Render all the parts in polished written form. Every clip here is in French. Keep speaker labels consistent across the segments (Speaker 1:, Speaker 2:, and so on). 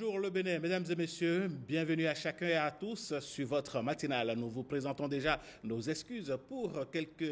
Speaker 1: Bonjour le Bénin, mesdames et messieurs, bienvenue à chacun et à tous sur votre matinale. Nous vous présentons déjà nos excuses pour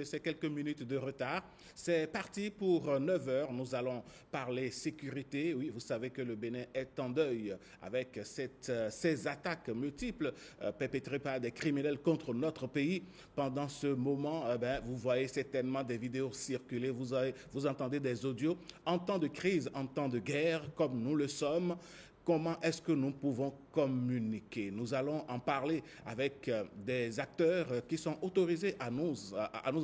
Speaker 1: ces quelques minutes de retard. C'est parti pour 9 heures, nous allons parler sécurité. Oui, vous savez que le Bénin est en deuil avec ces attaques multiples perpétrées par des criminels contre notre pays. Pendant ce moment, vous voyez certainement des vidéos circuler, vous entendez des audios. En temps de crise, en temps de guerre, comme nous le sommes, comment est-ce que nous pouvons communiquer? Nous allons en parler avec des acteurs qui sont autorisés à nous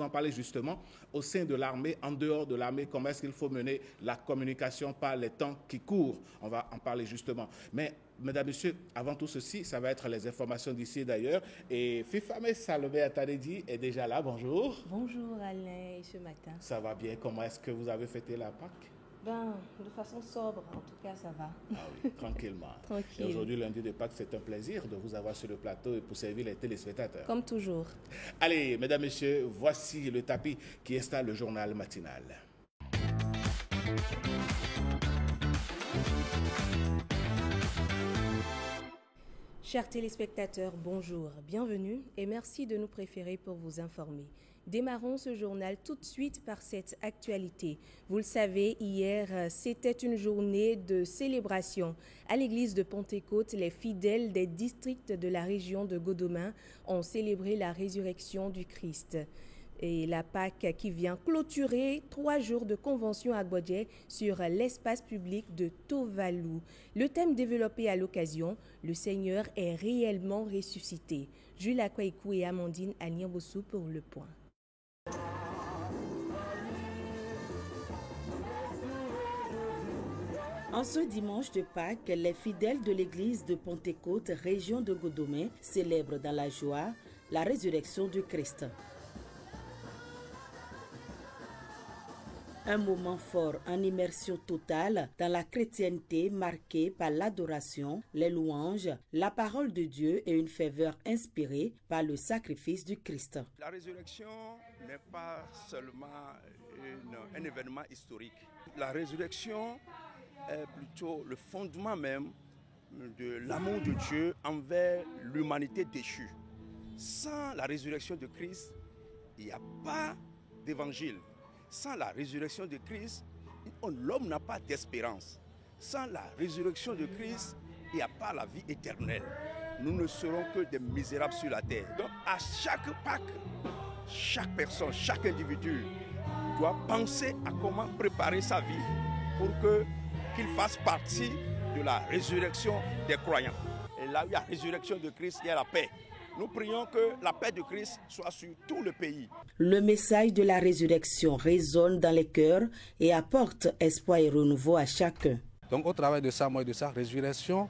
Speaker 1: en parler justement au sein de l'armée, en dehors de l'armée. Comment est-ce qu'il faut mener la communication par les temps qui courent? On va en parler justement. Mais, mesdames, messieurs, avant tout ceci, ça va être les informations d'ici et d'ailleurs. Et Fifame Salomé Atanedi est déjà là. Bonjour.
Speaker 2: Bonjour Alain, et ce matin.
Speaker 1: Ça va bien. Comment est-ce que vous avez fêté la Pâques?
Speaker 2: De façon sobre, en tout cas, ça va.
Speaker 1: Ah oui, tranquillement.
Speaker 2: Tranquille.
Speaker 1: Et aujourd'hui, lundi de Pâques, c'est un plaisir de vous avoir sur le plateau et pour servir les téléspectateurs.
Speaker 2: Comme toujours.
Speaker 1: Allez, mesdames, messieurs, voici le tapis qui installe le journal matinal.
Speaker 2: Chers téléspectateurs, bonjour, bienvenue et merci de nous préférer pour vous informer. Démarrons ce journal tout de suite par cette actualité. Vous le savez, hier, c'était une journée de célébration. À l'église de Pentecôte, les fidèles des districts de la région de Godomin ont célébré la résurrection du Christ. Et la Pâque qui vient clôturer 3 jours de convention à Gbodje sur l'espace public de Tovalou. Le thème développé à l'occasion, le Seigneur est réellement ressuscité. Jules Akwaikou et Amandine Agniambossou pour le point.
Speaker 3: En ce dimanche de Pâques, les fidèles de l'église de Pentecôte, région de Godomin, célèbrent dans la joie la résurrection du Christ. Un moment fort en immersion totale dans la chrétienté marquée par l'adoration, les louanges, la parole de Dieu et une ferveur inspirée par le sacrifice du Christ.
Speaker 4: La résurrection n'est pas seulement un événement historique. La résurrection est plutôt le fondement même de l'amour de Dieu envers l'humanité déchue. Sans la résurrection de Christ, il n'y a pas d'évangile. Sans la résurrection de Christ, l'homme n'a pas d'espérance. Sans la résurrection de Christ, il n'y a pas la vie éternelle. Nous ne serons que des misérables sur la terre. Donc à chaque Pâques, chaque personne, chaque individu doit penser à comment préparer sa vie pour qu'il fasse partie de la résurrection des croyants. Et là où il y a la résurrection de Christ, il y a la paix. Nous prions que la paix de Christ soit sur tout le pays.
Speaker 3: Le message de la résurrection résonne dans les cœurs et apporte espoir et renouveau à chacun.
Speaker 5: Donc au travers de sa mort et de sa résurrection,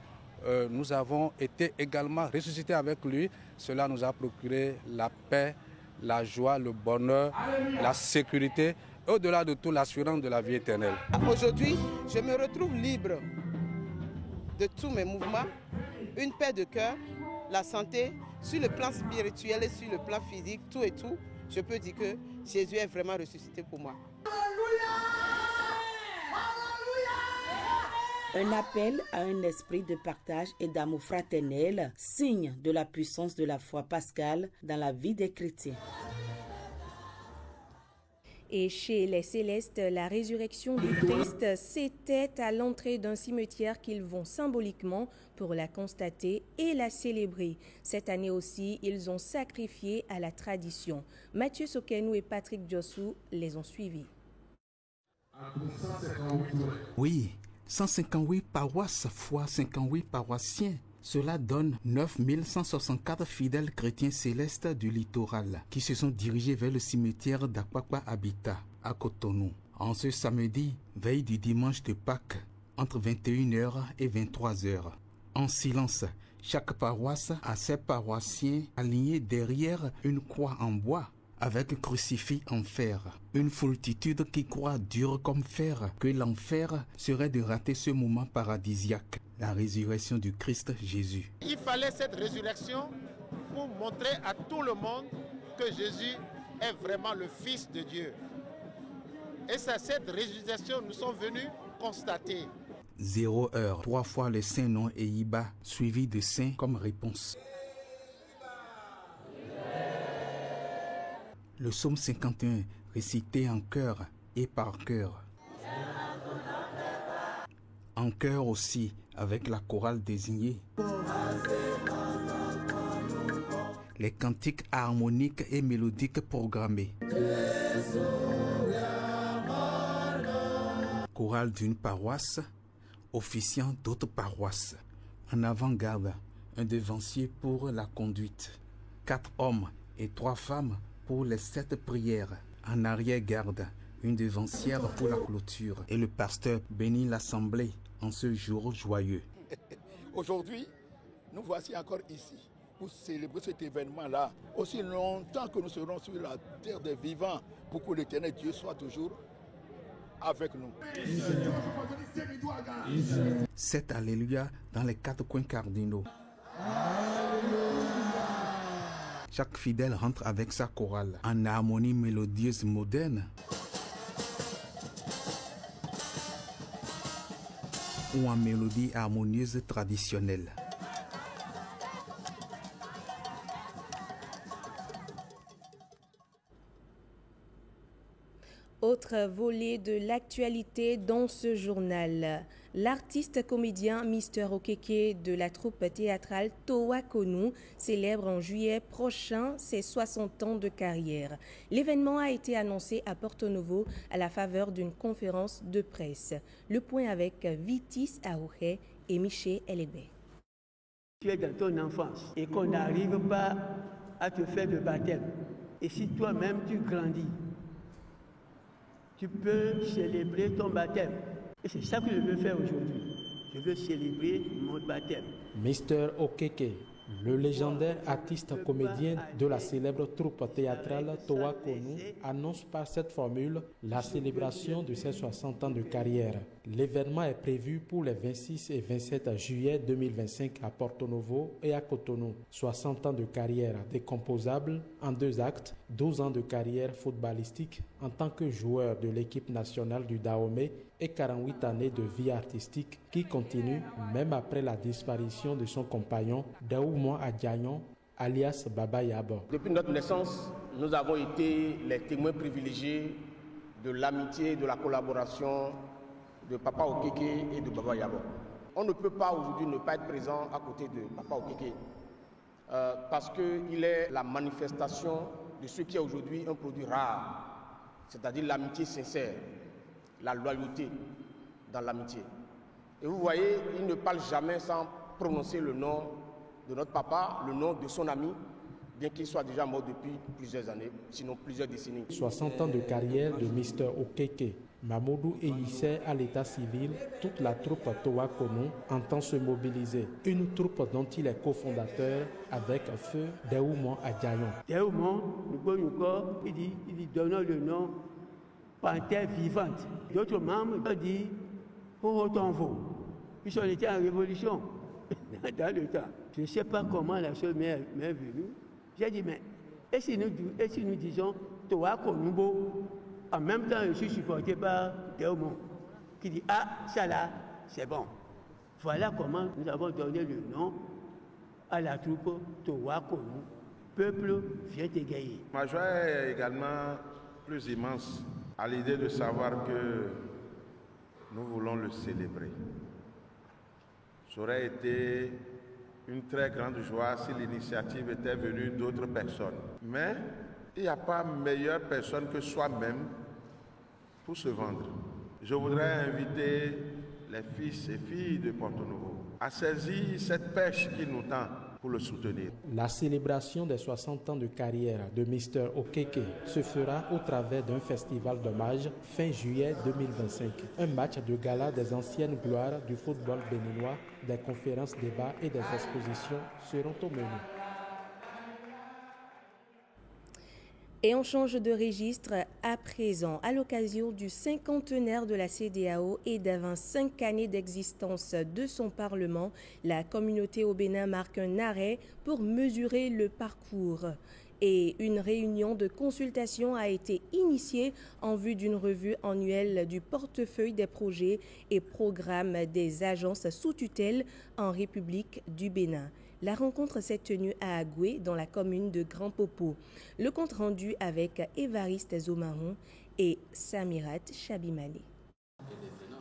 Speaker 5: nous avons été également ressuscités avec lui. Cela nous a procuré la paix, la joie, le bonheur, la sécurité et au-delà de tout l'assurance de la vie éternelle.
Speaker 6: Aujourd'hui, je me retrouve libre de tous mes mouvements, une paix de cœur, la santé, sur le plan spirituel et sur le plan physique, tout et tout, je peux dire que Jésus est vraiment ressuscité pour moi.
Speaker 3: Un appel à un esprit de partage et d'amour fraternel, signe de la puissance de la foi pascale dans la vie des chrétiens.
Speaker 2: Et chez les Célestes, la résurrection du Christ, c'était à l'entrée d'un cimetière qu'ils vont symboliquement pour la constater et la célébrer. Cette année aussi, ils ont sacrifié à la tradition. Mathieu Sokenou et Patrick Diossou les ont suivis.
Speaker 7: Oui, 158 paroisses fois 58 paroissiens. Cela donne 9164 fidèles chrétiens célestes du littoral qui se sont dirigés vers le cimetière d'Akwakwa Habitat à Cotonou. En ce samedi, veille du dimanche de Pâques, entre 21h et 23h. En silence, chaque paroisse a ses paroissiens alignés derrière une croix en bois avec un crucifix en fer. Une foultitude qui croit dur comme fer que l'enfer serait de rater ce moment paradisiaque, la résurrection du Christ Jésus.
Speaker 8: Il fallait cette résurrection pour montrer à tout le monde que Jésus est vraiment le Fils de Dieu. Et c'est cette résurrection que nous sommes venus constater.
Speaker 7: 0 heure. 3 fois le saint nom et Iba, suivi de saint comme réponse. Le psaume 51, récité en chœur et par chœur. En chœur aussi, avec la chorale désignée. Les cantiques harmoniques et mélodiques programmés. Chorale d'une paroisse, officiant d'autres paroisses. En avant-garde, un devancier pour la conduite. 4 hommes et 3 femmes pour les 7 prières. En arrière-garde, une devancière pour la clôture. Et le pasteur bénit l'assemblée en ce jour joyeux.
Speaker 9: Aujourd'hui, nous voici encore ici pour célébrer cet événement-là. Aussi longtemps que nous serons sur la terre des vivants, pour que l'Éternel Dieu soit toujours avec nous.
Speaker 7: 7 Alléluia dans les 4 coins cardinaux. Chaque fidèle rentre avec sa chorale en harmonie mélodieuse moderne ou en mélodie harmonieuse traditionnelle.
Speaker 2: Autre volet de l'actualité dans ce journal. L'artiste comédien Mr. Okeke de la troupe théâtrale Towa Konu célèbre en juillet prochain ses 60 ans de carrière. L'événement a été annoncé à Porto Novo à la faveur d'une conférence de presse. Le point avec Vitis Aouhe et Miché Elebe.
Speaker 10: Tu es dans ton enfance et qu'on n'arrive pas à te faire le baptême. Et si toi-même tu grandis, tu peux célébrer ton baptême. Et c'est ça que je veux faire aujourd'hui. Je veux célébrer mon baptême.
Speaker 11: Mr. Okeke, le légendaire artiste comédien de la célèbre troupe théâtrale Towa Konu, annonce par cette formule la célébration de ses 60 ans de carrière. L'événement est prévu pour les 26 et 27 juillet 2025 à Porto Novo et à Cotonou. 60 ans de carrière décomposable en 2 actes, 12 ans de carrière footballistique en tant que joueur de l'équipe nationale du Dahomey et 48 années de vie artistique qui continue même après la disparition de son compagnon Daoumouan Adjayon, alias Baba Yabo.
Speaker 12: Depuis notre naissance, nous avons été les témoins privilégiés de l'amitié et de la collaboration de Papa Okeke et de Baba Yabo. On ne peut pas aujourd'hui ne pas être présent à côté de Papa Okeke parce qu'il est la manifestation de ce qui est aujourd'hui un produit rare, c'est-à-dire l'amitié sincère, la loyauté dans l'amitié. Et vous voyez, il ne parle jamais sans prononcer le nom de notre papa, le nom de son ami, bien qu'il soit déjà mort depuis plusieurs années, sinon plusieurs décennies.
Speaker 11: 60 ans de carrière de Mr. Okeke. Mamoudou Eyissé à l'état civil, toute la troupe Towa Konu entend se mobiliser. Une troupe dont il est cofondateur avec feu Daoumouan Adjayon.
Speaker 10: Daoumouan, il dit donnons le nom Panthère vivante. D'autres membres ont dit Horotonvo. Ils ont été en révolution dans le temps. Je ne sais pas comment la chose m'est venue. J'ai dit, mais et si nous disons Towa Konumbo, en même temps je suis supporté par Daoumouan, qui dit ah, ça là, c'est bon. Voilà comment nous avons donné le nom à la troupe Towa Konu. Peuple vient égayer.
Speaker 13: Ma joie est également plus immense à l'idée de savoir que nous voulons le célébrer. Ça aurait été une très grande joie si l'initiative était venue d'autres personnes. Mais il n'y a pas meilleure personne que soi-même pour se vendre. Je voudrais inviter les fils et filles de Porto Novo à saisir cette pêche qui nous tend pour le soutenir.
Speaker 11: La célébration des 60 ans de carrière de Mr. Okeke se fera au travers d'un festival d'hommage fin juillet 2025. Un match de gala des anciennes gloires du football béninois, des conférences, débats et des expositions seront au menu.
Speaker 2: Et on change de registre à présent. À l'occasion du 50e de la CEDEAO et d'avant 5 années d'existence de son Parlement, la communauté au Bénin marque un arrêt pour mesurer le parcours et une réunion de consultation a été initiée en vue d'une revue annuelle du portefeuille des projets et programmes des agences sous tutelle en République du Bénin. La rencontre s'est tenue à Agoué, dans la commune de Grand Popo. Le compte rendu avec Évariste Zomaron et Samirat Chabimane.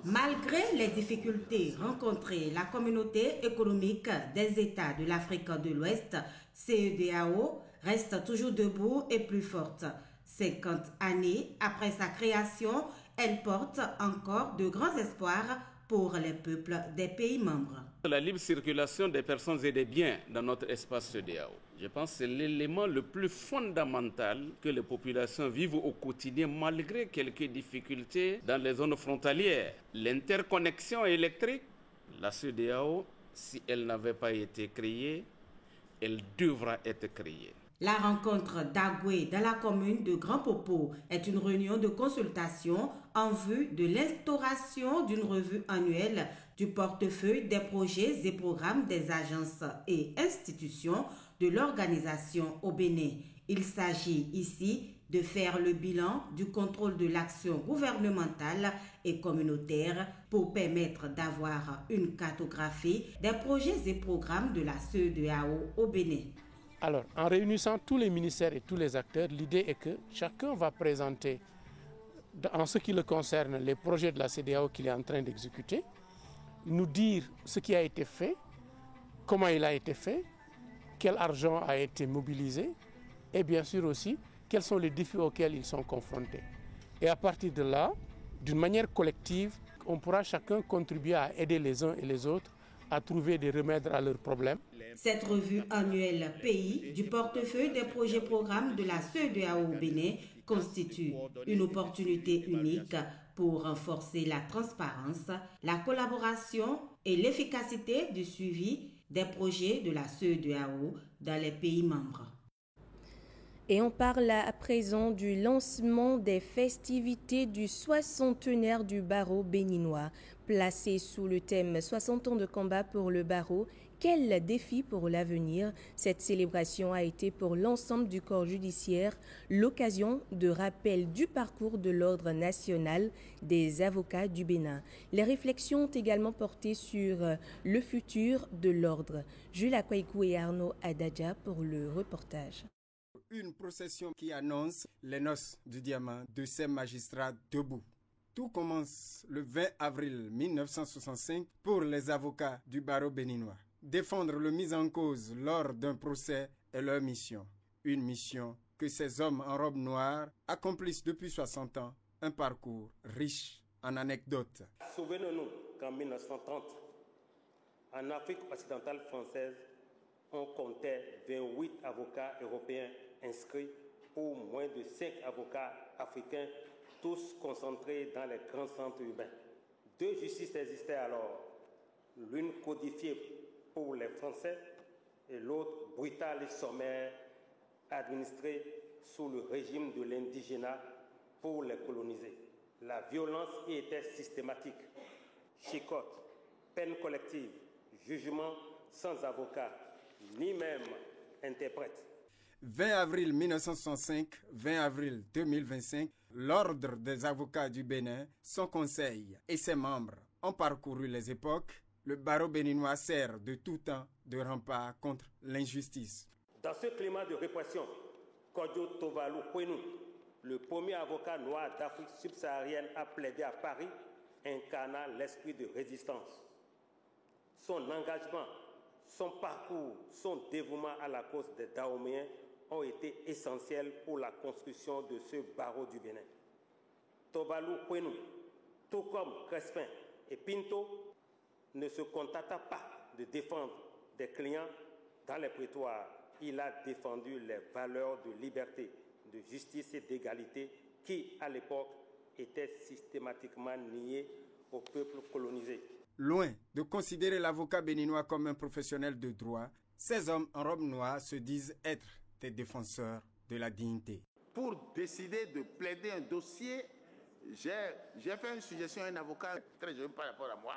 Speaker 3: Malgré les difficultés rencontrées, la communauté économique des États de l'Afrique de l'Ouest, CEDEAO, reste toujours debout et plus forte. 50 années après sa création, elle porte encore de grands espoirs pour les peuples des pays membres.
Speaker 14: La libre circulation des personnes et des biens dans notre espace CEDEAO, je pense que c'est l'élément le plus fondamental que les populations vivent au quotidien malgré quelques difficultés dans les zones frontalières. L'interconnexion électrique, la CEDEAO, si elle n'avait pas été créée, elle devra être créée.
Speaker 3: La rencontre d'Agoué dans la commune de Grand Popo est une réunion de consultation en vue de l'instauration d'une revue annuelle du portefeuille des projets et programmes des agences et institutions de l'organisation au Bénin. Il s'agit ici de faire le bilan du contrôle de l'action gouvernementale et communautaire pour permettre d'avoir une cartographie des projets et programmes de la CEDEAO au Bénin.
Speaker 15: Alors, en réunissant tous les ministères et tous les acteurs, l'idée est que chacun va présenter, en ce qui le concerne, les projets de la CEDEAO qu'il est en train d'exécuter, nous dire ce qui a été fait, comment il a été fait, quel argent a été mobilisé, et bien sûr aussi, quels sont les défis auxquels ils sont confrontés. Et à partir de là, d'une manière collective, on pourra chacun contribuer à aider les uns et les autres à trouver des remèdes à leurs problèmes.
Speaker 3: Cette revue annuelle pays du portefeuille des projets programmes de la CEDEAO au Bénin constitue une opportunité unique pour renforcer la transparence, la collaboration et l'efficacité du suivi des projets de la CEDEAO dans les pays membres.
Speaker 2: Et on parle à présent du lancement des festivités du 60e du barreau béninois. Placé sous le thème 60 ans de combat pour le barreau, quel défi pour l'avenir? Cette célébration a été pour l'ensemble du corps judiciaire l'occasion de rappel du parcours de l'Ordre national des avocats du Bénin. Les réflexions ont également porté sur le futur de l'Ordre. Jules Akwaikou et Arnaud Adadja pour le reportage.
Speaker 16: Une procession qui annonce les noces du diamant de ces magistrats debout. Tout commence le 20 avril 1965 pour les avocats du barreau béninois. Défendre le mis en cause lors d'un procès est leur mission. Une mission que ces hommes en robe noire accomplissent depuis 60 ans, un parcours riche en anecdotes.
Speaker 17: Souvenons-nous qu'en 1930, en Afrique occidentale française, on comptait 28 avocats européens inscrits pour moins de 5 avocats africains, tous concentrés dans les grands centres urbains. Deux justices existaient alors, l'une codifiée pour les Français et l'autre brutale et sommaire, administrée sous le régime de l'indigénat pour les coloniser. La violence y était systématique. Chicotte, peine collective, jugement sans avocat, ni même interprète.
Speaker 16: 20 avril 1965, 20 avril 2025, l'Ordre des avocats du Bénin, son conseil et ses membres ont parcouru les époques. Le barreau béninois sert de tout temps de rempart contre l'injustice.
Speaker 17: Dans ce climat de répression, Kodjo Tovalu Kwenou, le premier avocat noir d'Afrique subsaharienne, a plaidé à Paris, incarnant l'esprit de résistance. Son engagement, son parcours, son dévouement à la cause des Dahoméens ont été essentiels pour la construction de ce barreau du Bénin. Tovalu Kwenou, tout comme Crespin et Pinto, ne se contenta pas de défendre des clients dans les prétoires. Il a défendu les valeurs de liberté, de justice et d'égalité qui, à l'époque, étaient systématiquement niées au peuple colonisé.
Speaker 16: Loin de considérer l'avocat béninois comme un professionnel de droit, ces hommes en robe noire se disent être des défenseurs de la dignité.
Speaker 18: Pour décider de plaider un dossier, j'ai fait une suggestion à un avocat très jeune par rapport à moi,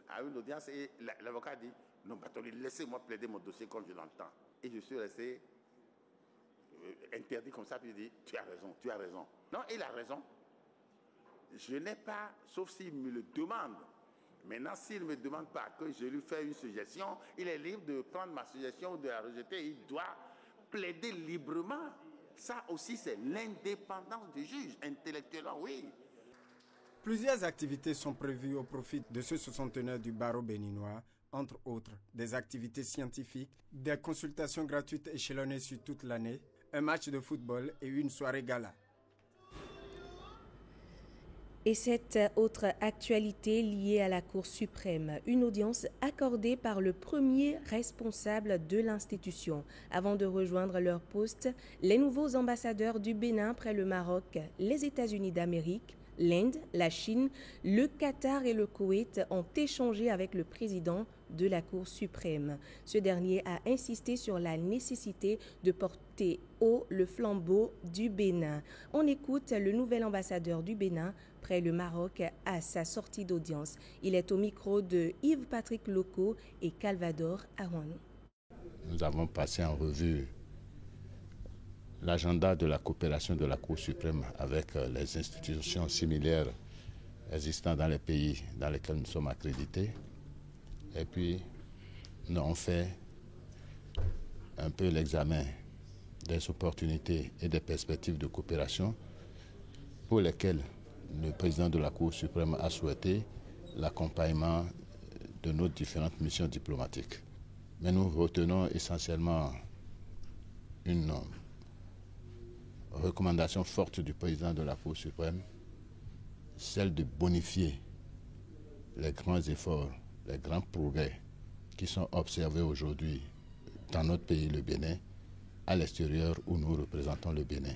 Speaker 18: à une audience, et l'avocat dit « Non, Batoli, laissez-moi plaider mon dossier comme je l'entends. » Et je suis resté interdit comme ça, puis il dit, tu as raison, tu as raison. Non, il a raison. Je n'ai pas, sauf s'il me le demande. Maintenant, s'il ne me demande pas que je lui fais une suggestion, il est libre de prendre ma suggestion ou de la rejeter. Il doit plaider librement. Ça aussi, c'est l'indépendance du juge, intellectuellement, oui.
Speaker 16: Plusieurs activités sont prévues au profit de ce soixantenaire du barreau béninois, entre autres des activités scientifiques, des consultations gratuites échelonnées sur toute l'année, un match de football et une soirée gala.
Speaker 2: Et cette autre actualité liée à la Cour suprême, une audience accordée par le premier responsable de l'institution. Avant de rejoindre leur poste, les nouveaux ambassadeurs du Bénin près le Maroc, les États-Unis d'Amérique, l'Inde, la Chine, le Qatar et le Koweït ont échangé avec le président de la Cour suprême. Ce dernier a insisté sur la nécessité de porter haut le flambeau du Bénin. On écoute le nouvel ambassadeur du Bénin près le Maroc à sa sortie d'audience. Il est au micro de Yves-Patrick Loco et Calvador Arwano.
Speaker 19: Nous avons passé en revue l'agenda de la coopération de la Cour suprême avec les institutions similaires existant dans les pays dans lesquels nous sommes accrédités. Et puis, nous avons fait un peu l'examen des opportunités et des perspectives de coopération pour lesquelles le président de la Cour suprême a souhaité l'accompagnement de nos différentes missions diplomatiques. Mais nous retenons essentiellement une recommandation forte du président de la Cour suprême, celle de bonifier les grands efforts, les grands progrès qui sont observés aujourd'hui dans notre pays, le Bénin, à l'extérieur où nous représentons le Bénin.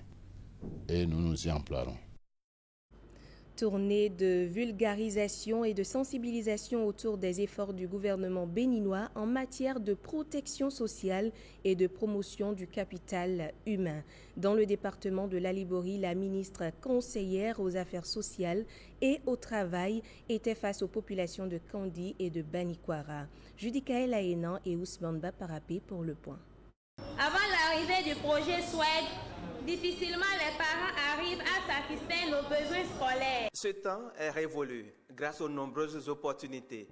Speaker 19: Et nous nous y emploierons.
Speaker 2: Tournée de vulgarisation et de sensibilisation autour des efforts du gouvernement béninois en matière de protection sociale et de promotion du capital humain. Dans le département de l'Aliborie, la ministre conseillère aux affaires sociales et au travail était face aux populations de Kandi et de Banikwara. Judikaël Aénan et Ousmane Baparapé pour le point.
Speaker 20: Avant l'arrivée du projet SWED, difficilement les parents arrivent à satisfaire nos besoins scolaires.
Speaker 21: Ce temps est révolu grâce aux nombreuses opportunités.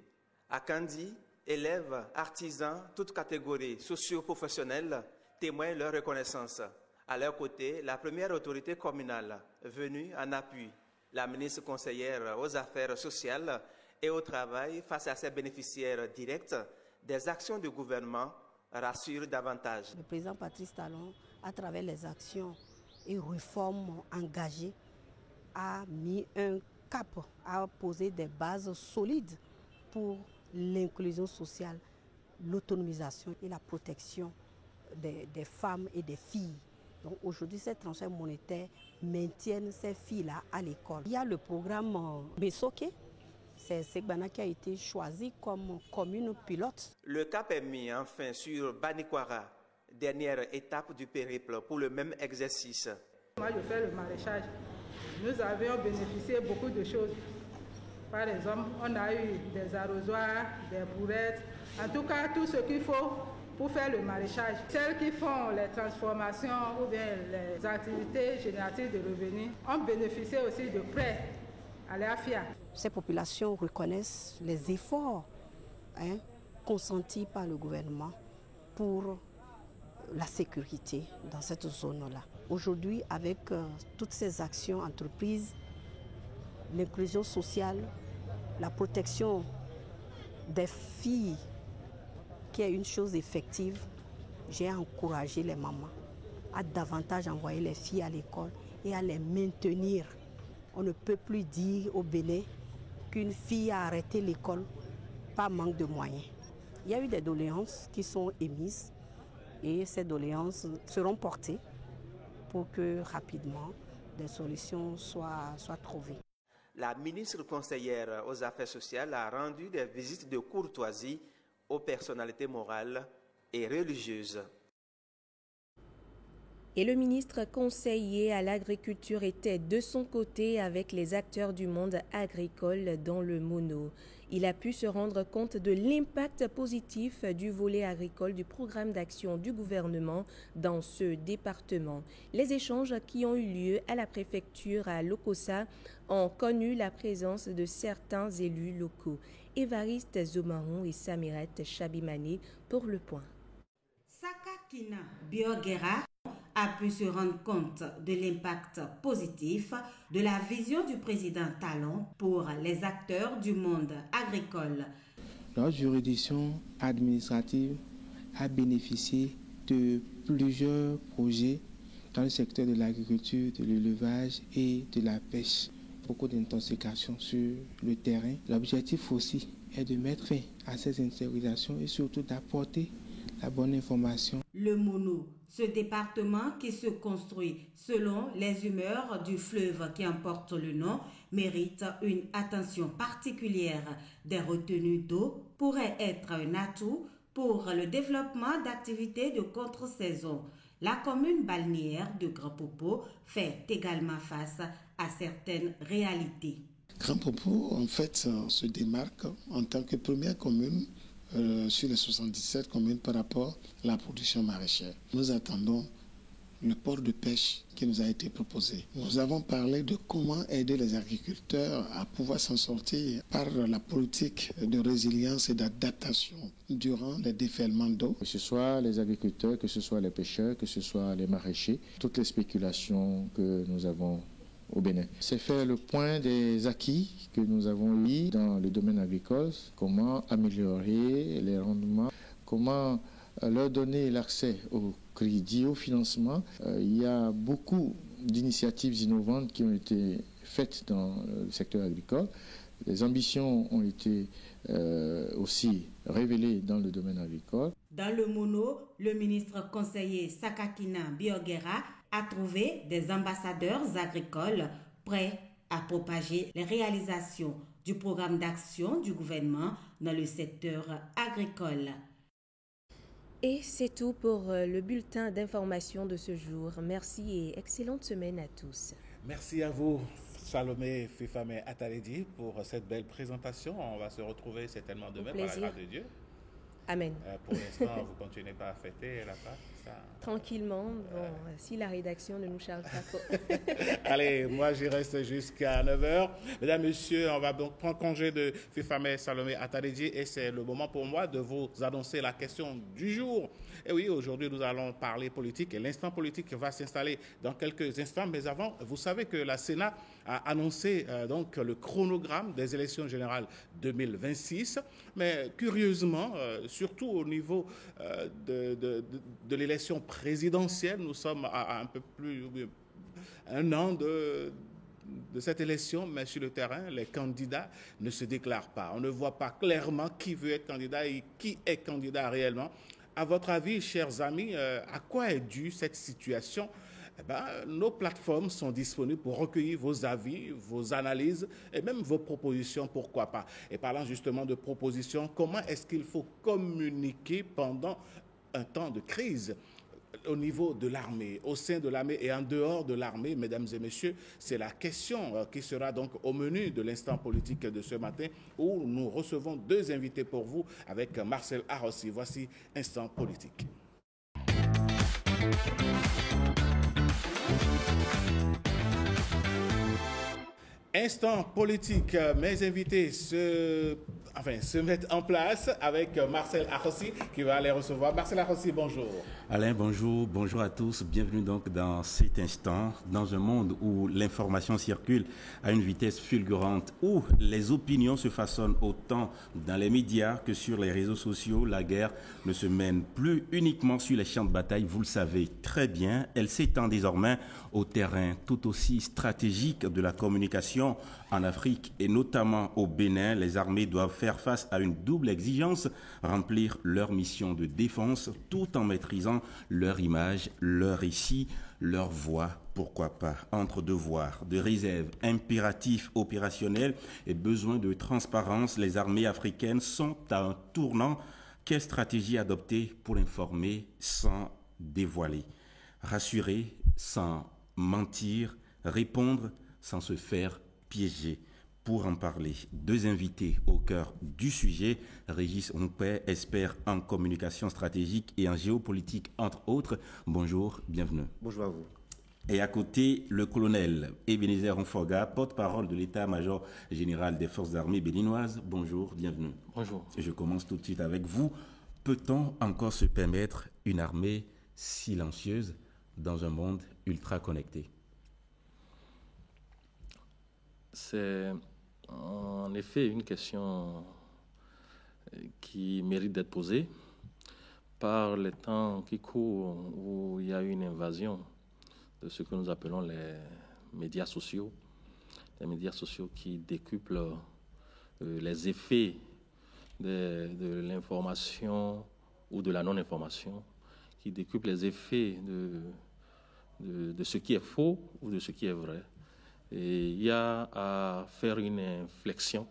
Speaker 21: À Kandi, élèves, artisans, toutes catégories socio-professionnelles témoignent leur reconnaissance. À leur côté, la première autorité communale venue en appui, la ministre conseillère aux affaires sociales et au travail face à ses bénéficiaires directs des actions du gouvernement rassure davantage.
Speaker 22: Le président Patrice Talon, à travers les actions et réformes engagées, a mis un cap, a posé des bases solides pour l'inclusion sociale, l'autonomisation et la protection des femmes et des filles. Donc aujourd'hui, ces transferts monétaires maintiennent ces filles-là à l'école. Il y a le programme Besoké. C'est Segbana qui a été choisi comme commune pilote.
Speaker 21: Le cap est mis enfin sur Banikwara, dernière étape du périple pour le même exercice.
Speaker 23: Moi, je fais le maraîchage. Nous avions bénéficié de beaucoup de choses. Par exemple, on a eu des arrosoirs, des bourrettes, en tout cas tout ce qu'il faut pour faire le maraîchage. Celles qui font les transformations ou bien les activités génératives de revenus ont bénéficié aussi de prêts à l'AFIA.
Speaker 22: Ces populations reconnaissent les efforts consentis par le gouvernement pour la sécurité dans cette zone-là. Aujourd'hui, avec toutes ces actions entreprises, l'inclusion sociale, la protection des filles, qui est une chose effective, j'ai encouragé les mamans à davantage envoyer les filles à l'école et à les maintenir. On ne peut plus dire au Bénin qu'une fille a arrêté l'école par manque de moyens. Il y a eu des doléances qui sont émises et ces doléances seront portées pour que rapidement des solutions soient trouvées.
Speaker 21: La ministre conseillère aux affaires sociales a rendu des visites de courtoisie aux personnalités morales et religieuses.
Speaker 2: Et le ministre conseiller à l'agriculture était de son côté avec les acteurs du monde agricole dans le Mono. Il a pu se rendre compte de l'impact positif du volet agricole du programme d'action du gouvernement dans ce département. Les échanges qui ont eu lieu à la préfecture à Lokossa ont connu la présence de certains élus locaux. Évariste Zomaron et Samiret Chabimane pour le point.
Speaker 3: Sakakina Biogera a pu se rendre compte de l'impact positif de la vision du président Talon pour les acteurs du monde agricole.
Speaker 1: Notre juridiction administrative a bénéficié de plusieurs projets dans le secteur de l'agriculture, de l'élevage et de la pêche. Beaucoup d'intensification sur le terrain. L'objectif aussi est de mettre fin à ces interrogations et surtout d'apporter la bonne information.
Speaker 3: Le Mono, ce département qui se construit selon les humeurs du fleuve qui en porte le nom, mérite une attention particulière. Des retenues d'eau pourraient être un atout pour le développement d'activités de contre-saison. La commune balnéaire de Grand Popo fait également face à certaines réalités.
Speaker 4: Grand Popo, en fait, se démarque en tant que première commune sur les 77 communes par rapport à la production maraîchère. Nous attendons le port de pêche qui nous a été proposé. Nous avons parlé de comment aider les agriculteurs à pouvoir s'en sortir par la politique de résilience et d'adaptation durant les déferlements d'eau.
Speaker 5: Que ce soit les agriculteurs, que ce soit les pêcheurs, que ce soit les maraîchers, toutes les spéculations que nous avons au Bénin. C'est faire le point des acquis que nous avons eu dans le domaine agricole, comment améliorer les rendements, comment leur donner l'accès au crédit, au financement. Il y a beaucoup d'initiatives innovantes qui ont été faites dans le secteur agricole. Les ambitions ont été aussi révélées dans le domaine agricole.
Speaker 3: Dans le Mono, le ministre conseiller Sakakina Biogera a trouvé des ambassadeurs agricoles prêts à propager les réalisations du programme d'action du gouvernement dans le secteur agricole.
Speaker 2: Et c'est tout pour le bulletin d'information de ce jour. Merci et excellente semaine à tous.
Speaker 24: Merci à vous, Salomé Fifame Ataledi, pour cette belle présentation. On va se retrouver certainement demain par la grâce de Dieu.
Speaker 2: Amen.
Speaker 24: Pour l'instant, vous ne continuez pas à fêter la Pâque, ça?
Speaker 2: Tranquillement, bon, si la rédaction ne nous charge pas trop.
Speaker 24: Allez, moi j'y reste jusqu'à 9h. Mesdames, Messieurs, on va donc prendre congé de Fifame Salomé Ataledi et c'est le moment pour moi de vous annoncer la question du jour. Et oui, aujourd'hui nous allons parler politique et l'instant politique va s'installer dans quelques instants. Mais avant, vous savez que la Sénat a annoncé donc le chronogramme des élections générales 2026. Mais curieusement, surtout au niveau de l'élection présidentielle, nous sommes à un peu plus d'un an de cette élection, mais sur le terrain, les candidats ne se déclarent pas. On ne voit pas clairement qui veut être candidat et qui est candidat réellement. À votre avis, chers amis, à quoi est due cette situation? Nos plateformes sont disponibles pour recueillir vos avis, vos analyses et même vos propositions, pourquoi pas. Et parlant justement de propositions, comment est-ce qu'il faut communiquer pendant un temps de crise au niveau de l'armée, au sein de l'armée et en dehors de l'armée, mesdames et messieurs? C'est la question qui sera donc au menu de l'instant politique de ce matin où nous recevons deux invités pour vous avec Marcel Arossi. Voici Instant politique. Instant politique, mes invités se mettent en place avec Marcel Arossi qui va les recevoir. Marcel Arossi, bonjour.
Speaker 25: Alain, bonjour. Bonjour à tous. Bienvenue donc dans cet instant, dans un monde où l'information circule à une vitesse fulgurante, où les opinions se façonnent autant dans les médias que sur les réseaux sociaux. La guerre ne se mène plus uniquement sur les champs de bataille, vous le savez très bien. Elle s'étend désormais au terrain tout aussi stratégique de la communication en Afrique et notamment au Bénin. Les armées doivent faire face à une double exigence, remplir leur mission de défense tout en maîtrisant leur image, leur récit, leur voix, pourquoi pas. Entre devoirs de réserve, impératifs opérationnels et besoin de transparence, les armées africaines sont à un tournant. Quelle stratégie adopter pour informer sans dévoiler? rassurer sans mentir, répondre sans se faire piéger. Pour en parler, deux invités au cœur du sujet, Régis Ompé, expert en communication stratégique et en géopolitique, entre autres. Bonjour, bienvenue.
Speaker 6: Bonjour à vous.
Speaker 25: Et à côté, le colonel Ebenezer Onfoga, porte-parole de l'état-major général des forces armées béninoises. Bonjour, bienvenue.
Speaker 6: Bonjour.
Speaker 25: Je commence tout de suite avec vous. Peut-on encore se permettre une armée silencieuse dans un monde ultra connecté?
Speaker 6: C'est en effet une question qui mérite d'être posée par les temps qui courent où il y a eu une invasion de ce que nous appelons les médias sociaux qui décuplent les effets de l'information ou de la non-information, qui décuplent les effets de ce qui est faux ou de ce qui est vrai. Et il y a à faire une inflexion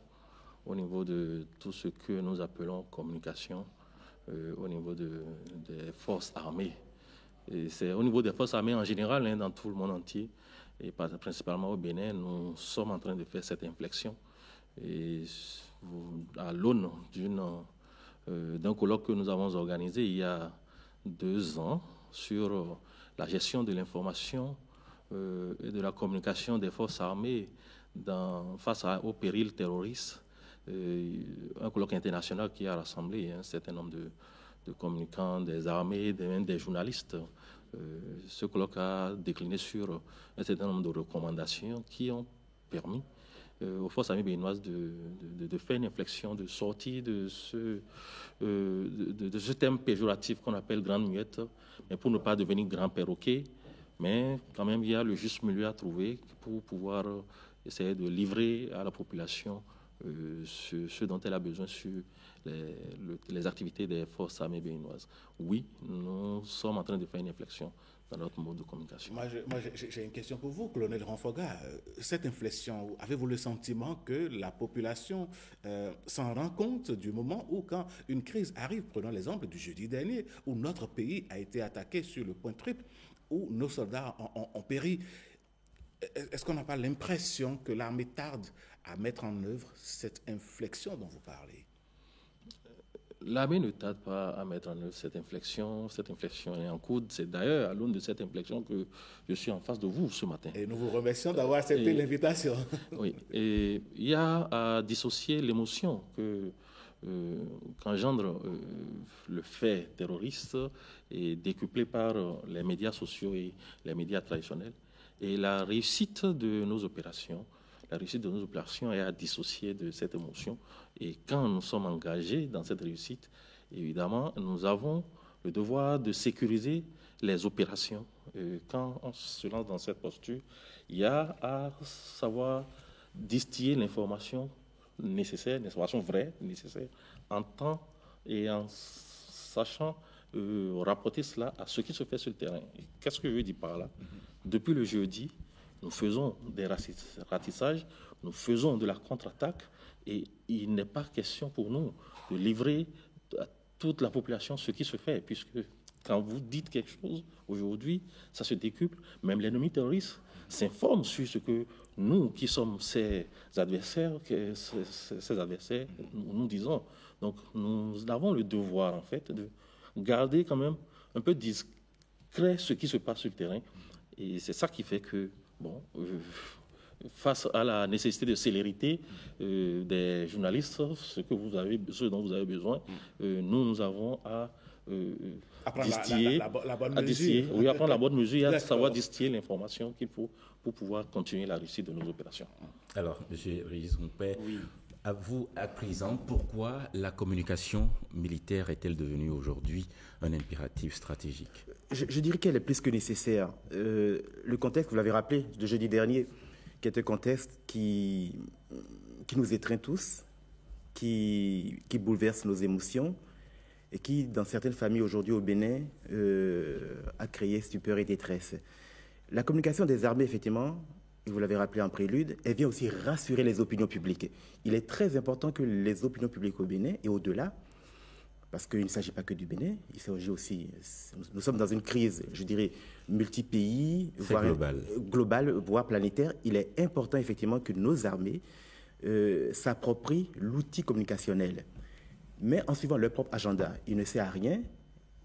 Speaker 6: au niveau de tout ce que nous appelons communication, au niveau des forces armées. Et c'est au niveau des forces armées en général, dans tout le monde entier, et principalement au Bénin, nous sommes en train de faire cette inflexion. Et à l'aune d'un colloque que nous avons organisé il y a 2 ans sur la gestion de l'information et de la communication des forces armées face au péril terroriste, un colloque international qui a rassemblé un certain nombre de communicants des armées, même des journalistes. Ce colloque a décliné sur un certain nombre de recommandations qui ont permis aux forces armées béninoises de faire une inflexion, de sortir de ce terme péjoratif qu'on appelle grande muette, mais pour ne pas devenir grand perroquet. Mais quand même, il y a le juste milieu à trouver pour pouvoir essayer de livrer à la population ce dont elle a besoin sur les activités des forces armées béninoises. Oui, nous sommes en train de faire une inflexion dans notre mode de communication.
Speaker 24: Moi, j'ai une question pour vous, colonel Onfoga. Cette inflexion, avez-vous le sentiment que la population s'en rend compte du moment où, quand une crise arrive, prenons l'exemple du jeudi dernier, où notre pays a été attaqué sur le point triple, où nos soldats ont péri. Est-ce qu'on n'a pas l'impression que l'armée tarde à mettre en œuvre cette inflexion dont vous parlez?
Speaker 6: L'armée ne tarde pas à mettre en œuvre cette inflexion. Cette inflexion est en cours. C'est d'ailleurs à l'aune de cette inflexion que je suis en face de vous ce matin.
Speaker 24: Et nous vous remercions d'avoir accepté l'invitation.
Speaker 6: Oui. Et il y a à dissocier l'émotion qu'engendre le fait terroriste et décuplé par les médias sociaux et les médias traditionnels, et la réussite de nos opérations. La réussite de nos opérations est à dissocier de cette émotion. Et quand nous sommes engagés dans cette réussite, évidemment, nous avons le devoir de sécuriser les opérations. Et quand on se lance dans cette posture, il y a à savoir distiller l'information nécessaire, l'information vraie, nécessaire, en temps et en sachant rapporter cela à ce qui se fait sur le terrain. Qu'est-ce que je dis par là? Depuis le jeudi, nous faisons des ratissages, nous faisons de la contre-attaque, et il n'est pas question pour nous de livrer à toute la population ce qui se fait, puisque quand vous dites quelque chose, aujourd'hui, ça se décuple. Même l'ennemi terroriste s'informe sur ce que nous, qui sommes ses adversaires, nous disons. Donc, nous avons le devoir, en fait, de garder quand même un peu discret ce qui se passe sur le terrain. Et c'est ça qui fait que, face à la nécessité de célérité des journalistes, ce dont vous avez besoin, nous avons à distiller, apprendre la bonne mesure et à savoir distiller l'information qu'il faut pour pouvoir continuer la réussite de nos opérations.
Speaker 25: Alors, M. Régis Ompé, à vous, à présent, pourquoi la communication militaire est-elle devenue aujourd'hui un impératif stratégique?
Speaker 6: Je dirais qu'elle est plus que nécessaire. Le contexte, vous l'avez rappelé, de jeudi dernier, qui est un contexte qui nous étreint tous, qui bouleverse nos émotions et qui, dans certaines familles aujourd'hui au Bénin, a créé stupeur et détresse. La communication des armées, effectivement, et vous l'avez rappelé en prélude, elle vient aussi rassurer les opinions publiques. Il est très important que les opinions publiques au Bénin et au-delà
Speaker 7: parce qu'il ne s'agit pas que du Bénin, il s'agit aussi, nous sommes dans une crise, je dirais, multi-pays, voire globale, voire planétaire. Il est important effectivement que nos armées s'approprient l'outil communicationnel, mais en suivant leur propre agenda. Il ne sert à rien,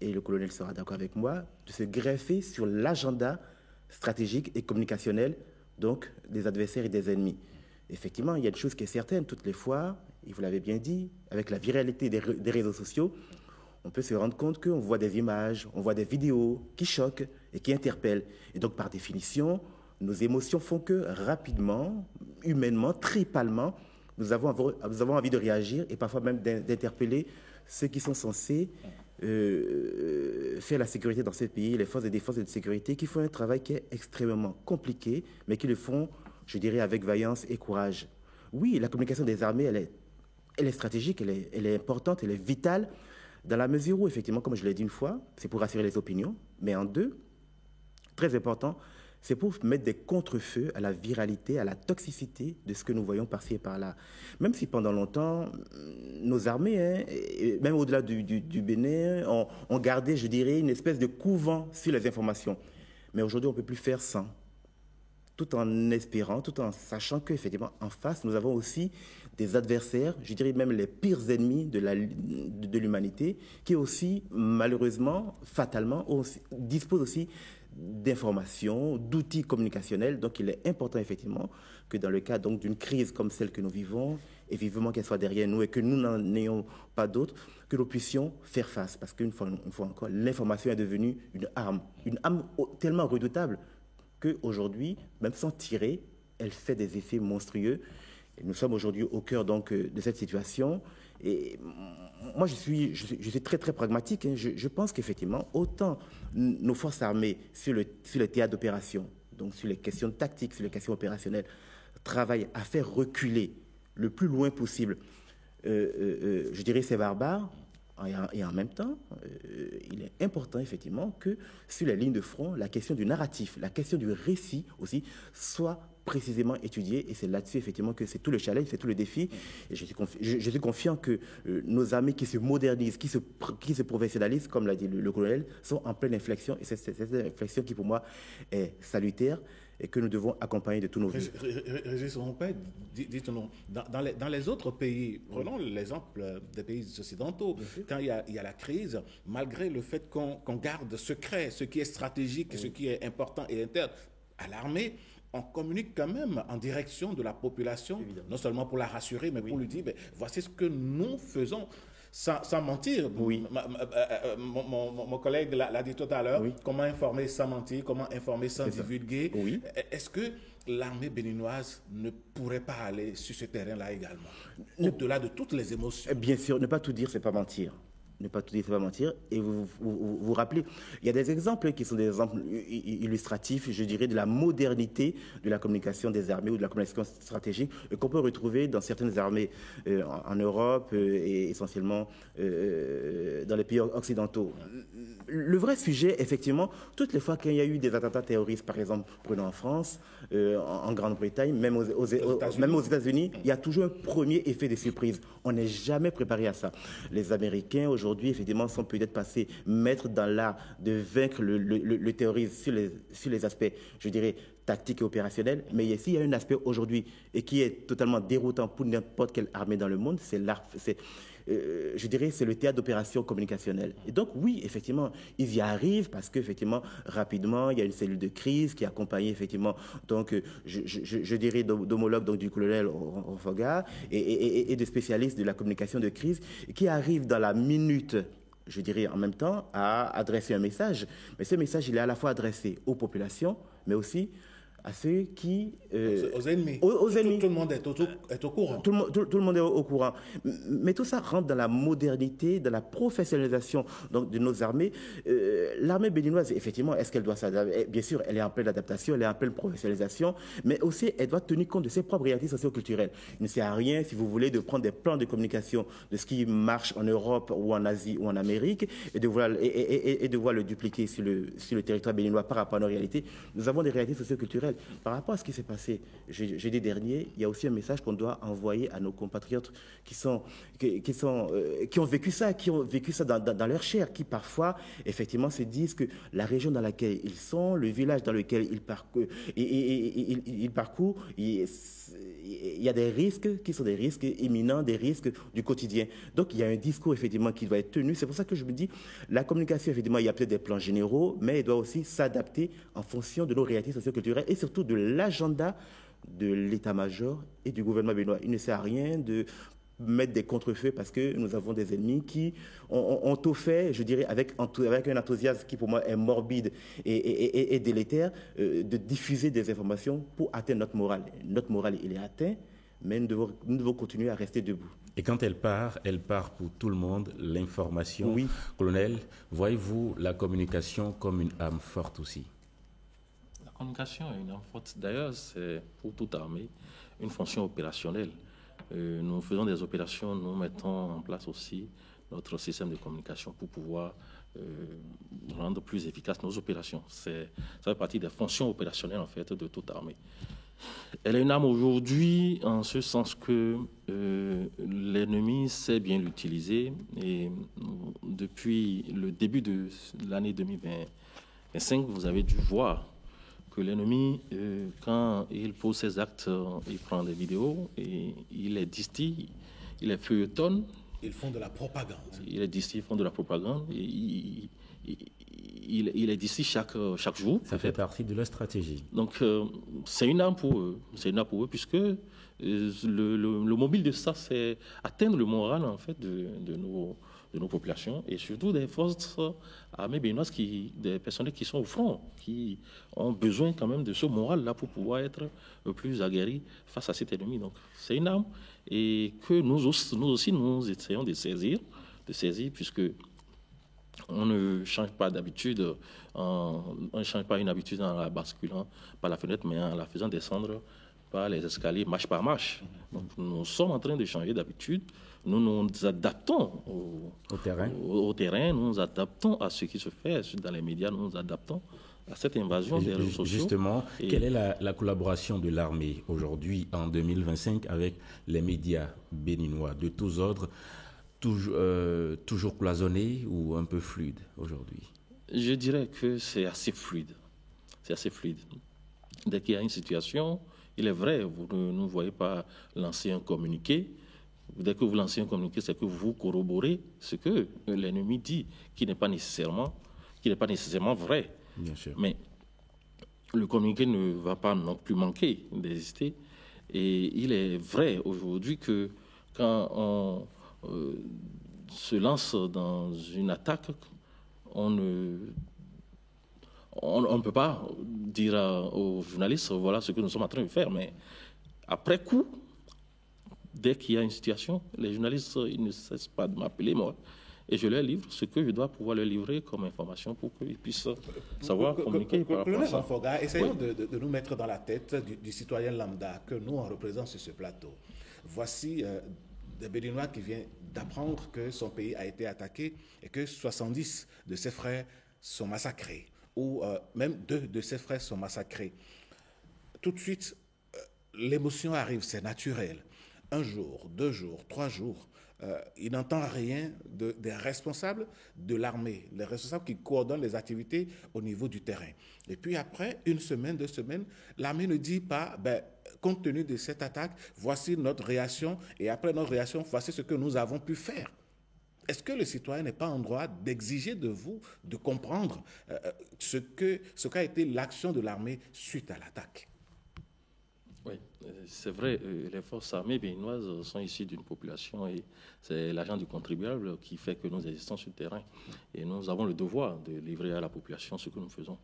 Speaker 7: et le colonel sera d'accord avec moi, de se greffer sur l'agenda stratégique et communicationnel donc des adversaires et des ennemis. Effectivement, il y a une chose qui est certaine, toutes les fois, et vous l'avez bien dit, avec la viralité des réseaux sociaux, on peut se rendre compte qu'on voit des images, on voit des vidéos qui choquent et qui interpellent. Et donc, par définition, nos émotions font que rapidement, humainement, tripalement, nous avons envie de réagir et parfois même d'interpeller ceux qui sont censés faire la sécurité dans ce pays, les forces de défense et de sécurité, qui font un travail qui est extrêmement compliqué, mais qui le font, je dirais, avec vaillance et courage. Oui, la communication des armées, elle est stratégique, elle est importante, elle est vitale, dans la mesure où, effectivement, comme je l'ai dit une fois, c'est pour rassurer les opinions, mais en deux, très important, c'est pour mettre des contre-feux à la viralité, à la toxicité de ce que nous voyons par-ci et par-là. Même si pendant longtemps, nos armées, même au-delà du Bénin, ont gardé, je dirais, une espèce de couvent sur les informations. Mais aujourd'hui, on ne peut plus faire sans. Tout en espérant, tout en sachant qu'effectivement, en face, nous avons aussi des adversaires, je dirais même les pires ennemis de l'humanité, qui aussi, malheureusement, fatalement, disposent aussi d'informations, d'outils communicationnels. Donc, il est important, effectivement, que dans le cas d'une crise comme celle que nous vivons, et vivement qu'elle soit derrière nous et que nous n'en ayons pas d'autres, que nous puissions faire face. Parce qu'une fois encore, l'information est devenue une arme tellement redoutable qu'aujourd'hui, même sans tirer, elle fait des effets monstrueux. Et nous sommes aujourd'hui au cœur donc de cette situation. Et moi, je suis très, très pragmatique. Hein. Je pense qu'effectivement, autant nos forces armées sur le théâtre d'opération, donc sur les questions tactiques, sur les questions opérationnelles, travaillent à faire reculer le plus loin possible, je dirais, ces barbares. Et en même temps, il est important, effectivement, que sur les lignes de front, la question du narratif, la question du récit aussi, soit précisément étudiée. Et c'est là-dessus, effectivement, que c'est tout le challenge, c'est tout le défi. Et je suis confiant que nos armées qui se modernisent, qui se professionnalisent, comme l'a dit le colonel, sont en pleine inflexion. Et c'est cette inflexion qui, pour moi, est salutaire et que nous devons accompagner de tous nos vies.
Speaker 24: Régis Rompet, dites-nous, dans les autres pays, prenons l'exemple des pays occidentaux, quand il y a la crise, malgré le fait qu'on garde secret ce qui est stratégique, ce qui est important et interne à l'armée, on communique quand même en direction de la population, évidemment, non seulement pour la rassurer, mais pour lui dire, voici ce que nous faisons. Sans mentir, oui. Mon collègue l'a dit tout à l'heure, oui. Comment informer sans mentir, comment informer sans divulguer. Oui. Est-ce que l'armée béninoise ne pourrait pas aller sur ce terrain-là également, au-delà de toutes les émotions?
Speaker 7: Bien sûr, ne pas tout dire, c'est pas mentir. Ne pas tout dire, c'est pas mentir. Et vous rappelez, il y a des exemples qui sont des exemples illustratifs, je dirais, de la modernité de la communication des armées ou de la communication stratégique qu'on peut retrouver dans certaines armées en Europe et essentiellement dans les pays occidentaux. Le vrai sujet, effectivement, toutes les fois qu'il y a eu des attentats terroristes, par exemple, prenons en France, en Grande-Bretagne, même aux États-Unis, il y a toujours un premier effet de surprise. On n'est jamais préparé à ça. Les Américains, aujourd'hui, effectivement, sont peut-être passés maîtres dans l'art de vaincre le terrorisme sur les aspects, je dirais, tactiques et opérationnels. Mais ici, il y a un aspect aujourd'hui et qui est totalement déroutant pour n'importe quelle armée dans le monde, c'est l'art. Je dirais, c'est le théâtre d'opération communicationnelle. Et donc, oui, effectivement, ils y arrivent parce qu'effectivement, rapidement, il y a une cellule de crise qui est accompagnée, effectivement, donc, je dirais, d'homologues donc, du colonel Rofoga et de spécialistes de la communication de crise qui arrivent dans la minute, je dirais, en même temps, à adresser un message. Mais ce message, il est à la fois adressé aux populations, mais aussi à ceux qui...
Speaker 24: aux ennemis.
Speaker 7: Aux ennemis.
Speaker 24: Tout le monde est au courant.
Speaker 7: Tout le monde est au courant. Mais tout ça rentre dans la modernité, dans la professionnalisation donc, de nos armées. L'armée béninoise, effectivement, est-ce qu'elle doit s'adapter? Bien sûr, elle est en pleine adaptation, elle est en pleine professionnalisation, mais aussi, elle doit tenir compte de ses propres réalités socio-culturelles. Il ne sert à rien, si vous voulez, de prendre des plans de communication de ce qui marche en Europe ou en Asie ou en Amérique et de vouloir le dupliquer sur le territoire béninois par rapport à nos réalités. Nous avons des réalités socio-culturelles. témoignage. Par rapport à ce qui s'est passé jeudi dernier, il y a aussi un message qu'on doit envoyer à nos compatriotes qui ont vécu ça, dans leur chair, qui parfois, effectivement, se disent que la région dans laquelle ils sont, le village dans lequel ils parcourent, il y a des risques qui sont des risques imminents, des risques du quotidien. Donc, il y a un discours, effectivement, qui doit être tenu. C'est pour ça que je me dis, la communication, effectivement, il y a peut-être des plans généraux, mais elle doit aussi s'adapter en fonction de nos réalités socioculturelles et surtout de l'agenda de l'état-major et du gouvernement béninois. Il ne sert à rien de mettre des contre-feux parce que nous avons des ennemis qui ont tout fait, je dirais, avec un enthousiasme qui pour moi est morbide et délétère, de diffuser des informations pour atteindre notre morale. Notre morale, il est atteint, mais nous devons continuer à rester debout.
Speaker 25: Et quand elle part pour tout le monde, l'information.
Speaker 7: Oui.
Speaker 25: Colonel, voyez-vous la communication comme une arme forte aussi?
Speaker 6: La communication est une arme forte. D'ailleurs, c'est pour toute armée une fonction opérationnelle. Nous faisons des opérations, nous mettons en place aussi notre système de communication pour pouvoir rendre plus efficaces nos opérations. Ça fait partie des fonctions opérationnelles en fait de toute armée. Elle est une arme aujourd'hui en ce sens que l'ennemi sait bien l'utiliser et depuis le début de l'année 2025, vous avez dû voir que l'ennemi, quand il pose ses actes, il prend des vidéos et il les distille, il les feuilletonne.
Speaker 24: Ils font de la propagande.
Speaker 6: Il les distille, ils font de la propagande. Et il les distille chaque jour.
Speaker 25: Ça fait partie de leur stratégie.
Speaker 6: Donc, c'est une arme pour eux. C'est une arme pour eux puisque le mobile de ça, c'est atteindre le moral en fait de nos populations et surtout des forces armées béninoises, des personnels qui sont au front, qui ont besoin quand même de ce moral-là pour pouvoir être plus aguerris face à cet ennemi. Donc c'est une arme et que nous aussi nous essayons de saisir puisque on ne change pas d'habitude, on ne change pas une habitude en la basculant par la fenêtre, mais en la faisant descendre par les escaliers, marche par marche. Donc nous sommes en train de changer d'habitude. Nous nous adaptons au terrain, nous nous adaptons à ce qui se fait dans les médias, nous nous adaptons à cette invasion des réseaux sociaux.
Speaker 25: Justement, quelle est la collaboration de l'armée aujourd'hui, en 2025, avec les médias béninois de tous ordres, toujours cloisonnés ou un peu fluides aujourd'hui?
Speaker 6: Je dirais que c'est assez fluide. C'est assez fluide. Dès qu'il y a une situation, il est vrai, vous ne voyez pas lancer un communiqué. Dès que vous lancez un communiqué, c'est que vous corroborez ce que l'ennemi dit, qui n'est pas nécessairement vrai.
Speaker 25: Bien sûr.
Speaker 6: Mais le communiqué ne va pas non plus manquer d'exister. Et il est vrai aujourd'hui que quand on se lance dans une attaque, on ne peut pas dire aux journalistes, voilà ce que nous sommes en train de faire. Mais après coup, dès qu'il y a une situation, les journalistes ils ne cessent pas de m'appeler, moi, et je leur livre ce que je dois pouvoir leur livrer comme information pour qu'ils puissent savoir communiquer par rapport à ça.
Speaker 24: Manfoga, essayons de nous mettre dans la tête du citoyen lambda que nous, on représente sur ce plateau. Voici des Béninois qui viennent d'apprendre que son pays a été attaqué et que 70 de ses frères sont massacrés, ou même 2 de ses frères sont massacrés. Tout de suite, l'émotion arrive, c'est naturel. 1 jour, 2 jours, 3 jours, il n'entend rien des responsables de l'armée, les responsables qui coordonnent les activités au niveau du terrain. Et puis après, 1 semaine, 2 semaines, l'armée ne dit pas, compte tenu de cette attaque, voici notre réaction, et après notre réaction, voici ce que nous avons pu faire. Est-ce que le citoyen n'est pas en droit d'exiger de vous de comprendre ce qu'a été l'action de l'armée suite à l'attaque?
Speaker 6: Oui, c'est vrai, les forces armées béninoises sont issues d'une population et c'est l'argent du contribuable qui fait que nous existons sur le terrain. Et nous avons le devoir de livrer à la population ce que nous faisons.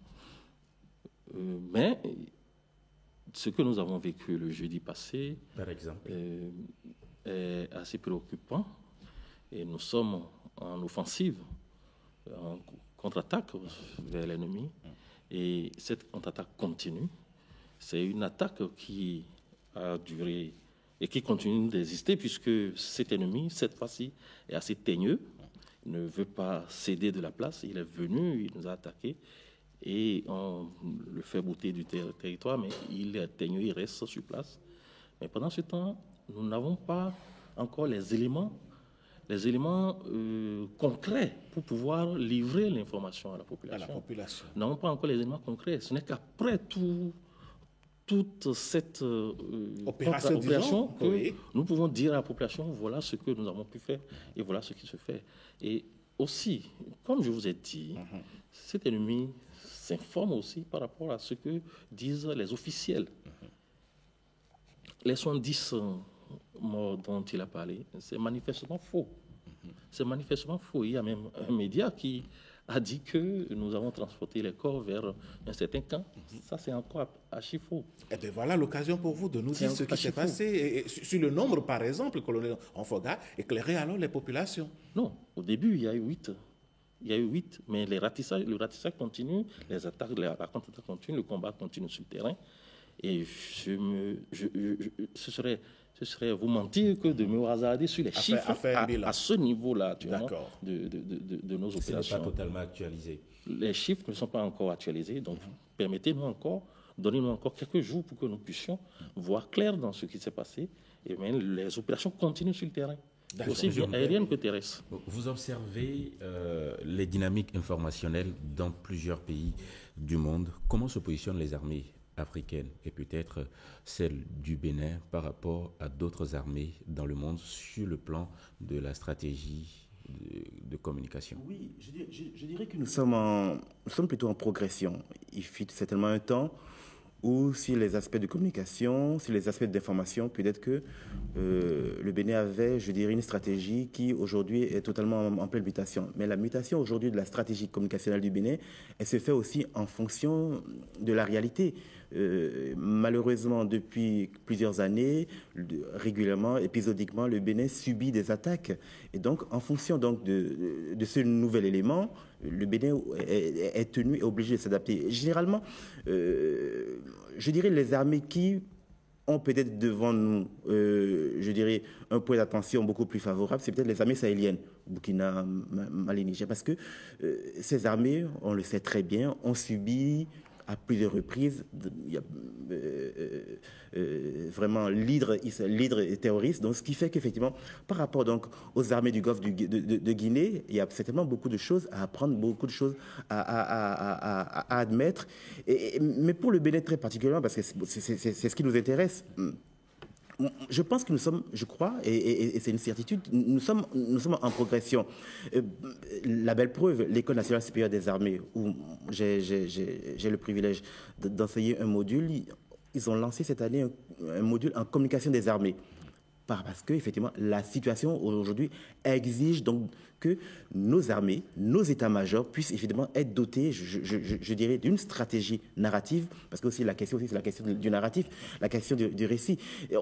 Speaker 6: Mais ce que nous avons vécu le jeudi passé,
Speaker 25: par exemple,
Speaker 6: est assez préoccupant. Et nous sommes en offensive, en contre-attaque vers l'ennemi. Et cette contre-attaque continue. C'est une attaque qui a duré et qui continue d'exister puisque cet ennemi, cette fois-ci, est assez teigneux. Il ne veut pas céder de la place. Il est venu, il nous a attaqués. et on le fait bouter du territoire, mais il est atténué, il reste sur place. Mais pendant ce temps, nous n'avons pas encore les éléments concrets pour pouvoir livrer l'information à la population. Nous n'avons pas encore les éléments concrets. Ce n'est qu'après toute cette opération que nous pouvons dire à la population, voilà ce que nous avons pu faire et voilà ce qui se fait. Et aussi, comme je vous ai dit, cet ennemi s'informe aussi par rapport à ce que disent les officiels. Les 70 morts dont il a parlé, c'est manifestement faux. C'est manifestement faux. Il y a même un média qui a dit que nous avons transporté les corps vers un certain camp. Ça, c'est encore archi faux.
Speaker 24: Eh bien, voilà l'occasion pour vous de nous dire ce qui s'est passé. Et sur le nombre, par exemple, colonel Onfoga, éclairer alors les populations.
Speaker 6: Non, au début, il y a eu 8. Il y a eu 8, mais le ratissage continue, les attaques, la contre-attaque continue, le combat continue sur le terrain. Et ce serait vous mentir que de me hasarder sur les chiffres à ce niveau-là de nos opérations.
Speaker 25: Ce n'est pas totalement actualisé.
Speaker 6: Les chiffres ne sont pas encore actualisés, donc donnez-nous encore quelques jours pour que nous puissions voir clair dans ce qui s'est passé. Et bien, les opérations continuent sur le terrain, aussi bien aériennes que terrestres.
Speaker 25: Vous observez les dynamiques informationnelles dans plusieurs pays du monde. Comment se positionnent les armées africaine et peut-être celle du Bénin par rapport à d'autres armées dans le monde sur le plan de la stratégie de communication?
Speaker 7: Oui, je dirais que nous sommes plutôt en progression. Il fut certainement un temps où, sur les aspects de communication, sur les aspects d'information, peut-être que le Bénin avait, je dirais, une stratégie qui aujourd'hui est totalement en pleine mutation. Mais la mutation aujourd'hui de la stratégie communicationnelle du Bénin, elle se fait aussi en fonction de la réalité. Malheureusement, depuis plusieurs années, régulièrement, épisodiquement, le Bénin subit des attaques. Et donc, en fonction donc, de ce nouvel élément, le Bénin est tenu et obligé de s'adapter. Généralement, je dirais les armées qui ont peut-être devant nous, je dirais, un point d'attention beaucoup plus favorable, c'est peut-être les armées sahéliennes, Burkina, Mali, Niger, parce que ces armées, on le sait très bien, ont subi à plusieurs reprises, vraiment l'hydre terroriste. Donc, ce qui fait qu'effectivement, par rapport donc aux armées du Golfe de Guinée, il y a certainement beaucoup de choses à apprendre, beaucoup de choses à admettre. Mais pour le Bénin très particulièrement, parce que c'est ce qui nous intéresse. Je pense que nous sommes, je crois, et c'est une certitude, nous sommes en progression. La belle preuve, l'École nationale supérieure des armées, où j'ai le privilège d'enseigner un module, ils ont lancé cette année un module en communication des armées. Parce que, effectivement, la situation aujourd'hui exige donc que nos armées, nos états-majors puissent évidemment être dotés, je dirais, d'une stratégie narrative, parce que aussi la question du narratif, la question du récit.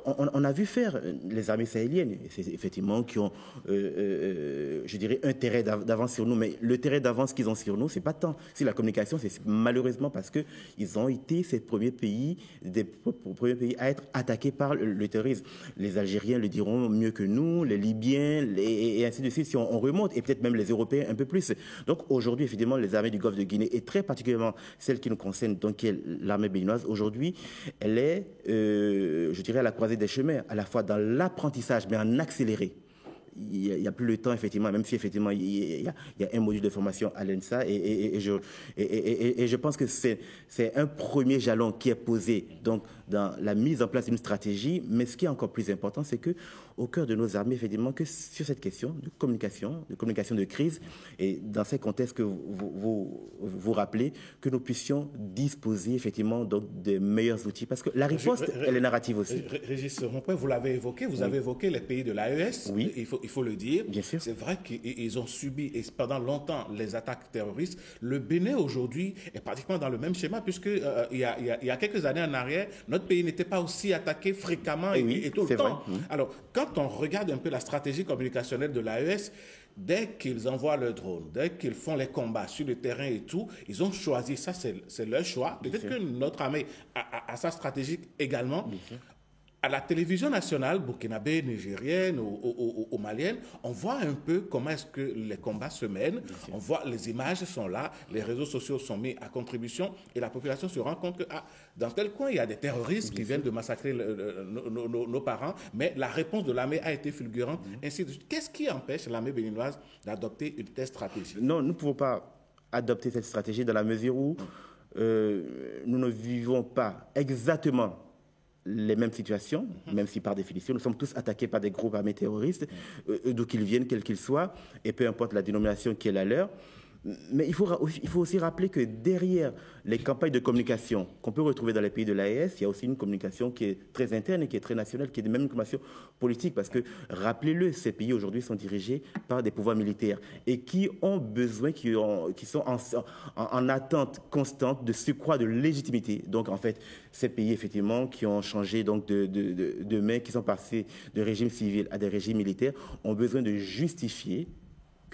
Speaker 7: On a vu faire les armées sahéliennes, effectivement, qui ont, je dirais, un terrain d'avance sur nous, mais le terrain d'avance qu'ils ont sur nous, c'est pas tant sur la communication, c'est malheureusement parce que ils ont été ces premiers pays à être attaqués par le terrorisme. Les Algériens le diront mieux que nous, les Libyens, et ainsi de suite, si on remonte, et peut-être même les Européens un peu plus. Donc aujourd'hui, effectivement, les armées du Golfe de Guinée, et très particulièrement celle qui nous concerne, donc qui est l'armée béninoise, aujourd'hui, elle est, je dirais, à la croisée des chemins, à la fois dans l'apprentissage, mais en accéléré. Il n'y a plus le temps, effectivement, même si, effectivement, il y a un module de formation à l'ENSA, et je pense que c'est un premier jalon qui est posé donc, dans la mise en place d'une stratégie, mais ce qui est encore plus important, c'est que au cœur de nos armées, effectivement, que sur cette question de communication de crise, et dans ces contextes que vous rappelez, que nous puissions disposer, effectivement, donc, des meilleurs outils, parce que la riposte, elle est narrative aussi.
Speaker 24: Régis Rompuy, vous l'avez évoqué, vous avez évoqué les pays de l'AES, oui. Il faut le dire.
Speaker 7: Bien sûr.
Speaker 24: C'est vrai qu'ils ont subi, et pendant longtemps, les attaques terroristes. Le Bénin, aujourd'hui, est pratiquement dans le même schéma, puisque il y a quelques années en arrière, notre pays n'était pas aussi attaqué fréquemment et tout le temps. Vrai. Alors, quand on regarde un peu la stratégie communicationnelle de l'AES, dès qu'ils envoient le drone, dès qu'ils font les combats sur le terrain et tout, ils ont choisi, ça c'est leur choix. Peut-être que notre armée a sa stratégie également. à la télévision nationale burkinabé, nigérienne ou malienne, on voit un peu comment est-ce que les combats se mènent. On voit, les images sont là, les réseaux sociaux sont mis à contribution et la population se rend compte que dans tel coin, il y a des terroristes qui viennent de massacrer nos parents, mais la réponse de l'armée a été fulgurante, ainsi de suite. Qu'est-ce qui empêche l'armée béninoise d'adopter une telle stratégie?
Speaker 7: Non, nous ne pouvons pas adopter cette stratégie dans la mesure où nous ne vivons pas exactement les mêmes situations, même si par définition, nous sommes tous attaqués par des groupes armés terroristes, d'où qu'ils viennent, quels qu'ils soient, et peu importe la dénomination qui est la leur. Mais il faut aussi rappeler que derrière les campagnes de communication qu'on peut retrouver dans les pays de l'AES, il y a aussi une communication qui est très interne et qui est très nationale, qui est même une communication politique, parce que, rappelez-le, ces pays aujourd'hui sont dirigés par des pouvoirs militaires et qui ont besoin, qui sont en attente constante de surcroît de légitimité. Donc, en fait, ces pays, effectivement, qui ont changé donc, de main, qui sont passés de régime civil à des régimes militaires, ont besoin de justifier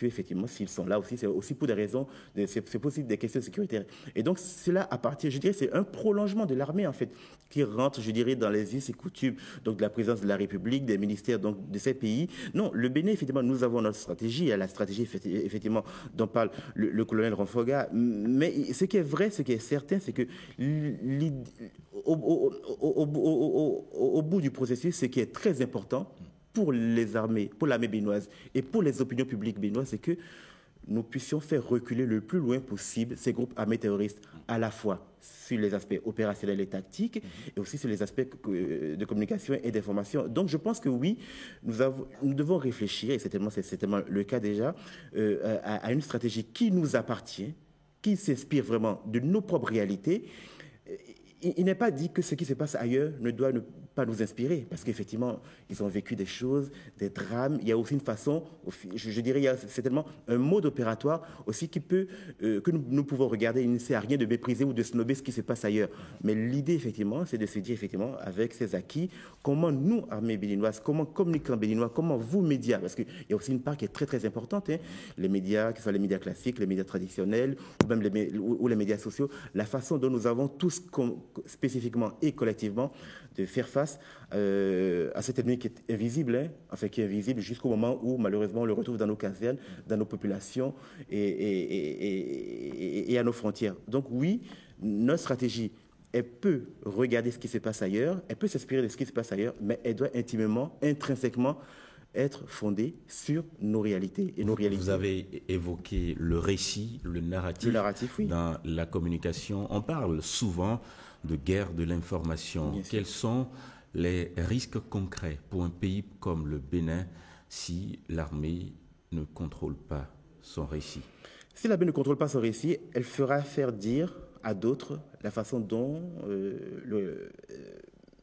Speaker 7: effectivement, s'ils sont là aussi, c'est aussi pour des raisons, c'est possible des questions sécuritaires. Et donc, cela, à partir, je dirais, c'est un prolongement de l'armée, en fait, qui rentre, je dirais, dans les us et coutumes, donc de la présidence de la République, des ministères donc, de ces pays. Non, le Bénin, effectivement, nous avons notre stratégie, il y a la stratégie, effectivement, dont parle le colonel Ronfoga. Mais ce qui est vrai, ce qui est certain, c'est que au bout du processus, ce qui est très important, pour les armées, pour l'armée béninoise et pour les opinions publiques béninoises, c'est que nous puissions faire reculer le plus loin possible ces groupes armés terroristes, à la fois sur les aspects opérationnels et tactiques, et aussi sur les aspects de communication et d'information. Donc je pense que oui, nous devons réfléchir, et c'est tellement le cas déjà, à une stratégie qui nous appartient, qui s'inspire vraiment de nos propres réalités. Il n'est pas dit que ce qui se passe ailleurs ne doit pas nous inspirer, parce qu'effectivement, ils ont vécu des choses, des drames. Il y a aussi une façon, je dirais, il y a certainement un mode opératoire aussi qui peut, que nous pouvons regarder. Il ne sert à rien de mépriser ou de snober ce qui se passe ailleurs. Mais l'idée, effectivement, c'est de se dire, effectivement, avec ces acquis, comment nous, armée béninoise, comment communicants béninois, comment vous, médias, parce qu'il y a aussi une part qui est très, très importante, hein, les médias, que ce soit les médias classiques, les médias traditionnels, ou même les médias sociaux, la façon dont nous avons tous spécifiquement et collectivement de faire face à cet ennemi qui est invisible, hein, enfin qui est invisible jusqu'au moment où malheureusement on le retrouve dans nos casernes, dans nos populations et à nos frontières. Donc oui, notre stratégie, elle peut regarder ce qui se passe ailleurs, elle peut s'inspirer de ce qui se passe ailleurs, mais elle doit intimement, intrinsèquement être fondée sur nos réalités et nos réalités.
Speaker 25: Vous avez évoqué le récit, le narratif, oui. Dans la communication. On parle souvent de guerre de l'information. Quels sont les risques concrets pour un pays comme le Bénin si l'armée ne contrôle pas son récit?
Speaker 7: Si l'armée ne contrôle pas son récit, elle fera faire dire à d'autres la façon dont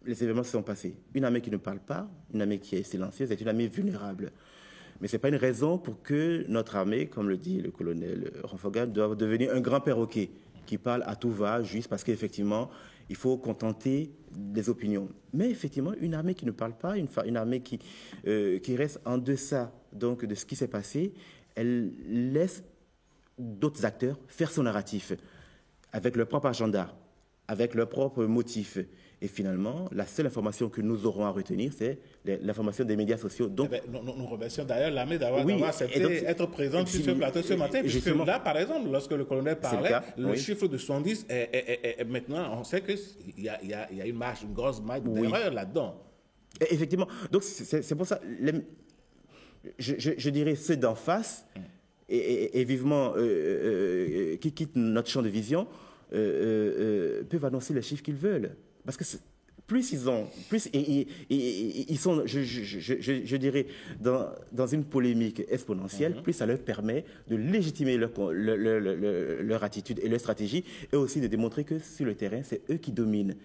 Speaker 7: les événements se sont passés. Une armée qui ne parle pas, une armée qui est silencieuse, est une armée vulnérable. Mais ce n'est pas une raison pour que notre armée, comme le dit le colonel Ronfoga, doive devenir un grand perroquet qui parle à tout va, juste parce qu'effectivement, il faut contenter des opinions. Mais effectivement, une armée qui ne parle pas, une armée qui reste en deçà donc, de ce qui s'est passé, elle laisse d'autres acteurs faire son narratif, avec leur propre agenda, avec leurs propres motifs. Et finalement, la seule information que nous aurons à retenir, c'est l'information des médias sociaux. Donc,
Speaker 24: nous remercions d'ailleurs l'armée d'avoir accepté d'être présente sur ce plateau ce matin. Puisque là, par exemple, lorsque le colonel parlait, le chiffre de 70 est maintenant, on sait qu'il y a une grosse marge d'erreur là-dedans.
Speaker 7: Effectivement. Donc, c'est pour ça, je dirais ceux d'en face, et vivement, qui quittent notre champ de vision, peuvent annoncer les chiffres qu'ils veulent. Parce que plus ils sont, je dirais, dans une polémique exponentielle, plus ça leur permet de légitimer leur attitude et leur stratégie, et aussi de démontrer que sur le terrain, c'est eux qui dominent.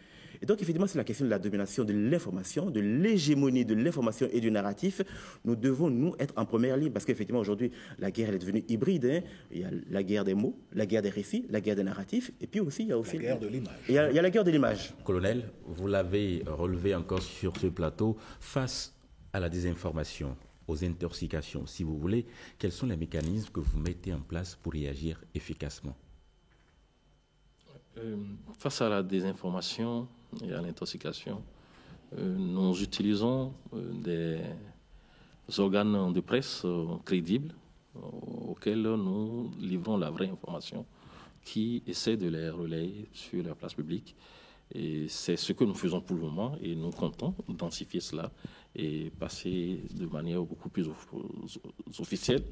Speaker 7: Et donc, effectivement, c'est la question de la domination de l'information, de l'hégémonie de l'information et du narratif. Nous devons, nous, être en première ligne. Parce qu'effectivement, aujourd'hui, la guerre, elle est devenue hybride. Hein. Il y a la guerre des mots, la guerre des récits, la guerre des narratifs. Et puis aussi, il y a aussi...
Speaker 24: la guerre de l'image.
Speaker 7: Il y a la guerre de l'image.
Speaker 25: Colonel, vous l'avez relevé encore sur ce plateau. Face à la désinformation, aux intoxications, si vous voulez, quels sont les mécanismes que vous mettez en place pour y agir efficacement?
Speaker 6: Face à la désinformation et à l'intoxication, nous utilisons des organes de presse crédibles auxquels nous livrons la vraie information, qui essaient de les relayer sur la place publique. Et c'est ce que nous faisons pour le moment et nous comptons densifier cela et passer de manière beaucoup plus officielle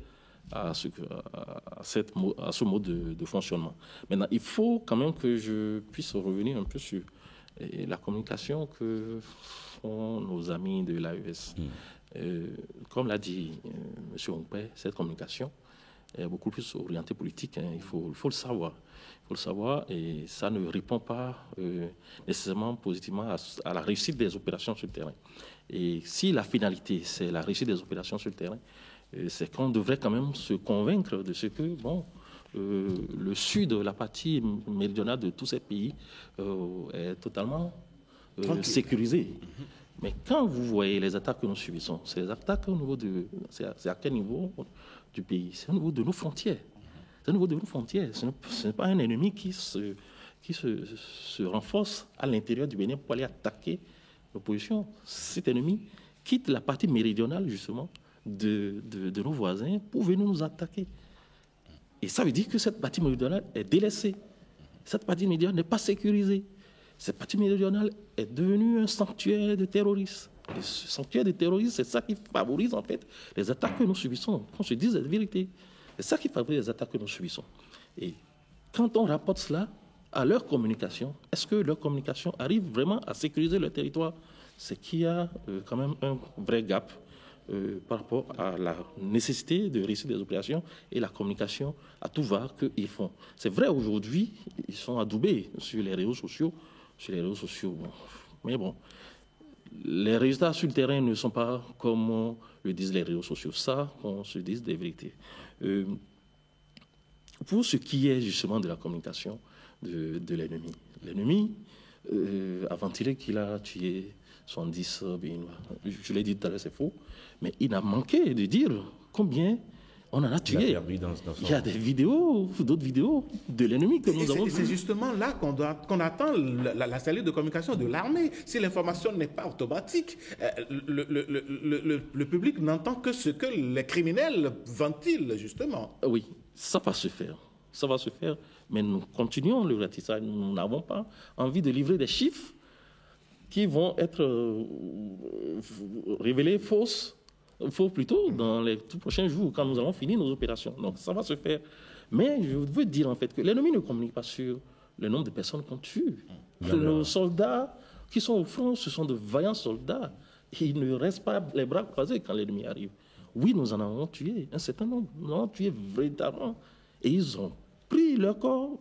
Speaker 6: à ce mode de fonctionnement. Maintenant, il faut quand même que je puisse revenir un peu sur la communication que font nos amis de l'AES. Comme l'a dit M. Ompé, cette communication est beaucoup plus orientée politique. Il faut le savoir. Il faut le savoir et ça ne répond pas nécessairement positivement à la réussite des opérations sur le terrain. Et si la finalité, c'est la réussite des opérations sur le terrain, c'est qu'on devrait quand même se convaincre de ce que, le sud, la partie méridionale de tous ces pays est totalement sécurisée. Mais quand vous voyez les attaques que nous subissons, c'est les attaques au niveau c'est à quel niveau du pays? C'est au niveau de nos frontières. C'est au niveau de nos frontières. Ce n'est pas un ennemi qui se renforce à l'intérieur du Bénin pour aller attaquer l'opposition. Cet ennemi quitte la partie méridionale, justement, de nos voisins pour venir nous attaquer. Et ça veut dire que cette partie méridionale est délaissée. Cette partie méridionale n'est pas sécurisée. Cette partie méridionale est devenue un sanctuaire de terroristes. Et ce sanctuaire de terroristes, c'est ça qui favorise en fait les attaques que nous subissons. Qu'on se dise la vérité. C'est ça qui favorise les attaques que nous subissons. Et quand on rapporte cela à leur communication, est-ce que leur communication arrive vraiment à sécuriser le territoire? C'est qu'il y a quand même un vrai gap par rapport à la nécessité de réussir des opérations et la communication à tout va qu'ils font. C'est vrai, aujourd'hui, ils sont adoubés sur les réseaux sociaux. Mais bon, les résultats sur le terrain ne sont pas comme le disent les réseaux sociaux. Ça, on se dise des vérités. Pour ce qui est justement de la communication de l'ennemi, l'ennemi a ventilé qu'il a tué 70 Béninois. Je l'ai dit tout à l'heure, c'est faux, mais il a manqué de dire combien on en a tué. Il y a des vidéos, d'autres vidéos de l'ennemi que nous avons vues.
Speaker 24: C'est justement là qu'on attend la cellule de communication de l'armée. Si l'information n'est pas automatique, le public n'entend que ce que les criminels ventilent, justement.
Speaker 6: Oui, ça va se faire. Ça va se faire, mais nous continuons le ratissage. Nous n'avons pas envie de livrer des chiffres qui vont être révélés faux plutôt dans les tout prochains jours, quand nous allons finir nos opérations. Donc ça va se faire. Mais je veux dire en fait que l'ennemi ne communique pas sur le nombre de personnes qu'on tue. Nos soldats qui sont au front, ce sont de vaillants soldats. Et ils ne restent pas les bras croisés quand l'ennemi arrive. Oui, nous en avons tué un certain nombre. Nous en avons tué véritablement. Et ils ont pris leur corps,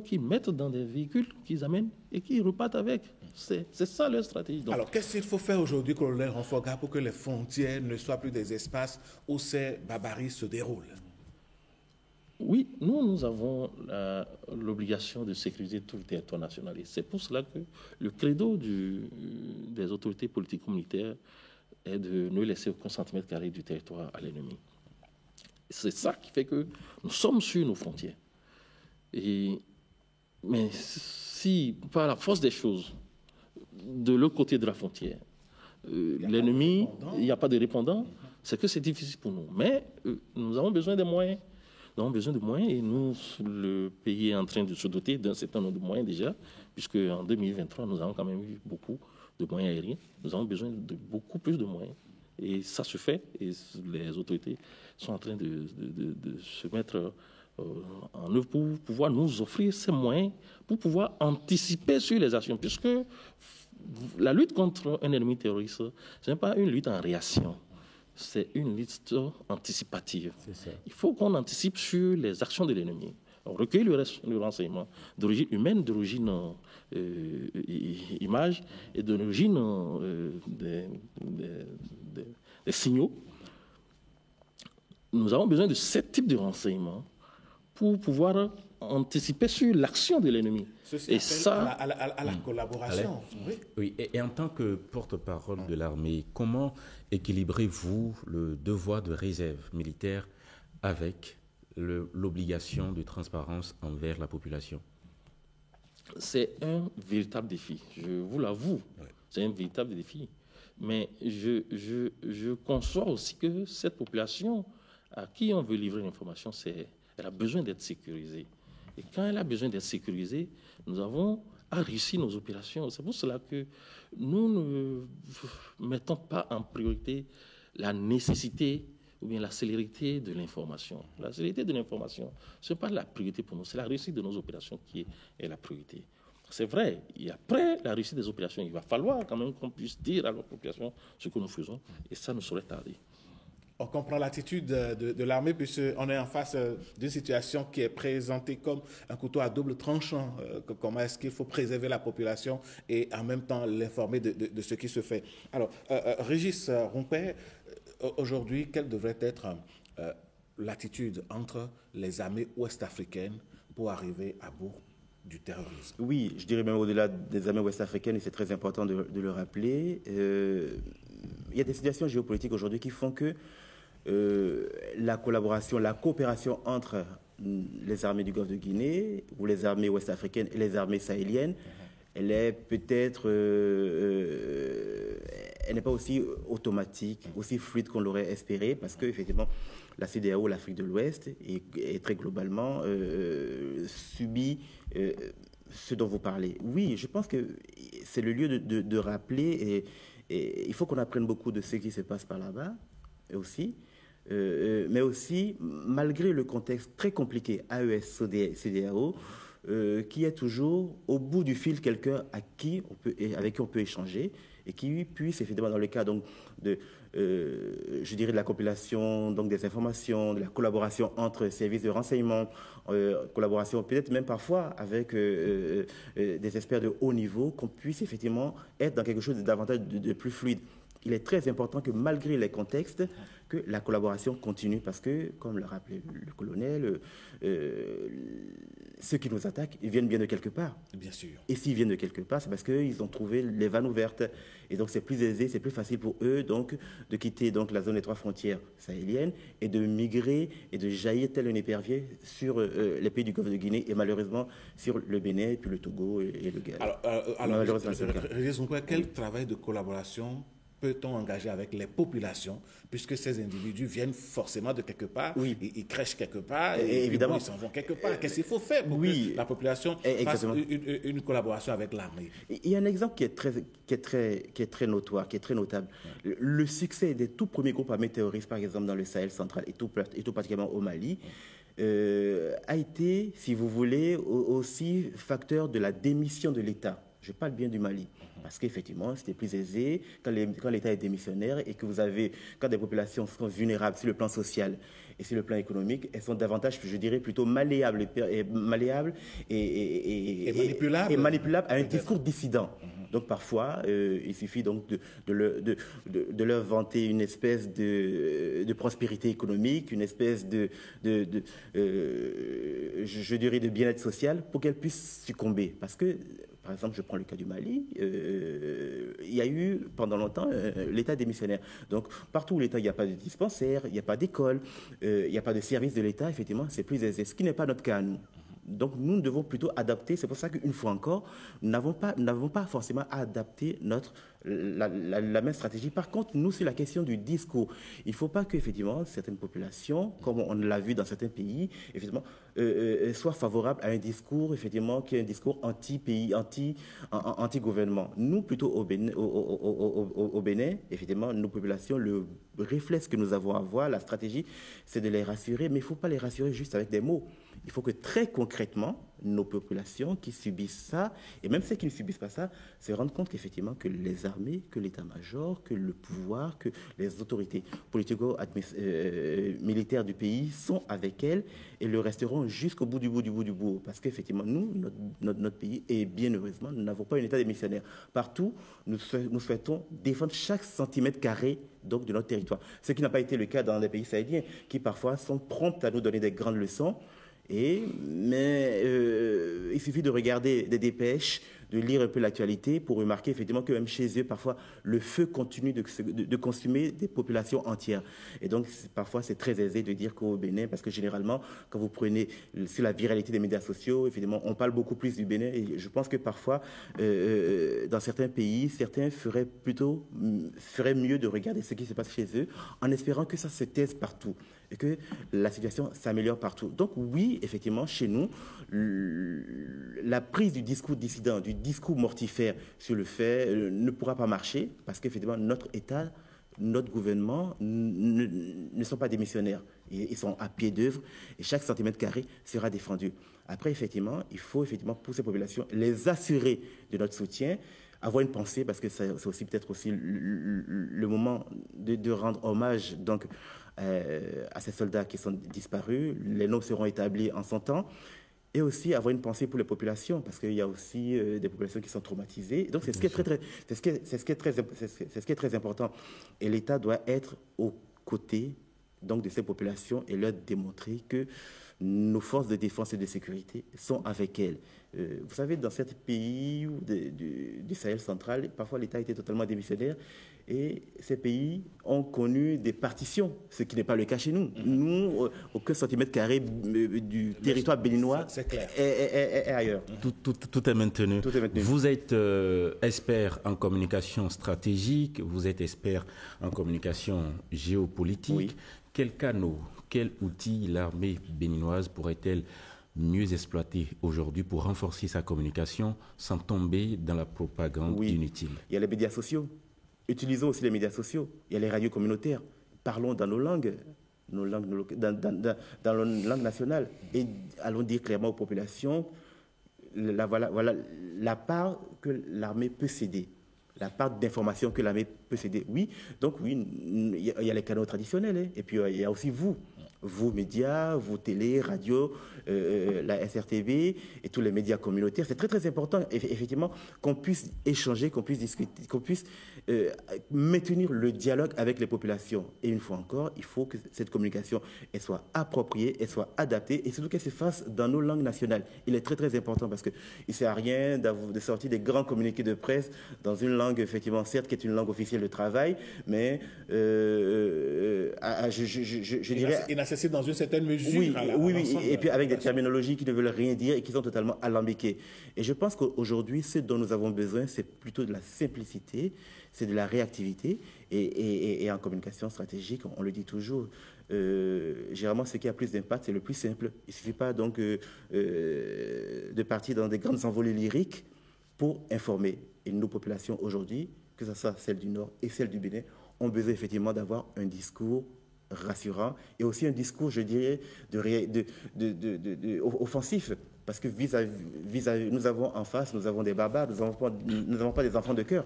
Speaker 6: qu'ils mettent dans des véhicules, qu'ils amènent et qu'ils repartent avec. C'est ça leur stratégie. Donc,
Speaker 24: alors, qu'est-ce qu'il faut faire aujourd'hui, colonel Ronfoga, pour que les frontières ne soient plus des espaces où ces barbaries se déroulent?
Speaker 6: Oui, nous avons l'obligation de sécuriser tout le territoire national. Et c'est pour cela que le credo des autorités politiques communautaires est de ne laisser aucun centimètre carré du territoire à l'ennemi. C'est ça qui fait que nous sommes sur nos frontières. Mais si, par la force des choses, de l'autre côté de la frontière, l'ennemi, il n'y a pas de répondant, c'est que c'est difficile pour nous. Mais nous avons besoin des moyens. Nous avons besoin de moyens et nous, le pays est en train de se doter d'un certain nombre de moyens déjà, puisque en 2023, nous avons quand même eu beaucoup de moyens aériens. Nous avons besoin de beaucoup plus de moyens. Et ça se fait, et les autorités sont en train de se mettre en œuvre pour pouvoir nous offrir ces moyens, pour pouvoir anticiper sur les actions, puisque la lutte contre un ennemi terroriste, ce n'est pas une lutte en réaction, c'est une lutte anticipative. Il faut qu'on anticipe sur les actions de l'ennemi. On recueille le renseignement d'origine humaine, d'origine image et d'origine des signaux. Nous avons besoin de ce type de renseignements pour pouvoir anticiper sur l'action de l'ennemi.
Speaker 24: Et ça, à la collaboration.
Speaker 25: Oui. Et en tant que porte-parole de l'armée, comment équilibrez-vous le devoir de réserve militaire avec l'obligation de transparence envers la population?
Speaker 6: c'est un véritable défi, je vous l'avoue. Oui. C'est un véritable défi. Mais je conçois aussi que cette population à qui on veut livrer l'information, elle a besoin d'être sécurisée. Et quand elle a besoin d'être sécurisée, nous avons à réussir nos opérations. C'est pour cela que nous ne mettons pas en priorité la nécessité ou bien la célérité de l'information. La célérité de l'information, ce n'est pas la priorité pour nous, c'est la réussite de nos opérations qui est la priorité. C'est vrai, et après la réussite des opérations, il va falloir quand même qu'on puisse dire à la population ce que nous faisons, et ça ne saurait tarder.
Speaker 24: On comprend l'attitude de l'armée, puisqu'on est en face d'une situation qui est présentée comme un couteau à double tranchant. Comment est-ce qu'il faut préserver la population et en même temps l'informer de ce qui se fait. Alors, Régis Rompé, aujourd'hui, quelle devrait être l'attitude entre les armées ouest-africaines pour arriver à bout du terrorisme?
Speaker 7: Oui, je dirais même au-delà des armées ouest-africaines, et c'est très important de le rappeler, il y a des situations géopolitiques aujourd'hui qui font que la collaboration, la coopération entre les armées du Golfe de Guinée ou les armées ouest-africaines et les armées sahéliennes, elle est peut-être, elle n'est pas aussi automatique, aussi fluide qu'on l'aurait espéré, parce qu'effectivement, la CEDEAO, l'Afrique de l'Ouest, et très globalement, subit ce dont vous parlez. Oui, je pense que c'est le lieu de rappeler, et il faut qu'on apprenne beaucoup de ce qui se passe par là-bas, aussi. Mais aussi, malgré le contexte très compliqué AES-CEDEAO, qui est toujours au bout du fil quelqu'un avec qui on peut échanger et qui puisse, effectivement, dans le cas donc, je dirais de la compilation donc, des informations, de la collaboration entre services de renseignement, collaboration peut-être même parfois avec des experts de haut niveau, qu'on puisse effectivement être dans quelque chose de davantage de plus fluide. Il est très important que malgré les contextes, que la collaboration continue parce que, comme l'a rappelé le colonel, ceux qui nous attaquent, ils viennent bien de quelque part.
Speaker 24: Bien sûr.
Speaker 7: Et s'ils viennent de quelque part, c'est parce qu'ils ont trouvé les vannes ouvertes. Et donc c'est plus aisé, c'est plus facile pour eux donc, de quitter donc, la zone des 3 frontières sahéliennes et de migrer et de jaillir tel un épervier sur les pays du Golfe de Guinée et malheureusement sur le Bénin, puis le Togo et le Ghana.
Speaker 24: Alors quel travail de collaboration peut-on engager avec les populations, puisque ces individus viennent forcément de quelque part, oui. ils crèchent quelque part, et évidemment, ils s'en vont quelque part. Qu'est-ce qu'il faut faire pour que la population fasse une collaboration avec l'armée?
Speaker 7: Il y a un exemple qui est très notoire, qui est très notable. Le succès des tout premiers groupes armés terroristes, par exemple dans le Sahel central et tout particulièrement au Mali, a été, si vous voulez, aussi facteur de la démission de l'État. Je parle bien du Mali, parce qu'effectivement, c'était plus aisé quand l'État est démissionnaire et que quand des populations sont vulnérables sur le plan social et sur le plan économique, elles sont davantage, je dirais, plutôt malléables et manipulables à un discours dissident. Donc parfois, il suffit donc de leur vanter une espèce de prospérité économique, une espèce je dirais, de bien-être social pour qu'elles puissent succomber. Parce que, par exemple, je prends le cas du Mali, il y a eu pendant longtemps l'État démissionnaire. Donc partout où l'État, il n'y a pas de dispensaire, il n'y a pas d'école, il n'y a pas de service de l'État, effectivement, c'est plus aisé. Ce qui n'est pas notre cas à nous. Donc nous devons plutôt adapter, c'est pour ça qu'une fois encore, nous n'avons pas forcément à adapter la même stratégie. Par contre, nous, c'est la question du discours. Il ne faut pas qu'effectivement certaines populations, comme on l'a vu dans certains pays, effectivement, soient favorables à un discours, effectivement, qui est un discours anti-pays, anti-gouvernement. Nous, plutôt au Bénin, effectivement, nos populations, le réflexe que nous avons à avoir, la stratégie, c'est de les rassurer, mais il ne faut pas les rassurer juste avec des mots. Il faut que très concrètement, nos populations qui subissent ça, et même ceux qui ne subissent pas ça, se rendent compte qu'effectivement, que les armées, que l'état-major, que le pouvoir, que les autorités politico-militaires du pays sont avec elles et le resteront jusqu'au bout du bout. Parce qu'effectivement, nous, notre pays, et bien heureusement, nous n'avons pas un état démissionnaire. Partout, nous souhaitons défendre chaque centimètre carré donc, de notre territoire. Ce qui n'a pas été le cas dans les pays sahéliens, qui parfois sont prompts à nous donner des grandes leçons. Mais il suffit de regarder des dépêches de lire un peu l'actualité pour remarquer effectivement que même chez eux, parfois, le feu continue de consumer des populations entières. Et donc, parfois, c'est très aisé de dire qu'au Bénin, parce que généralement, quand vous prenez sur la viralité des médias sociaux, évidemment, on parle beaucoup plus du Bénin. Et je pense que parfois, dans certains pays, certains feraient mieux de regarder ce qui se passe chez eux en espérant que ça se taise partout et que la situation s'améliore partout. Donc oui, effectivement, chez nous, la prise du discours dissident, du discours mortifère sur le fait ne pourra pas marcher parce qu'effectivement, notre État, notre gouvernement ne sont pas des missionnaires. Ils sont à pied d'œuvre et chaque centimètre carré sera défendu. Après, effectivement, il faut effectivement pour ces populations les assurer de notre soutien, avoir une pensée, parce que c'est aussi peut-être aussi le moment de rendre hommage donc, à ces soldats qui sont disparus. Les noms seront établis en son temps. Et aussi avoir une pensée pour les populations, parce qu'il y a aussi des populations qui sont traumatisées. Donc c'est ce qui est très important. Et l'État doit être aux côtés donc, de ces populations et leur démontrer que nos forces de défense et de sécurité sont avec elles. Vous savez, dans certains pays du Sahel central, parfois l'État était totalement démissionnaire et ces pays ont connu des partitions, ce qui n'est pas le cas chez nous. Nous, aucun centimètre carré du territoire béninois est ailleurs.
Speaker 25: Tout est maintenu.
Speaker 7: Tout est maintenu.
Speaker 25: Vous êtes expert en communication stratégique, vous êtes expert en communication géopolitique.
Speaker 7: Oui.
Speaker 25: Quels canaux, quels outils l'armée béninoise pourrait-elle mieux exploiter aujourd'hui pour renforcer sa communication sans tomber dans la propagande inutile?
Speaker 7: Il y a les médias sociaux. Utilisons aussi les médias sociaux. Il y a les radios communautaires. Parlons dans nos langues, dans nos langues nationales. Et allons dire clairement aux populations, voilà la part que l'armée peut céder. La part d'information que l'armée peut céder. Oui, donc oui, il y a les canaux traditionnels. Hein, et puis il y a aussi vos médias, vos télés, radios, la SRTV et tous les médias communautaires. C'est très très important, effectivement, qu'on puisse échanger, qu'on puisse discuter, qu'on puisse maintenir le dialogue avec les populations. Et une fois encore, il faut que cette communication elle soit appropriée, elle soit adaptée et surtout qu'elle se fasse dans nos langues nationales. Il est très très important parce qu'il ne sert à rien de sortir des grands communiqués de presse dans une langue, effectivement, certes, qui est une langue officielle de travail, mais je dirais...
Speaker 24: Inaccessible dans une certaine mesure.
Speaker 7: Oui, et puis avec des terminologies qui ne veulent rien dire et qui sont totalement alambiquées. Et je pense qu'aujourd'hui, ce dont nous avons besoin, c'est plutôt de la simplicité, c'est de la réactivité. Et en communication stratégique, on le dit toujours, généralement, ce qui a plus d'impact, c'est le plus simple. Il ne suffit pas donc de partir dans des grandes envolées lyriques pour informer. Et nos populations aujourd'hui, que ce soit celle du Nord et celle du Bénin, ont besoin effectivement d'avoir un discours rassurant et aussi un discours, je dirais, offensif. Parce que vis-à-vis, nous avons en face, nous avons des barbares, nous n'avons pas des enfants de cœur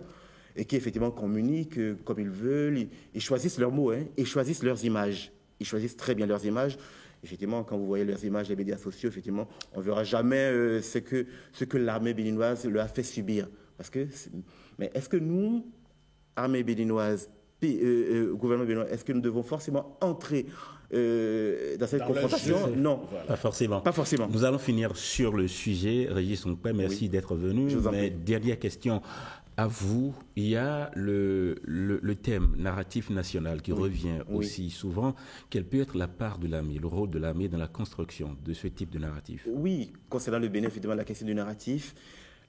Speaker 7: et qui effectivement communiquent comme ils veulent. Ils choisissent leurs mots, hein, ils choisissent leurs images. Ils choisissent très bien leurs images. Effectivement, quand vous voyez leurs images, les médias sociaux, effectivement, on ne verra jamais ce que l'armée béninoise leur a fait subir. Mais est-ce que nous, armée béninoise, gouvernement béninois, est-ce que nous devons forcément entrer dans cette confrontation? Non.
Speaker 25: Pas forcément.
Speaker 7: Pas forcément.
Speaker 25: Nous allons finir sur le sujet. Régis Onkpé, merci d'être venu. Mais dernière question à vous. Il y a le thème narratif national qui revient aussi souvent. Quelle peut être la part de l'armée, le rôle de l'armée dans la construction de ce type de narratif?
Speaker 7: Oui, concernant le Bénin, effectivement, la question du narratif,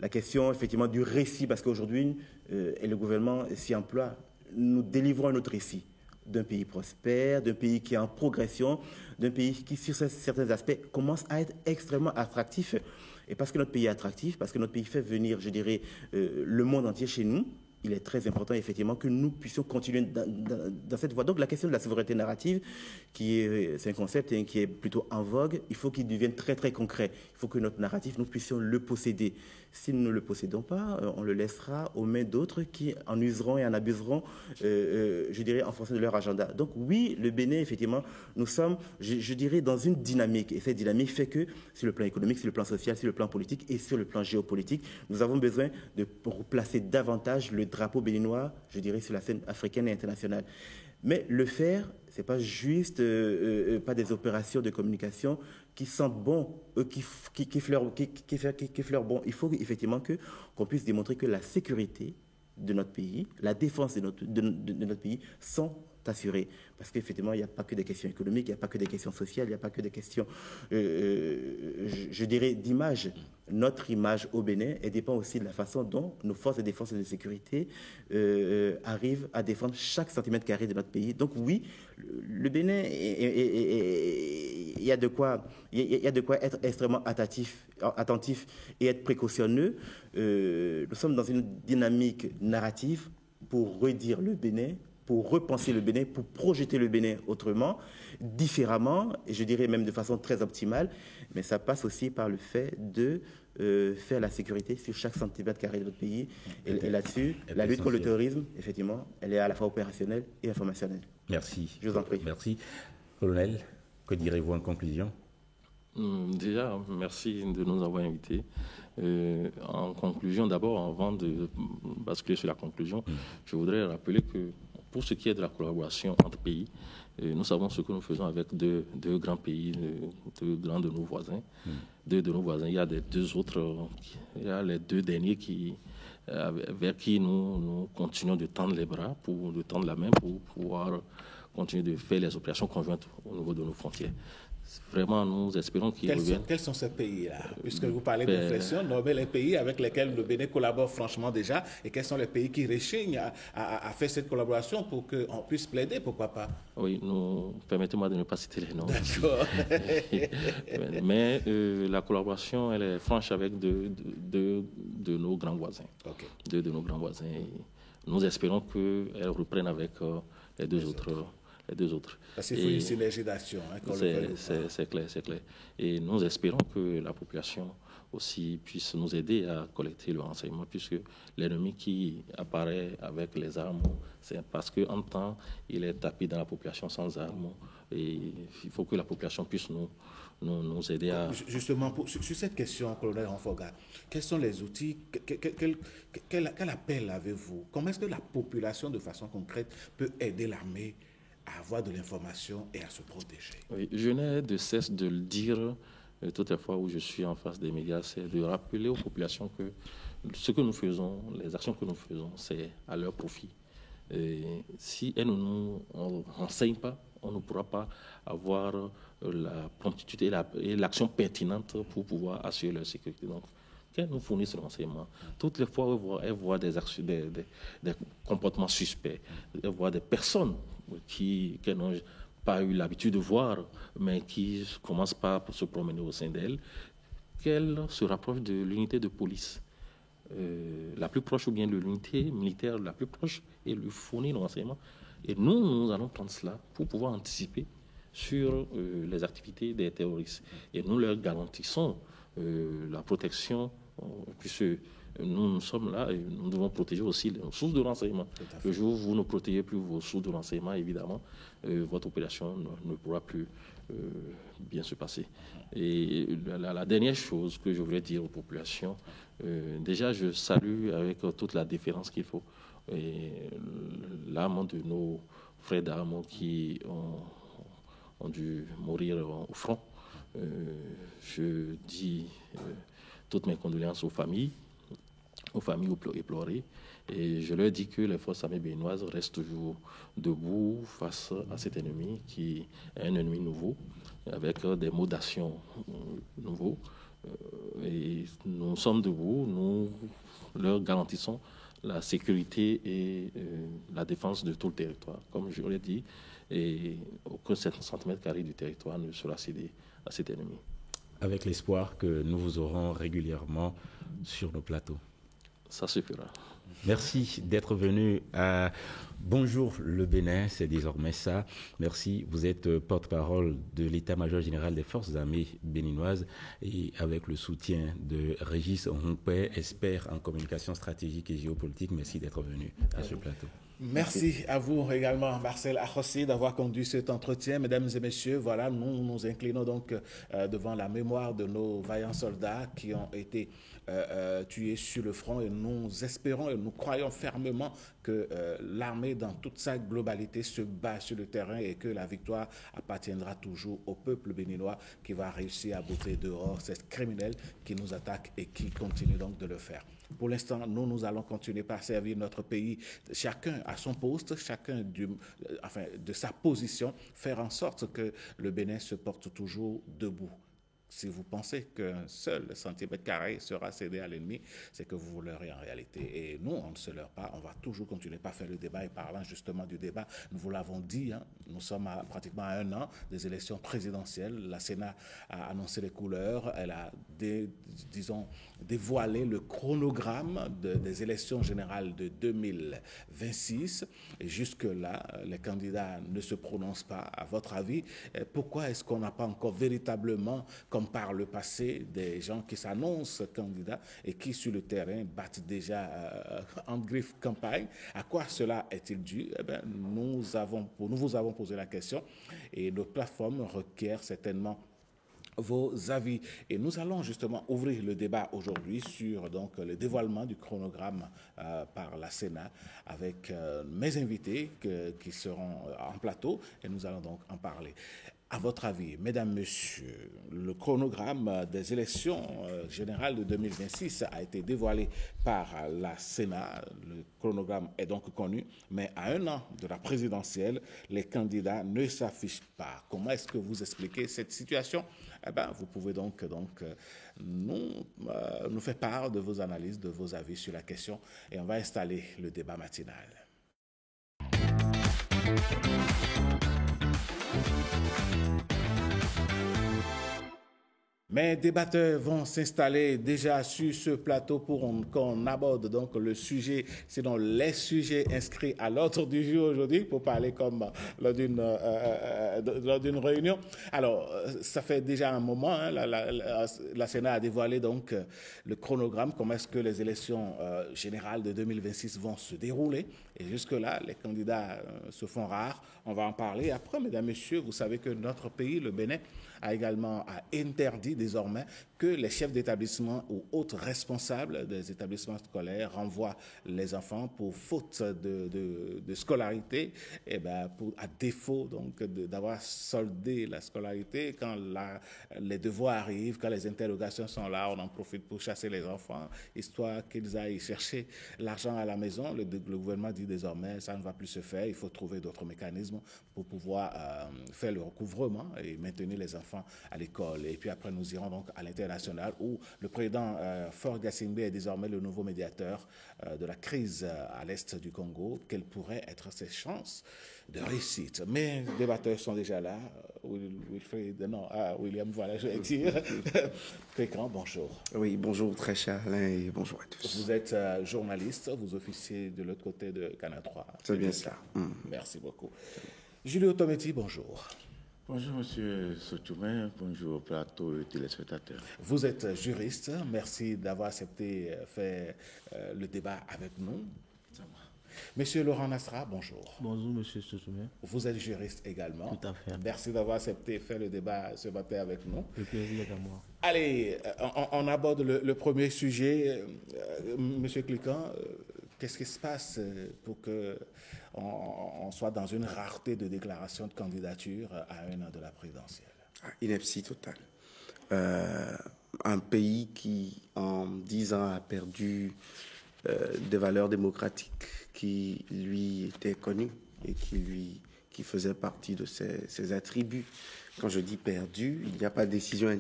Speaker 7: la question effectivement du récit, parce qu'aujourd'hui, et le gouvernement s'y emploie, nous délivrons notre récit d'un pays prospère, d'un pays qui est en progression, d'un pays qui, sur certains aspects, commence à être extrêmement attractif. Et parce que notre pays est attractif, parce que notre pays fait venir, je dirais, le monde entier chez nous, il est très important, effectivement, que nous puissions continuer dans cette voie. Donc, la question de la souveraineté narrative, c'est un concept qui est plutôt en vogue, il faut qu'il devienne très, très concret. Il faut que notre narratif, nous puissions le posséder. Si nous ne le possédons pas, on le laissera aux mains d'autres qui en useront et en abuseront, je dirais, en fonction de leur agenda. Donc, oui, le Bénin, effectivement, nous sommes, je dirais, dans une dynamique. Et cette dynamique fait que, sur le plan économique, sur le plan social, sur le plan politique et sur le plan géopolitique, nous avons besoin de placer davantage le drapeau béninois, je dirais, sur la scène africaine et internationale. Mais le faire, ce n'est pas juste pas des opérations de communication qui sentent bon, qui fleurent bon. Il faut effectivement qu'on puisse démontrer que la sécurité de notre pays, la défense de notre pays sont assurées. Parce qu'effectivement, il n'y a pas que des questions économiques, il n'y a pas que des questions sociales, il n'y a pas que des questions, je dirais, d'image. Notre image au Bénin, elle dépend aussi de la façon dont nos forces de défense et de sécurité arrivent à défendre chaque centimètre carré de notre pays. Donc oui, le Bénin, il y a de quoi être extrêmement attentif et être précautionneux. Nous sommes dans une dynamique narrative pour redire le Bénin, pour repenser le Bénin, pour projeter le Bénin autrement, différemment, et je dirais même de façon très optimale, mais ça passe aussi par le fait de faire la sécurité sur chaque centimètre carré de notre pays. Et là-dessus, la lutte contre le terrorisme, effectivement, elle est à la fois opérationnelle et informationnelle.
Speaker 25: Merci.
Speaker 7: Je vous en prie.
Speaker 25: Merci. Colonel, que direz-vous en conclusion?
Speaker 6: Déjà, merci de nous avoir invités. En conclusion, d'abord, avant de basculer sur la conclusion, je voudrais rappeler que pour ce qui est de la collaboration entre pays, nous savons ce que nous faisons avec deux grands pays, deux grands de nos voisins. Deux de nos voisins. Il y a les deux derniers vers qui nous continuons de tendre les bras, de tendre la main pour pouvoir continuer de faire les opérations conjointes au niveau de nos frontières. Vraiment, nous espérons qu'ils reviennent.
Speaker 24: Quels sont ces pays-là? Puisque vous parlez d'inflexion, nommez les pays avec lesquels le Bénin collabore franchement déjà, et quels sont les pays qui rechignent à faire cette collaboration pour qu'on puisse plaider, pourquoi pas?
Speaker 6: Oui, permettez-moi de ne pas citer les noms.
Speaker 24: D'accord.
Speaker 6: Mais la collaboration, elle est franche avec deux de nos grands voisins.
Speaker 24: Okay.
Speaker 6: Deux de nos grands voisins. Et nous espérons qu'elles reprennent avec les deux autres.
Speaker 24: Parce qu'il faut une synergie d'action.
Speaker 6: C'est clair. Et nous espérons que la population aussi puisse nous aider à collecter le renseignement, puisque l'ennemi qui apparaît avec les armes, c'est parce qu'en temps, il est tapé dans la population sans armes. Et il faut que la population puisse nous aider à...
Speaker 24: Justement, sur cette question, colonel Renfoga, quels sont les outils, quel appel avez-vous? Comment est-ce que la population, de façon concrète, peut aider l'armée à avoir de l'information et à se protéger?
Speaker 6: Oui, je n'ai de cesse de le dire toutes les fois où je suis en face des médias, c'est de rappeler aux populations que ce que nous faisons, les actions que nous faisons, c'est à leur profit. Et si elles ne nous renseignent pas, on ne pourra pas avoir la promptitude et l'action pertinente pour pouvoir assurer leur sécurité. Donc, qu'elles nous fournissent le renseignement. Toutes les fois où elles voient des comportements suspects, elles voient des personnes qu'elles n'ont pas eu l'habitude de voir, mais qui commencent par se promener au sein d'elles, qu'elles se rapprochent de l'unité de police la plus proche ou bien de l'unité militaire la plus proche et lui fournir le renseignement. Et nous allons prendre cela pour pouvoir anticiper sur les activités des terroristes. Et nous leur garantissons la protection, puisque nous sommes là et nous devons protéger aussi nos sources de renseignement. Le jour où vous ne protégez plus vos sources de renseignement, évidemment, votre opération ne pourra plus bien se passer. Et la dernière chose que je voulais dire aux populations, déjà je salue avec toute la déférence qu'il faut l'âme de nos frères d'armes qui ont dû mourir au front. Je dis toutes mes condoléances aux familles éplorées, et je leur dis que les forces armées béninoises restent toujours debout face à cet ennemi qui est un ennemi nouveau, avec des modes d'action nouveaux. Et nous sommes debout, nous leur garantissons la sécurité et la défense de tout le territoire, comme je l'ai dit, et aucun centimètre carré du territoire ne sera cédé à cet ennemi.
Speaker 25: Avec l'espoir que nous vous aurons régulièrement sur nos plateaux.
Speaker 6: Ça se fera.
Speaker 25: Merci d'être venu à Bonjour le Bénin, c'est désormais ça. Merci, vous êtes porte-parole de l'état-major général des forces armées béninoises et avec le soutien de Régis Onhoupé, expert en communication stratégique et géopolitique. Merci d'être venu à ce plateau.
Speaker 24: Merci à vous également, Marcel Achossi, d'avoir conduit cet entretien. Mesdames et messieurs, voilà, nous nous inclinons donc devant la mémoire de nos vaillants soldats qui ont été tués sur le front et nous espérons et nous croyons fermement que l'armée dans toute sa globalité se bat sur le terrain et que la victoire appartiendra toujours au peuple béninois qui va réussir à botter dehors ces criminels qui nous attaquent et qui continuent donc de le faire. Pour l'instant, nous allons continuer par servir notre pays, chacun à son poste, chacun de sa position, faire en sorte que le Bénin se porte toujours debout. Si vous pensez qu'un seul centimètre carré sera cédé à l'ennemi, c'est que vous vous leurrez en réalité. Et nous, on ne se leurre pas, on va toujours continuer par faire le débat. Et parlant justement du débat, nous vous l'avons dit, nous sommes pratiquement à 1 an des élections présidentielles. La Sénat a annoncé les couleurs, elle a, dévoilé le chronogramme des élections générales de 2026. Et jusque-là, les candidats ne se prononcent pas. À votre avis, pourquoi est-ce qu'on n'a pas encore véritablement, comme par le passé, des gens qui s'annoncent candidats et qui, sur le terrain, battent déjà en griffe campagne? À quoi cela est-il dû? Eh bien, nous vous avons posé la question et notre plateforme requiert certainement vos avis. Et nous allons justement ouvrir le débat aujourd'hui sur donc, le dévoilement du chronogramme par la Sénat avec mes invités qui seront en plateau et nous allons donc en parler. À votre avis, mesdames, messieurs, le chronogramme des élections générales de 2026 a été dévoilé par la Sénat. Le chronogramme est donc connu, mais à 1 an de la présidentielle, les candidats ne s'affichent pas. Comment est-ce que vous expliquez cette situation? Eh bien, vous pouvez donc nous faire part de vos analyses, de vos avis sur la question, et on va installer le débat matinal. Mes débatteurs vont s'installer déjà sur ce plateau pour qu'on aborde donc le sujet, sinon les sujets inscrits à l'ordre du jour aujourd'hui, pour parler comme lors d'une réunion. Alors, ça fait déjà un moment, la Sénat a dévoilé donc le chronogramme, comment est-ce que les élections générales de 2026 vont se dérouler. Et jusque-là, les candidats se font rares. On va en parler. Après, mesdames, messieurs, vous savez que notre pays, le Bénin, a également interdit désormais que les chefs d'établissement ou autres responsables des établissements scolaires renvoient les enfants pour faute de scolarité, et ben à défaut donc d'avoir soldé la scolarité. Quand les devoirs arrivent, quand les interrogations sont là, on en profite pour chasser les enfants, histoire qu'ils aillent chercher l'argent à la maison. Le gouvernement dit désormais, ça ne va plus se faire, il faut trouver d'autres mécanismes pour pouvoir faire le recouvrement et maintenir les enfants à l'école. Et puis après, nous irons donc à l'international où le président Faure Gnassingbé est désormais le nouveau médiateur de la crise à l'est du Congo. Quelles pourraient être ses chances de réussite? Mes débatteurs sont déjà là. William, voilà, je vais dire. Pécan, bonjour.
Speaker 8: Oui, bonjour très cher Alain et bonjour à tous.
Speaker 24: Vous êtes journaliste, vous officiez de l'autre côté de Canal 3.
Speaker 8: C'est bien ça.
Speaker 24: Merci beaucoup. Julio Tometti, bonjour.
Speaker 5: Bonjour M. Sotoumé, bonjour au plateau et téléspectateurs.
Speaker 24: Vous êtes juriste, merci d'avoir accepté faire le débat avec nous. Monsieur Laurent Nasra, bonjour.
Speaker 9: Bonjour Monsieur Sotoumé.
Speaker 24: Vous êtes juriste également.
Speaker 9: Tout à fait.
Speaker 24: Merci d'avoir accepté faire le débat ce matin avec nous.
Speaker 9: Le plaisir est à moi.
Speaker 24: Allez, on aborde le premier sujet. Monsieur Cliquant, qu'est-ce qui se passe pour que on soit dans une rareté de déclaration de candidature à 1 an de la présidentielle?
Speaker 8: Ineptie totale. Un pays qui, en 10 ans, a perdu des valeurs démocratiques qui lui étaient connues et qui faisaient partie de ses attributs. Quand je dis perdu, il n'y a pas de décision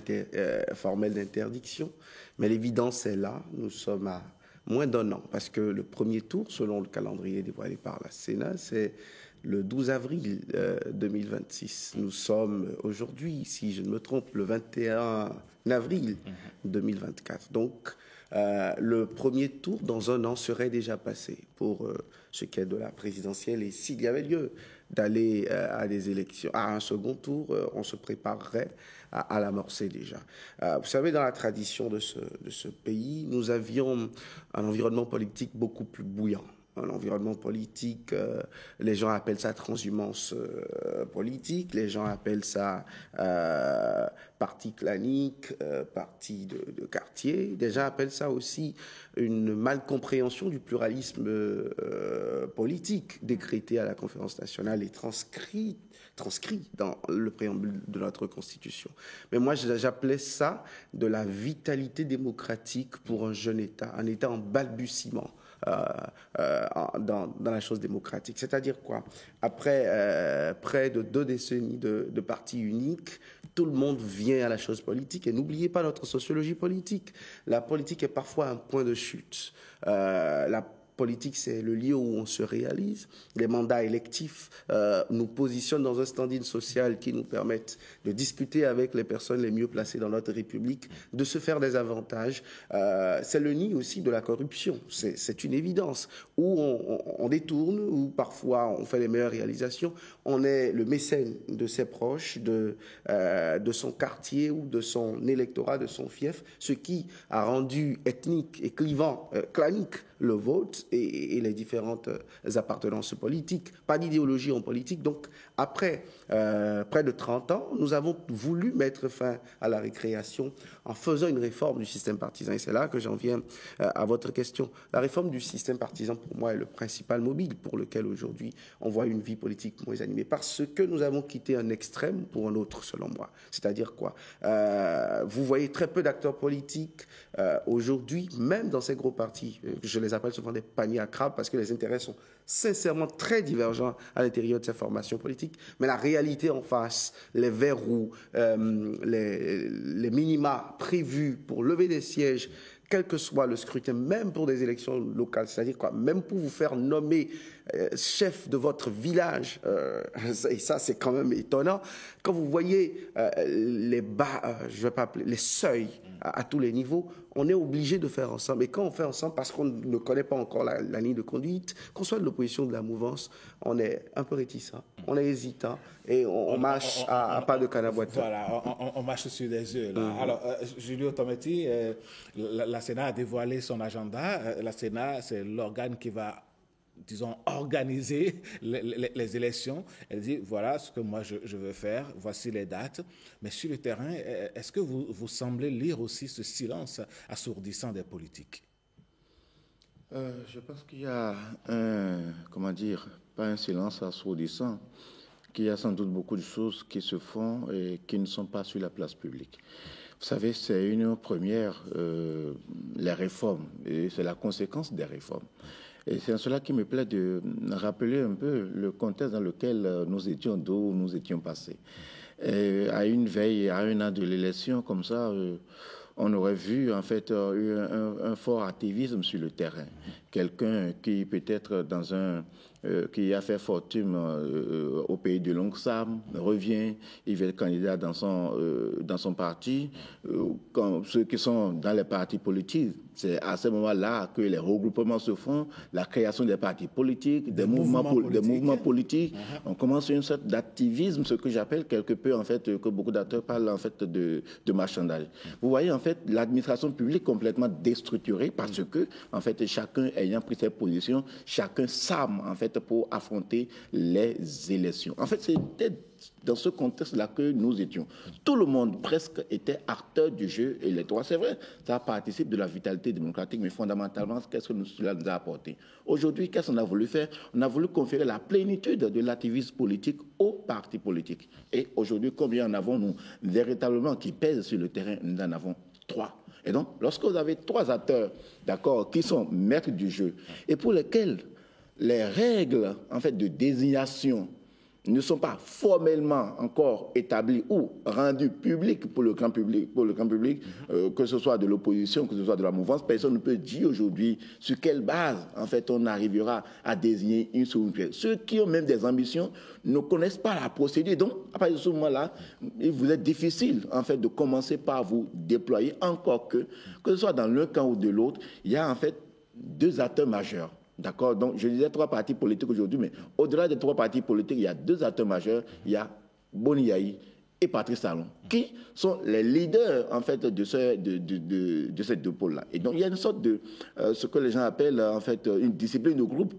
Speaker 8: formelle d'interdiction, mais l'évidence est là. Nous sommes à moins d'1 an, parce que le premier tour, selon le calendrier dévoilé par la Sénat, c'est le 12 avril 2026. Nous sommes aujourd'hui, si je ne me trompe, le 21 avril 2024. Donc, le premier tour, dans 1 an, serait déjà passé pour ce qui est de la présidentielle. Et s'il y avait lieu d'aller à des élections, à un second tour, on se préparerait à l'amorcer déjà. Vous savez, dans la tradition de ce pays, nous avions un environnement politique beaucoup plus bouillant. un environnement politique. Les gens appellent ça transhumance politique, les gens appellent ça parti clanique, parti de quartier. Des gens appellent ça aussi une malcompréhension du pluralisme politique décrété à la conférence nationale et transcrit dans le préambule de notre Constitution. Mais moi, j'appelais ça de la vitalité démocratique pour un jeune État, un État en balbutiement dans la chose démocratique. C'est-à-dire quoi? Après près de 2 décennies de parti unique, tout le monde vient à la chose politique. Et n'oubliez pas notre sociologie politique. La politique est parfois un point de chute. La politique, c'est le lieu où on se réalise. Les mandats électifs nous positionnent dans un standing social qui nous permettent de discuter avec les personnes les mieux placées dans notre République, de se faire des avantages. C'est le nid aussi de la corruption. C'est une évidence. Où on détourne, où parfois on fait les meilleures réalisations. On est le mécène de ses proches, de son quartier ou de son électorat, de son fief, ce qui a rendu ethnique et clivant, clanique, le vote et les différentes appartenances politiques. Pas d'idéologie en politique. Donc, après près de 30 ans, nous avons voulu mettre fin à la récréation en faisant une réforme du système partisan. Et c'est là que j'en viens à votre question. La réforme du système partisan, pour moi, est le principal mobile pour lequel aujourd'hui on voit une vie politique moins animée. Parce que nous avons quitté un extrême pour un autre, selon moi. C'est-à-dire quoi? Vous voyez très peu d'acteurs politiques aujourd'hui, même dans ces gros partis. Je les appelle souvent des paniers à crabes parce que les intérêts sont sincèrement très divergents à l'intérieur de ces formations politiques. Mais la réalité en face, les verrous, les minima prévus pour lever des sièges, quel que soit le scrutin, même pour des élections locales, c'est-à-dire quoi, même pour vous faire nommer chef de votre village, et ça c'est quand même étonnant, quand vous voyez les les seuils à tous les niveaux, on est obligé de faire ensemble. Et quand on fait ensemble, parce qu'on ne connaît pas encore la ligne de conduite, qu'on soit de l'opposition ou de la mouvance, on est un peu réticent, on est hésitant et on marche à pas de canaboîte.
Speaker 24: Voilà, on marche sur des œufs. Alors, Julio Tometi, la Sénat a dévoilé son agenda. La Sénat, c'est l'organe qui va, disons, organiser les élections. Elle dit, voilà ce que moi je veux faire, voici les dates. Mais sur le terrain, est-ce que vous semblez lire aussi ce silence assourdissant des politiques?
Speaker 5: Je pense qu'il y a pas un silence assourdissant, qu'il y a sans doute beaucoup de choses qui se font et qui ne sont pas sur la place publique. Vous savez, c'est une première, les réformes, et c'est la conséquence des réformes. Et c'est en cela qui me plaît de rappeler un peu le contexte dans lequel nous étions, d'où nous étions passés. Et à une veille, à 1 an de l'élection, comme ça, on aurait vu en fait un fort activisme sur le terrain. Quelqu'un qui peut-être qui a fait fortune au pays de Longsam revient, il va être candidat dans son parti. Quand ceux qui sont dans les partis politiques, c'est à ce moment-là que les regroupements se font, la création des partis politiques, des mouvements politiques. On commence une sorte d'activisme, ce que j'appelle quelque peu en fait que beaucoup d'acteurs parlent en fait de marchandage. Vous voyez en fait l'administration publique complètement déstructurée parce que en fait chacun ayant pris ses positions, chacun s'arme en fait pour affronter les élections. En fait, c'était dans ce contexte-là que nous étions. Tout le monde presque était acteur du jeu électoral. C'est vrai, ça participe de la vitalité démocratique, mais fondamentalement, qu'est-ce que cela nous a apporté? Aujourd'hui, qu'est-ce qu'on a voulu faire? On a voulu conférer la plénitude de l'activisme politique aux partis politiques. Et aujourd'hui, combien en avons-nous véritablement qui pèsent sur le terrain? Nous en avons 3. Et donc, lorsque vous avez 3 acteurs, d'accord, qui sont maîtres du jeu, et pour lesquels les règles, en fait, de désignation ne sont pas formellement encore établies ou rendues publiques pour le grand public, que ce soit de l'opposition, que ce soit de la mouvance, personne ne peut dire aujourd'hui sur quelle base, en fait, on arrivera à désigner une seconde pièce. Ceux qui ont même des ambitions ne connaissent pas la procédure. Donc, à partir de ce moment-là, il vous est difficile, en fait, de commencer par vous déployer, encore que ce soit dans l'un camp ou de l'autre, il y a, en fait, 2 acteurs majeurs. D'accord? Donc, je disais 3 partis politiques aujourd'hui, mais au-delà des 3 partis politiques, il y a 2 acteurs majeurs. Il y a Boni Yayi
Speaker 10: et Patrice Talon, qui sont les leaders en fait de ces deux pôles-là. Et donc il y a une sorte de ce que les gens appellent en fait une discipline de groupe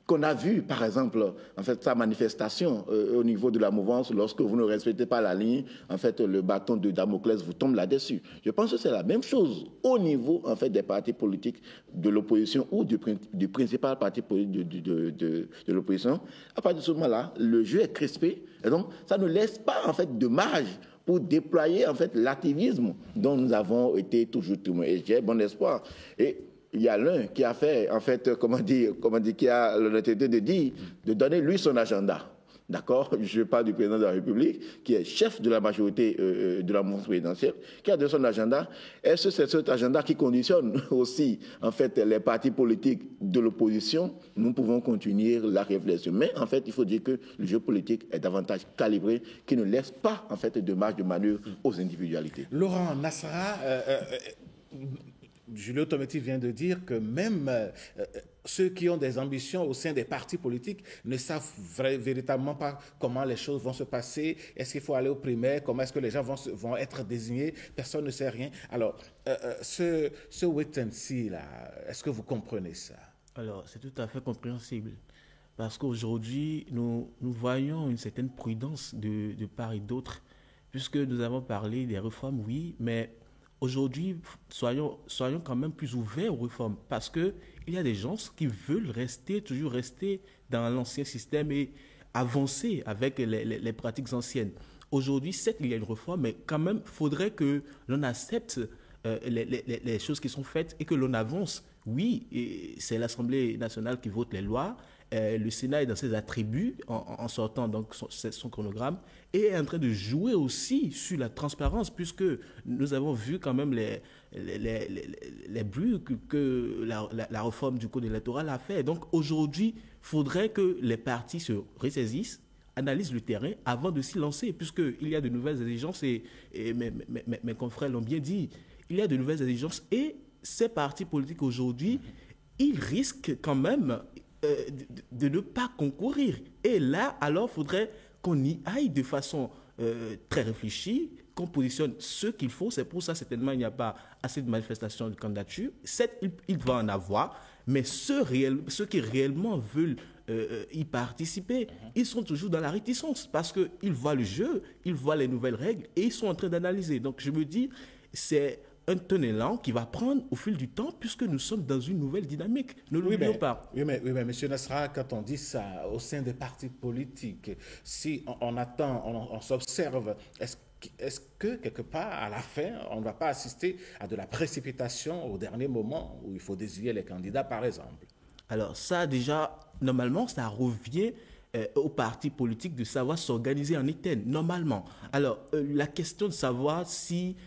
Speaker 10: qu'on a vu, par exemple, en fait, sa manifestation au niveau de la mouvance, lorsque vous ne respectez pas la ligne, en fait, le bâton de Damoclès vous tombe là-dessus. Je pense que c'est la même chose au niveau, en fait, des partis politiques de l'opposition ou du principal parti politique de l'opposition. À partir de ce moment-là, le jeu est crispé, et donc ça ne laisse pas, en fait, de marge pour déployer, en fait, l'activisme dont nous avons été toujours témoins. Et j'ai bon espoir. Et il y a l'un qui a fait, en fait, qui a l'honnêteté de donner lui son agenda. D'accord? Je parle du président de la République, qui est chef de la majorité de la mouvance présidentielle, qui a donné son agenda. Est-ce que c'est cet agenda qui conditionne aussi, en fait, les partis politiques de l'opposition? Nous pouvons continuer la réflexion. Mais, en fait, il faut dire que le jeu politique est davantage calibré, qui ne laisse pas, en fait, de marge de manœuvre aux individualités.
Speaker 24: Laurent Nassara, Julio Tometti vient de dire que même ceux qui ont des ambitions au sein des partis politiques ne savent véritablement pas comment les choses vont se passer. Est-ce qu'il faut aller aux primaires? Comment est-ce que les gens vont être désignés? Personne ne sait rien. Alors, ce wait and see, là, est-ce que vous comprenez ça?
Speaker 9: Alors, c'est tout à fait compréhensible. Parce qu'aujourd'hui, nous voyons une certaine prudence de part et d'autre, puisque nous avons parlé des réformes, oui, mais aujourd'hui, soyons quand même plus ouverts aux réformes, parce qu'il y a des gens qui veulent toujours rester dans l'ancien système et avancer avec les pratiques anciennes. Aujourd'hui, certes, il y a une réforme, mais quand même, il faudrait que l'on accepte les choses qui sont faites et que l'on avance. Oui, c'est l'Assemblée nationale qui vote les lois. Le Sénat est dans ses attributs en sortant donc son chronogramme et est en train de jouer aussi sur la transparence, puisque nous avons vu quand même les bruits que la réforme du code électoral a fait. Donc aujourd'hui, il faudrait que les partis se ressaisissent, analysent le terrain avant de s'y lancer, puisqu'il y a de nouvelles exigences et mes confrères l'ont bien dit, il y a de nouvelles exigences et ces partis politiques aujourd'hui, ils risquent quand même de ne pas concourir. Et là, alors, il faudrait qu'on y aille de façon très réfléchie, qu'on positionne ce qu'il faut. C'est pour ça, certainement, il n'y a pas assez de manifestations de candidature. Il va en avoir, mais ceux qui réellement veulent y participer, ils sont toujours dans la réticence parce qu'ils voient le jeu, ils voient les nouvelles règles et ils sont en train d'analyser. Donc, je me dis, c'est un élan qui va prendre au fil du temps puisque nous sommes dans une nouvelle dynamique. Ne l'oublions pas.
Speaker 24: Oui, mais M. Nassara, quand on dit ça au sein des partis politiques, si on attend, on s'observe, est-ce que quelque part, à la fin, on ne va pas assister à de la précipitation au dernier moment où il faut désigner les candidats, par exemple?
Speaker 9: Alors ça, déjà, normalement, ça revient aux partis politiques de savoir s'organiser en étenne, normalement. Alors, la question de savoir si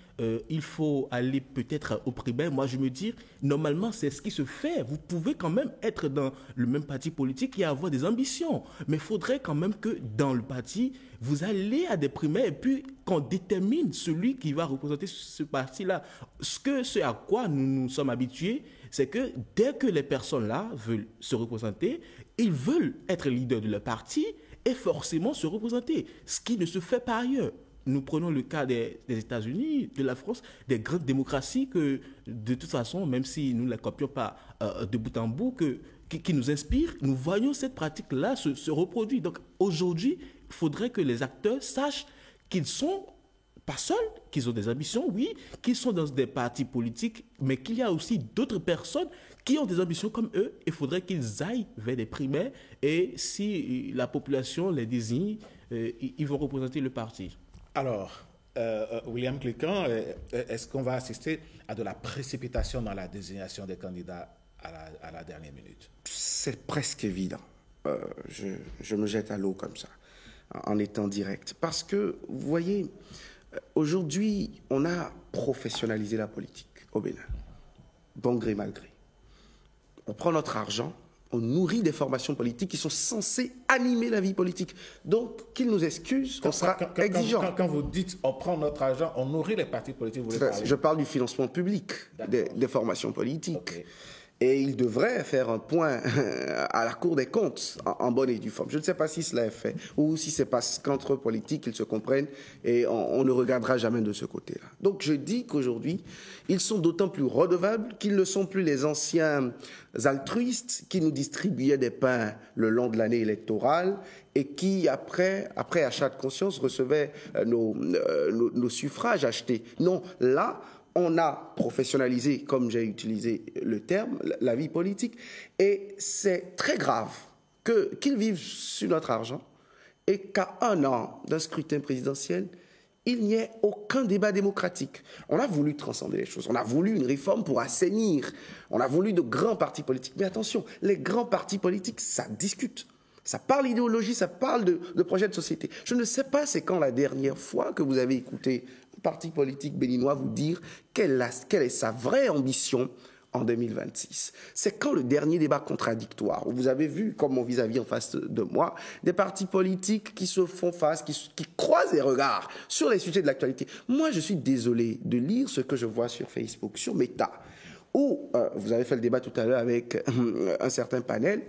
Speaker 9: il faut aller peut-être au primaire, moi je me dis, normalement c'est ce qui se fait. Vous pouvez quand même être dans le même parti politique et avoir des ambitions. Mais il faudrait quand même que dans le parti, vous allez à des primaires et puis qu'on détermine celui qui va représenter ce parti-là. Ce à quoi nous sommes habitués, c'est que dès que les personnes-là veulent se représenter, ils veulent être leaders de leur parti et forcément se représenter, ce qui ne se fait pas ailleurs. Nous prenons le cas des États-Unis, de la France, des grandes démocraties que, de toute façon, même si nous ne les copions pas de bout en bout, qui nous inspirent, nous voyons cette pratique-là se reproduire. Donc aujourd'hui, il faudrait que les acteurs sachent qu'ils sont pas seuls, qu'ils ont des ambitions, oui, qu'ils sont dans des partis politiques, mais qu'il y a aussi d'autres personnes qui ont des ambitions comme eux. Il faudrait qu'ils aillent vers des primaires et si la population les désigne, ils vont représenter le parti.
Speaker 24: Alors, William Clécan, est-ce qu'on va assister à de la précipitation dans la désignation des candidats à la dernière minute?
Speaker 8: C'est presque évident. Je me jette à l'eau comme ça, en étant direct. Parce que, vous voyez, aujourd'hui, on a professionnalisé la politique au Bénin, bon gré, mal gré. On prend notre argent, on nourrit des formations politiques qui sont censées animer la vie politique. Donc, qu'ils nous excusent, on sera exigeant.
Speaker 24: Quand vous dites on prend notre argent, on nourrit les partis politiques, vous voulez parler?
Speaker 8: Je parle du financement public des formations politiques.
Speaker 24: Okay.
Speaker 8: Et il devrait faire un point à la Cour des comptes en bonne et due forme. Je ne sais pas si cela est fait ou si c'est parce qu'entre politiques, ils se comprennent et on ne regardera jamais de ce côté-là. Donc je dis qu'aujourd'hui, ils sont d'autant plus redevables qu'ils ne sont plus les anciens altruistes qui nous distribuaient des pains le long de l'année électorale et qui, après achat de conscience, recevaient nos suffrages achetés. Non, là, on a professionnalisé, comme j'ai utilisé le terme, la vie politique. Et c'est très grave qu'ils vivent sur notre argent et qu'à 1 an d'un scrutin présidentiel, il n'y ait aucun débat démocratique. On a voulu transcender les choses. On a voulu une réforme pour assainir. On a voulu de grands partis politiques. Mais attention, les grands partis politiques, ça discute. Ça parle idéologie, ça parle de projets de société. Je ne sais pas c'est quand la dernière fois que vous avez écouté un parti politique béninois vous dire quelle est sa vraie ambition en 2026. C'est quand le dernier débat contradictoire, où vous avez vu, comme mon vis-à-vis en face de moi, des partis politiques qui se font face, qui croisent les regards sur les sujets de l'actualité. Moi, je suis désolé de lire ce que je vois sur Facebook, sur Meta, où vous avez fait le débat tout à l'heure avec un certain panel,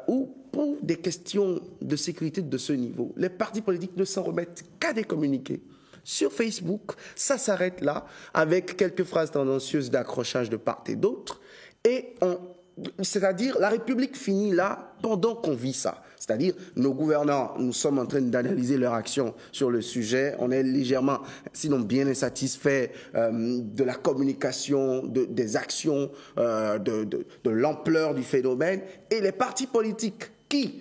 Speaker 8: où pour des questions de sécurité de ce niveau, les partis politiques ne s'en remettent qu'à des communiqués. Sur Facebook, ça s'arrête là, avec quelques phrases tendancieuses d'accrochage de part et d'autre, et c'est-à-dire la République finit là pendant qu'on vit ça. C'est-à-dire, nos gouvernants, nous sommes en train d'analyser leur action sur le sujet. On est légèrement, sinon bien insatisfait de la communication, des actions, de l'ampleur du phénomène. Et les partis politiques qui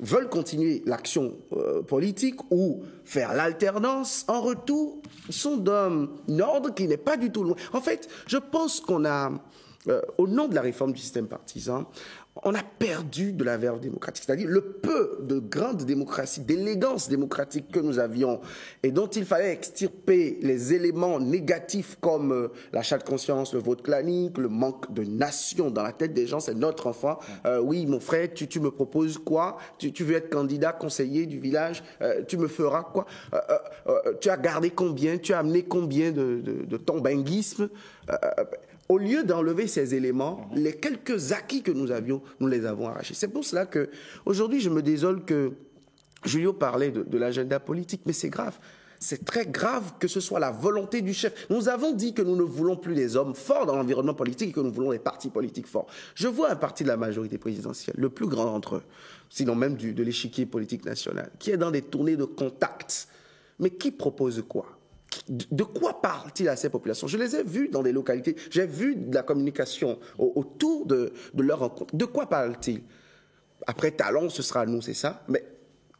Speaker 8: veulent continuer l'action politique ou faire l'alternance, en retour, sont d'un ordre qui n'est pas du tout loin. En fait, je pense qu'on a, au nom de la réforme du système partisan, on a perdu de la verve démocratique, c'est-à-dire le peu de grande démocratie, d'élégance démocratique que nous avions et dont il fallait extirper les éléments négatifs comme l'achat de conscience, le vote clanique, le manque de nation dans la tête des gens, c'est notre enfant. Oui, mon frère, tu me proposes quoi? Tu veux être candidat, conseiller du village? Tu me feras quoi? Tu as gardé combien? Tu as amené combien de ton benguisme? Au lieu d'enlever ces éléments, les quelques acquis que nous avions, nous les avons arrachés. C'est pour cela que aujourd'hui, je me désole que Julio parlait de l'agenda politique, mais c'est grave. C'est très grave que ce soit la volonté du chef. Nous avons dit que nous ne voulons plus des hommes forts dans l'environnement politique et que nous voulons des partis politiques forts. Je vois un parti de la majorité présidentielle, le plus grand d'entre eux, sinon même de l'échiquier politique national, qui est dans des tournées de contact, mais qui propose quoi? De quoi parle-t-il à ces populations? Je les ai vus dans des localités, j'ai vu de la communication autour de leur rencontre. De quoi parle-t-il? Après Talon, ce sera nous, c'est ça? Mais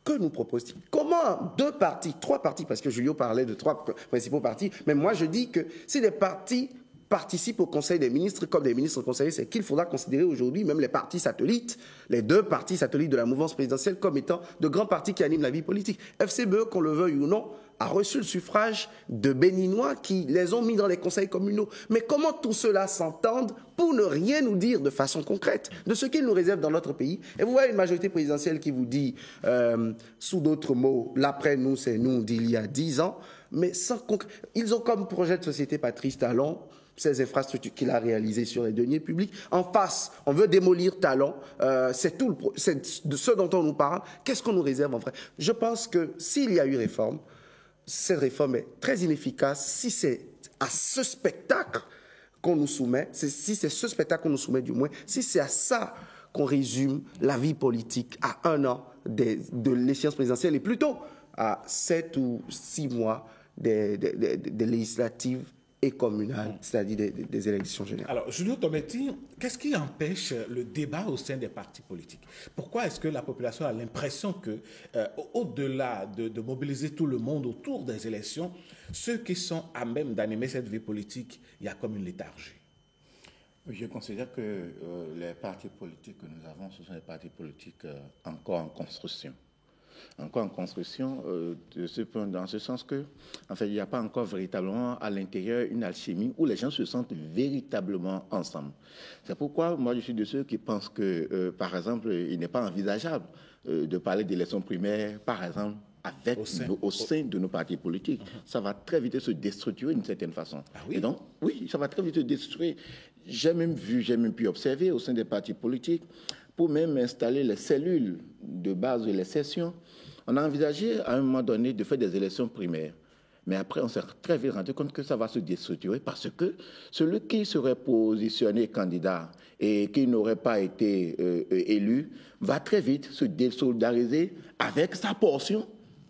Speaker 8: que nous propose-t-il? Comment 2 partis, 3 partis, parce que Julio parlait de 3 principaux partis, mais moi je dis que si des partis participent au Conseil des ministres comme des ministres conseillers, c'est qu'il faudra considérer aujourd'hui même les partis satellites, les 2 partis satellites de la mouvance présidentielle comme étant de grands partis qui animent la vie politique. FCBE, qu'on le veuille ou non, a reçu le suffrage de Béninois qui les ont mis dans les conseils communaux. Mais comment tout cela s'entendent pour ne rien nous dire de façon concrète de ce qu'ils nous réservent dans notre pays? Et vous voyez une majorité présidentielle qui vous dit, sous d'autres mots, l'après-nous, c'est nous d'il y a 10 ans, mais sans ils ont comme projet de société Patrice Talon ces infrastructures qu'il a réalisées sur les deniers publics. En face, on veut démolir Talon. C'est de ce dont on nous parle. Qu'est-ce qu'on nous réserve en vrai? Je pense que s'il y a eu réforme, cette réforme est très inefficace si c'est à ce spectacle qu'on nous soumet, si c'est ce spectacle qu'on nous soumet du moins, si c'est à ça qu'on résume la vie politique à 1 an de l'échéance présidentielle et plutôt à 7 ou 6 mois des législatives et communales, c'est-à-dire des élections générales.
Speaker 24: Alors, Julio Tometti, qu'est-ce qui empêche le débat au sein des partis politiques? Pourquoi est-ce que la population a l'impression que, au-delà de mobiliser tout le monde autour des élections, ceux qui sont à même d'animer cette vie politique, il y a comme une léthargie?
Speaker 5: Je considère que les partis politiques que nous avons, ce sont des partis politiques encore en construction. Encore en construction, dans ce sens que, en fait, il n'y a pas encore véritablement à l'intérieur une alchimie où les gens se sentent véritablement ensemble. C'est pourquoi moi je suis de ceux qui pensent que, par exemple, il n'est pas envisageable de parler d'élections primaires, par exemple, au sein de nos partis politiques. Ça va très vite se déstructurer d'une certaine façon.
Speaker 24: Ah oui.
Speaker 5: Et donc, oui, ça va très vite se déstructurer.
Speaker 10: j'ai même pu observer au sein des partis politiques, pour même installer les cellules de base de les sessions, on a envisagé à un moment donné de faire des élections primaires. Mais après, on s'est très vite rendu compte que ça va se déstructurer parce que celui qui serait positionné candidat et qui n'aurait pas été élu va très vite se désolidariser avec sa portion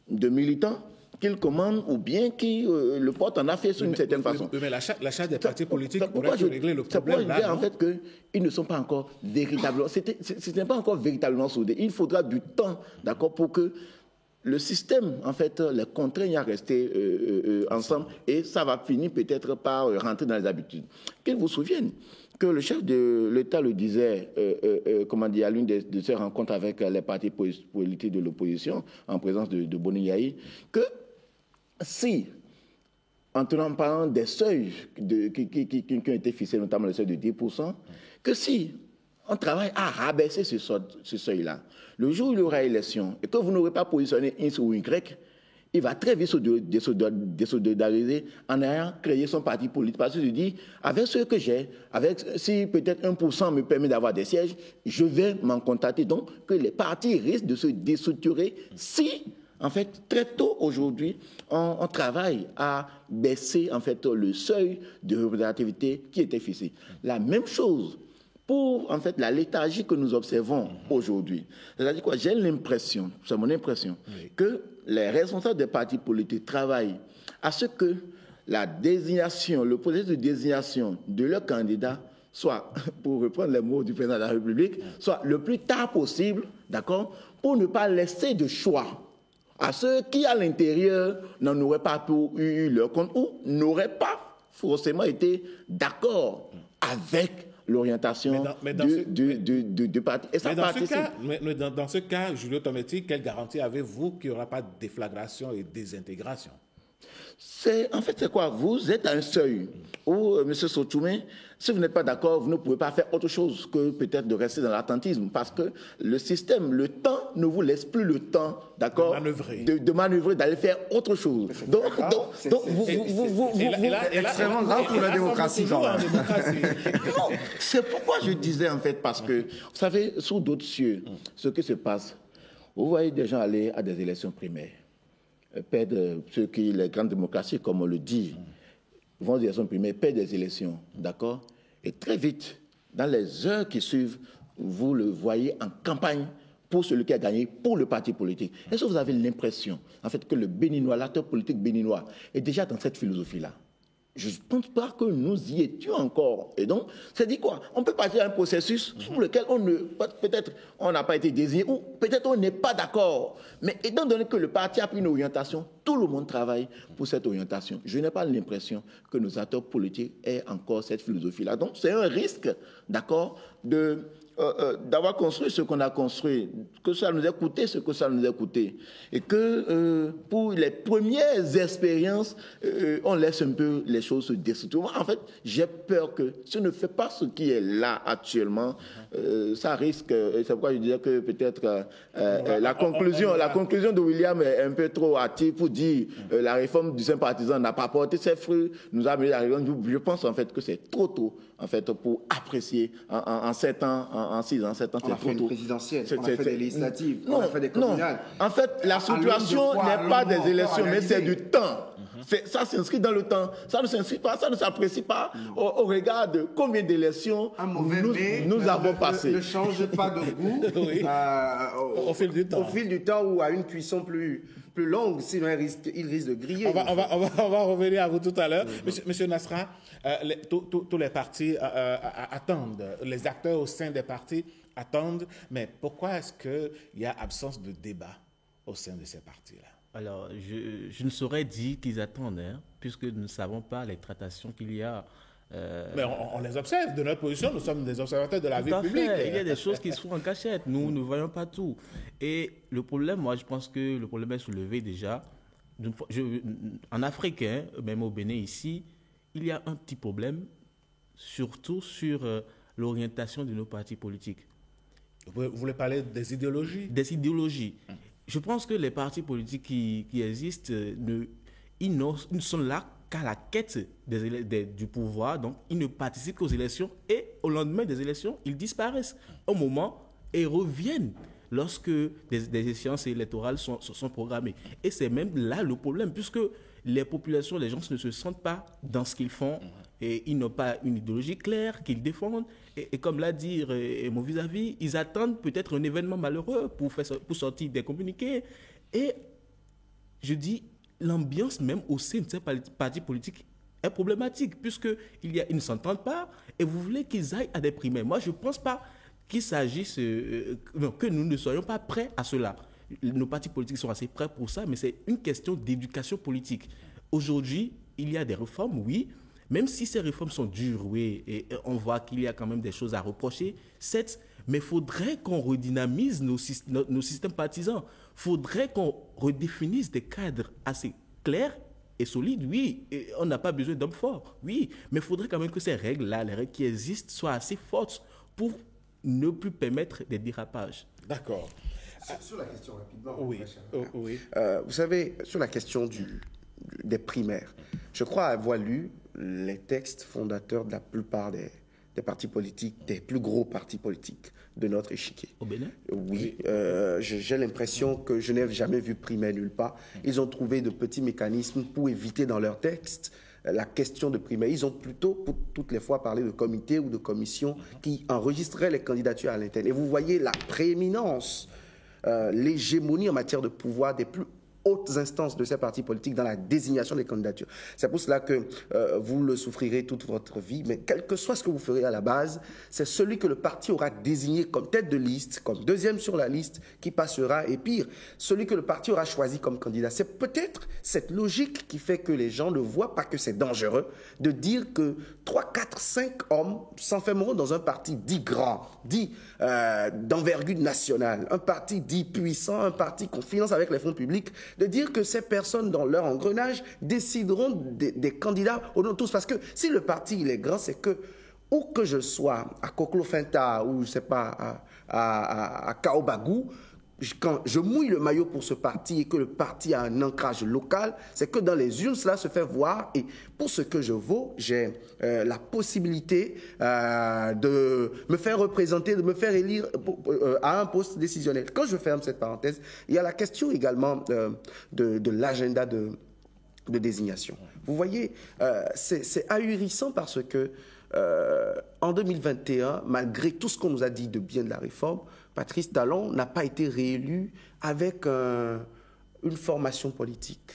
Speaker 10: de militants qu'il commande ou bien qui le porte en affaire d'une certaine façon.
Speaker 24: Mais la charge des partis politiques pourrait régler le problème là,
Speaker 10: en fait qu'ils ne sont pas encore véritablement... Ce n'est pas encore véritablement soudé. Il faudra du temps, d'accord, pour que le système, en fait, les contraigne à rester ensemble et ça va finir peut-être par rentrer dans les habitudes. Qu'ils vous souviennent que le chef de l'État le disait, à l'une de ses rencontres avec les partis politiques de l'opposition, en présence de Boni Yahi, que si, en tenant parlant des seuils qui ont été fixés, notamment le seuil de 10%, que si on travaille à rabaisser ce seuil-là, le jour où il y aura élection et que vous n'aurez pas positionné X ou Y, il va très vite se désolidariser en ayant créé son parti politique. Parce qu'il se dit, avec ce que j'ai, si peut-être 1% me permet d'avoir des sièges, je vais m'en contenter. Donc, que les partis risquent de se déstructurer si, en fait, très tôt aujourd'hui, on travaille à baisser, en fait, le seuil de représentativité qui était fixé. La même chose pour, en fait, la léthargie que nous observons aujourd'hui. C'est-à-dire quoi? J'ai l'impression, c'est mon impression, que les responsables des partis politiques travaillent à ce que la désignation, le processus de désignation de leur candidat soit, pour reprendre les mots du président de la République, soit le plus tard possible, d'accord, pour ne pas laisser de choix à ceux qui, à l'intérieur, n'en auraient pas eu leur compte ou n'auraient pas forcément été d'accord avec l'orientation du parti. Et ça participe.
Speaker 24: Dans ce cas, Julio Tometti, quelle garantie avez-vous qu'il n'y aura pas de déflagration et désintégration?
Speaker 10: En fait, c'est quoi? Vous êtes à un seuil où, M. Sotoumé, si vous n'êtes pas d'accord, vous ne pouvez pas faire autre chose que peut-être de rester dans l'attentisme, parce que le système, le temps ne vous laisse plus le temps, d'accord, de manœuvrer, d'aller faire autre chose. Donc vous
Speaker 8: extrêmement grave pour la démocratie. Non,
Speaker 10: c'est pourquoi je disais, en fait, parce que, vous savez, sous d'autres cieux, ce qui se passe, vous voyez des gens aller à des élections primaires, perdent ceux qui, les grandes démocraties, comme on le dit, vont aux élections primaires, perdent des élections, d'accord? Et très vite, dans les heures qui suivent, vous le voyez en campagne pour celui qui a gagné, pour le parti politique. Est-ce que vous avez l'impression, en fait, que le Béninois, l'acteur politique béninois, est déjà dans cette philosophie-là? Je ne pense pas que nous y étions encore. Et donc, c'est dit quoi? On peut partir à un processus sur lequel peut-être on n'a pas été désigné ou peut-être on n'est pas d'accord. Mais étant donné que le parti a pris une orientation, tout le monde travaille pour cette orientation. Je n'ai pas l'impression que nos acteurs politiques aient encore cette philosophie-là. Donc, c'est un risque, d'accord, d'avoir construit ce qu'on a construit, que ça nous a coûté ce que ça nous a coûté. Et que pour les premières expériences, on laisse un peu les choses se déstructurer. En fait, j'ai peur que si on ne fait pas ce qui est là actuellement, ça risque, c'est pourquoi je disais que peut-être la conclusion de William est un peu trop hâtive pour dire la réforme du sympathisant n'a pas porté ses fruits, nous a amené la réforme. Je pense en fait que c'est trop tôt en fait, pour apprécier en 7 ans, en 6 ans, 7 ans,
Speaker 8: c'est trop tôt. On a fait une présidentielle, on a fait des législatives, on a fait des communales.
Speaker 10: En fait, la situation n'est pas des élections, mais c'est du temps. Ça s'inscrit dans le temps. Ça ne s'inscrit pas, ça ne s'apprécie pas au regard de combien d'élections nous avons passées.
Speaker 8: Ne change pas de goût
Speaker 24: au fil du temps.
Speaker 8: Au fil du temps ou à une cuisson plus longue, sinon il risque de griller.
Speaker 24: On va revenir à vous tout à l'heure. Monsieur Nasra, tous les partis attendent, les acteurs au sein des partis attendent, mais pourquoi est-ce qu'il y a absence de débat au sein de ces partis-là?
Speaker 9: Alors, je ne saurais dire qu'ils attendent, puisque nous ne savons pas les tractations qu'il y a.
Speaker 24: Mais on les observe. De notre position, nous sommes des observateurs de la vie publique.
Speaker 9: Il y a des choses qui se font en cachette. Nous ne voyons pas tout. Et le problème, moi, je pense que le problème est soulevé déjà. En Afrique, même au Bénin ici, il y a un petit problème, surtout sur l'orientation de nos partis politiques.
Speaker 24: Vous voulez parler des idéologies?
Speaker 9: Des idéologies. Je pense que les partis politiques qui existent, ils ne sont là qu'à la quête du pouvoir, donc ils ne participent qu'aux élections et au lendemain des élections, ils disparaissent au moment et ils reviennent lorsque des échéances électorales sont programmées. Et c'est même là le problème, puisque les populations, les gens ne se sentent pas dans ce qu'ils font et ils n'ont pas une idéologie claire qu'ils défendent. Et comme l'a dit mon vis-à-vis, ils attendent peut-être un événement malheureux pour sortir des communiqués. Et je dis, l'ambiance même au sein de ces partis politiques est problématique, puisqu'ils ne s'entendent pas et vous voulez qu'ils aillent à des primaires. Moi, je ne pense pas qu'il s'agisse que nous ne soyons pas prêts à cela. Nos partis politiques sont assez prêts pour ça, mais c'est une question d'éducation politique. Aujourd'hui, il y a des réformes, oui, même si ces réformes sont dures, oui, et on voit qu'il y a quand même des choses à reprocher, mais il faudrait qu'on redynamise nos systèmes partisans. Il faudrait qu'on redéfinisse des cadres assez clairs et solides, oui. Et on n'a pas besoin d'hommes forts, oui, mais il faudrait quand même que ces règles-là, les règles qui existent, soient assez fortes pour ne plus permettre des dérapages.
Speaker 24: D'accord.
Speaker 8: Sur la question rapidement.
Speaker 24: Oui. Oui.
Speaker 8: Vous savez, sur la question des primaires, je crois avoir lu les textes fondateurs de la plupart des partis politiques, des plus gros partis politiques de notre échiquier.
Speaker 9: Au Bénin?
Speaker 8: Oui. J'ai l'impression que je n'ai jamais vu primaire nulle part. Ils ont trouvé de petits mécanismes pour éviter dans leurs textes la question de primaire. Ils ont plutôt, pour toutes les fois, parlé de comités ou de commissions qui enregistraient les candidatures à l'interne. Et vous voyez la prééminence, l'hégémonie en matière de pouvoir des plus hautes instances de ces partis politiques dans la désignation des candidatures. C'est pour cela que vous le souffrirez toute votre vie, mais quel que soit ce que vous ferez à la base, c'est celui que le parti aura désigné comme tête de liste, comme deuxième sur la liste, qui passera, et pire, celui que le parti aura choisi comme candidat. C'est peut-être cette logique qui fait que les gens ne voient pas que c'est dangereux de dire que 3, 4, 5 hommes s'enfermeront dans un parti dit grand, dit d'envergure nationale, un parti dit puissant, un parti qu'on finance avec les fonds publics, de dire que ces personnes, dans leur engrenage, décideront des candidats au nom de tous. Parce que si le parti il est grand, c'est que, où que je sois, à Koklo-Finta ou, je ne sais pas, à Kaobagou, quand je mouille le maillot pour ce parti et que le parti a un ancrage local, c'est que dans les urnes, cela se fait voir. Et pour ce que je vaux, j'ai la possibilité de me faire représenter, de me faire élire à un poste décisionnel. Quand je ferme cette parenthèse, il y a la question également de l'agenda de désignation. Vous voyez, c'est ahurissant parce que en 2021, malgré tout ce qu'on nous a dit de bien de la réforme, Patrice Talon n'a pas été réélu avec une formation politique.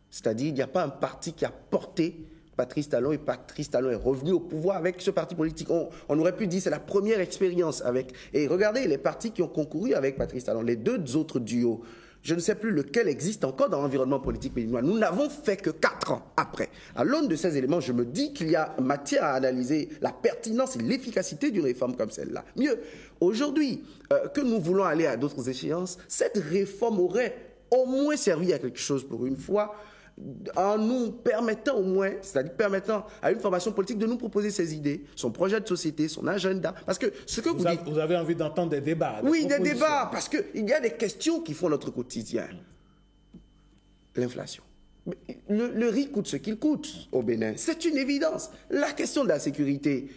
Speaker 8: C'est-à-dire, il n'y a pas un parti qui a porté Patrice Talon et Patrice Talon est revenu au pouvoir avec ce parti politique. On aurait pu dire c'est la première expérience avec... Et regardez les partis qui ont concouru avec Patrice Talon, les deux autres duos. Je ne sais plus lequel existe encore dans l'environnement politique béninois. Nous n'avons fait que 4 ans après. À l'aune de ces éléments, je me dis qu'il y a matière à analyser la pertinence et l'efficacité d'une réforme comme celle-là. Mieux, aujourd'hui, que nous voulons aller à d'autres échéances, cette réforme aurait au moins servi à quelque chose pour une fois, en nous permettant au moins, c'est-à-dire permettant à une formation politique de nous proposer ses idées, son projet de société, son agenda. Parce que ce que vous dites...
Speaker 24: Vous avez envie d'entendre des débats.
Speaker 8: Oui, des débats, parce qu'il y a des questions qui font notre quotidien. L'inflation. Le riz coûte ce qu'il coûte au Bénin. C'est une évidence. La question de la sécurité,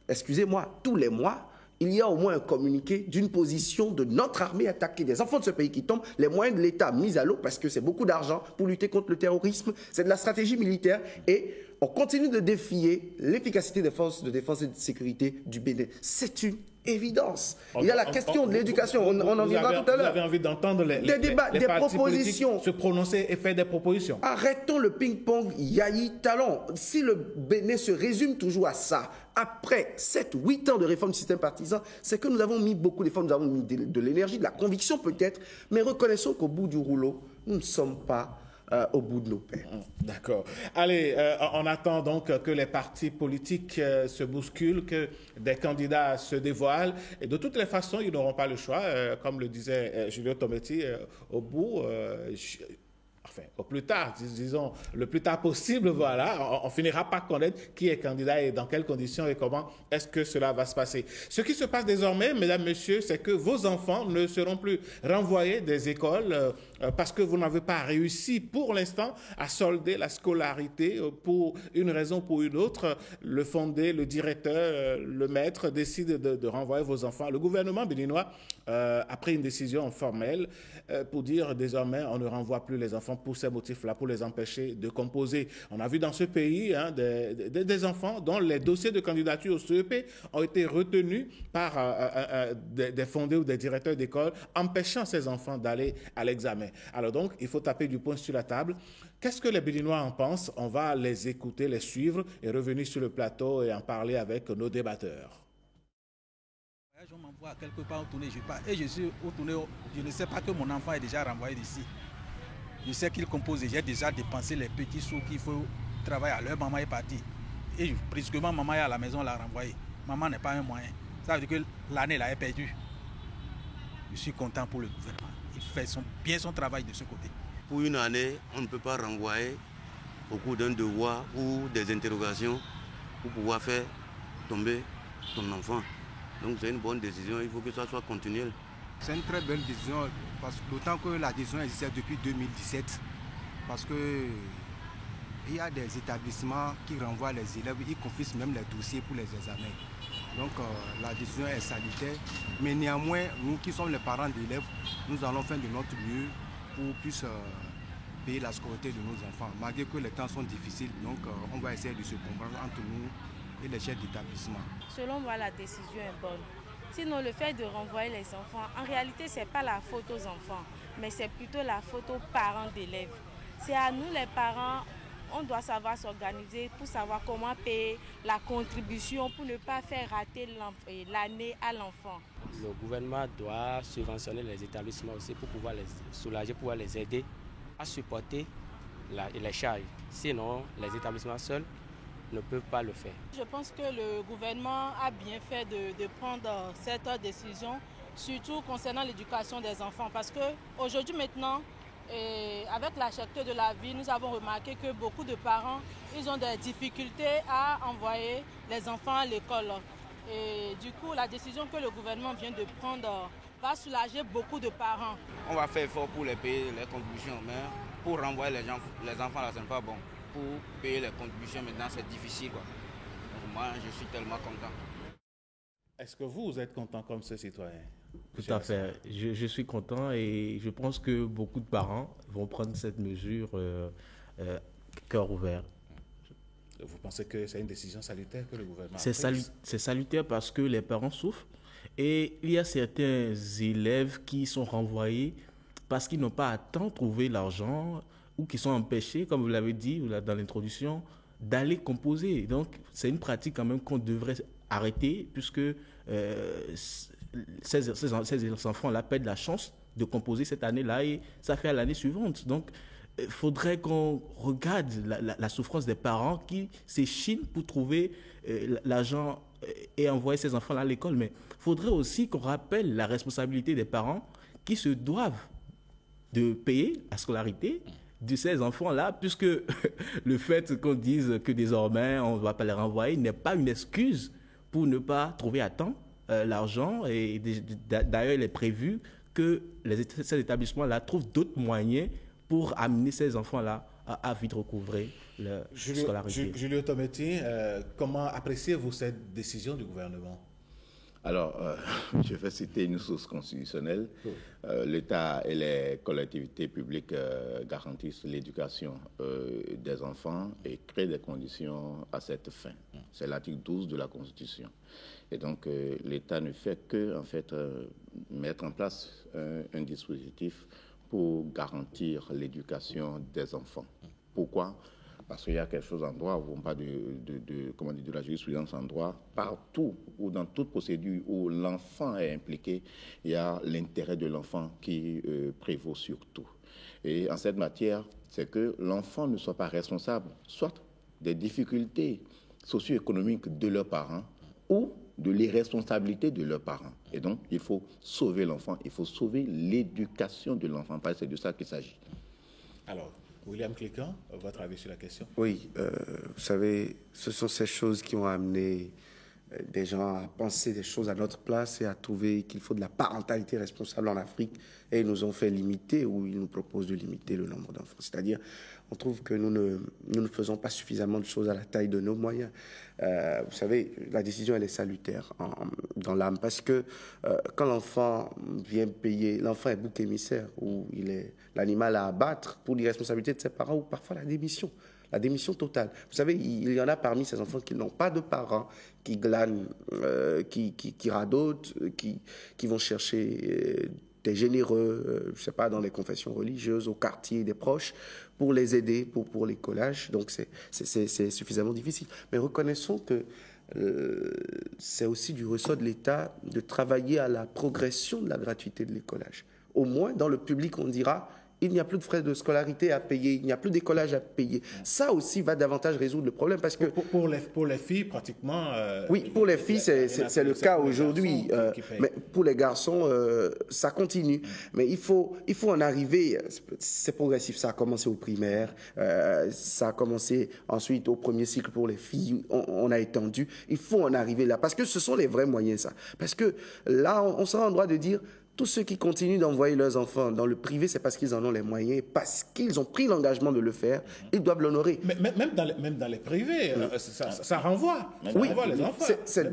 Speaker 8: excusez-moi, tous les mois, il y a au moins un communiqué d'une position de notre armée attaquée, des enfants de ce pays qui tombent, les moyens de l'État mis à l'eau parce que c'est beaucoup d'argent pour lutter contre le terrorisme, c'est de la stratégie militaire et on continue de défier l'efficacité des forces de défense et de sécurité du Bénin. C'est une évidence. Il y a la question de l'éducation, on en viendra tout à l'heure.
Speaker 24: Vous avez envie d'entendre les
Speaker 8: débats, des propositions,
Speaker 24: se prononcer et faire des propositions.
Speaker 8: Arrêtons le ping-pong Yayi-Talon. Si le Bénin se résume toujours à ça, après 7-8 ans de réforme du système partisan, c'est que nous avons mis beaucoup d'efforts, nous avons mis de l'énergie, de la conviction peut-être, mais reconnaissons qu'au bout du rouleau, nous ne sommes pas au bout de nos peines.
Speaker 24: D'accord. Allez, on attend donc que les partis politiques se bousculent, que des candidats se dévoilent. Et de toutes les façons, ils n'auront pas le choix. Comme le disait Julio Tometti, au bout... Enfin, au plus tard, disons, le plus tard possible, voilà, on finira par connaître qui est candidat et dans quelles conditions et comment est-ce que cela va se passer. Ce qui se passe désormais, mesdames, messieurs, c'est que vos enfants ne seront plus renvoyés des écoles parce que vous n'avez pas réussi pour l'instant à solder la scolarité pour une raison ou pour une autre, le fondé, le directeur, le maître décide de renvoyer vos enfants. Le gouvernement béninois a pris une décision formelle pour dire désormais on ne renvoie plus les enfants pour ces motifs-là, pour les empêcher de composer. On a vu dans ce pays des enfants dont les dossiers de candidature au CEP ont été retenus par des fondés ou des directeurs d'école, empêchant ces enfants d'aller à l'examen. Alors donc, il faut taper du poing sur la table. Qu'est-ce que les Béninois en pensent? On va les écouter, les suivre et revenir sur le plateau et en parler avec nos débatteurs.
Speaker 11: Je m'envoie quelque part au tournée, je pars. Et je suis au tournée, je ne sais pas que mon enfant est déjà renvoyé d'ici. Je sais qu'il compose et j'ai déjà dépensé les petits sous qu'il faut travailler à l'heure. Maman est partie. Et brusquement, maman est à la maison, l'a renvoyé. Maman n'est pas un moyen. Ça veut dire que l'année là est perdue. Je suis content pour le gouvernement. Il fait bien son travail de ce côté.
Speaker 12: Pour une année, on ne peut pas renvoyer au cours d'un devoir ou des interrogations pour pouvoir faire tomber ton enfant. Donc c'est une bonne décision, il faut que ça soit continuel.
Speaker 13: C'est une très belle décision, d'autant que la décision existait depuis 2017. Parce qu'il y a des établissements qui renvoient les élèves, ils confisquent même les dossiers pour les examens. Donc la décision est salutaire. Mais néanmoins, nous qui sommes les parents d'élèves, nous allons faire de notre mieux pour plus payer la scolarité de nos enfants. Malgré que les temps sont difficiles, donc on va essayer de se comprendre entre nous et les chefs d'établissement.
Speaker 14: Selon moi, la décision est bonne. Sinon, le fait de renvoyer les enfants, en réalité, ce n'est pas la faute aux enfants, mais c'est plutôt la faute aux parents d'élèves. C'est à nous, les parents, on doit savoir s'organiser pour savoir comment payer la contribution pour ne pas faire rater l'année à l'enfant.
Speaker 15: Le gouvernement doit subventionner les établissements aussi pour pouvoir les soulager, pouvoir les aider à supporter les charges. Sinon, les établissements seuls ne peuvent pas le faire.
Speaker 14: Je pense que le gouvernement a bien fait de prendre cette décision, surtout concernant l'éducation des enfants. Parce qu'aujourd'hui maintenant, avec la cherté de la vie, nous avons remarqué que beaucoup de parents, ils ont des difficultés à envoyer les enfants à l'école. Et du coup, la décision que le gouvernement vient de prendre va soulager beaucoup de parents.
Speaker 26: On va faire effort pour les payer les contributions, mais pour renvoyer les enfants là, ce n'est pas bon. Pour payer les contributions maintenant, c'est difficile, quoi. Donc, moi, je suis tellement content.
Speaker 24: Est-ce que vous êtes content comme ce citoyen?
Speaker 9: Tout à fait. Je suis content et je pense que beaucoup de parents vont prendre cette mesure cœur ouvert.
Speaker 24: Vous pensez que c'est une décision salutaire que le gouvernement a
Speaker 9: prise? C'est salutaire parce que les parents souffrent et il y a certains élèves qui sont renvoyés parce qu'ils n'ont pas à temps trouvé l'argent ou qui sont empêchés, comme vous l'avez dit dans l'introduction, d'aller composer. Donc, c'est une pratique quand même qu'on devrait arrêter puisque ces enfants-là perdent la chance de composer cette année-là et ça fait à l'année suivante. Donc, il faudrait qu'on regarde la souffrance des parents qui s'échinent pour trouver l'argent et envoyer ces enfants-là à l'école. Mais il faudrait aussi qu'on rappelle la responsabilité des parents qui se doivent de payer la scolarité de ces enfants-là, puisque le fait qu'on dise que désormais on ne va pas les renvoyer n'est pas une excuse pour ne pas trouver à temps l'argent. Et d'ailleurs, il est prévu que ces établissements-là trouvent d'autres moyens pour amener ces enfants-là à vite recouvrer leur scolarité.
Speaker 24: Julio Tometti, comment appréciez-vous cette décision du gouvernement?
Speaker 10: Alors, je vais citer une source constitutionnelle. L'État et les collectivités publiques garantissent l'éducation des enfants et créent des conditions à cette fin. C'est l'article 12 de la Constitution. Et donc, l'État ne fait que, en fait, mettre en place un dispositif pour garantir l'éducation des enfants. Pourquoi ? Parce qu'il y a quelque chose en droit, on parle de la jurisprudence en droit, partout ou dans toute procédure où l'enfant est impliqué, il y a l'intérêt de l'enfant qui prévaut sur tout. Et en cette matière, c'est que l'enfant ne soit pas responsable, soit des difficultés socio-économiques de leurs parents ou de l'irresponsabilité de leurs parents. Et donc, il faut sauver l'enfant, il faut sauver l'éducation de l'enfant, parce que c'est de ça qu'il s'agit.
Speaker 24: Alors, William Clécan, votre avis sur la question?
Speaker 8: Oui, vous savez, ce sont ces choses qui ont amené des gens à penser des choses à notre place et à trouver qu'il faut de la parentalité responsable en Afrique. Et ils nous ont fait limiter, ou ils nous proposent de limiter le nombre d'enfants. C'est-à-dire, on trouve que nous ne faisons pas suffisamment de choses à la taille de nos moyens. Vous savez, la décision, elle est salutaire dans l'âme, parce que quand l'enfant vient payer, l'enfant est bouc émissaire, ou il est l'animal à abattre pour l'irresponsabilité de ses parents, ou parfois la démission totale. Vous savez, il y en a parmi ces enfants qui n'ont pas de parents, qui glanent, qui radotent, qui vont chercher des généreux, je ne sais pas, dans les confessions religieuses, au quartier des proches, pour les aider, pour les collages. Donc c'est suffisamment difficile. Mais reconnaissons que c'est aussi du ressort de l'État de travailler à la progression de la gratuité de l'écolage. Au moins, dans le public, on dira... il n'y a plus de frais de scolarité à payer, il n'y a plus d'écolage à payer. Ça aussi va davantage résoudre le problème parce que...
Speaker 24: Pour les filles, pratiquement...
Speaker 8: oui, pour les filles, c'est le cas aujourd'hui. Mais pour les garçons, ça continue. Mais il faut en arriver... C'est progressif. Ça a commencé au primaire, ça a commencé ensuite au premier cycle pour les filles. On a étendu. Il faut en arriver là parce que ce sont les vrais moyens, ça. Parce que là, on sera en droit de dire... Tous ceux qui continuent d'envoyer leurs enfants dans le privé, c'est parce qu'ils en ont les moyens, parce qu'ils ont pris l'engagement de le faire, ils doivent l'honorer.
Speaker 24: Mais même dans les privés, ça renvoie.
Speaker 8: Oui,
Speaker 24: renvoie les enfants.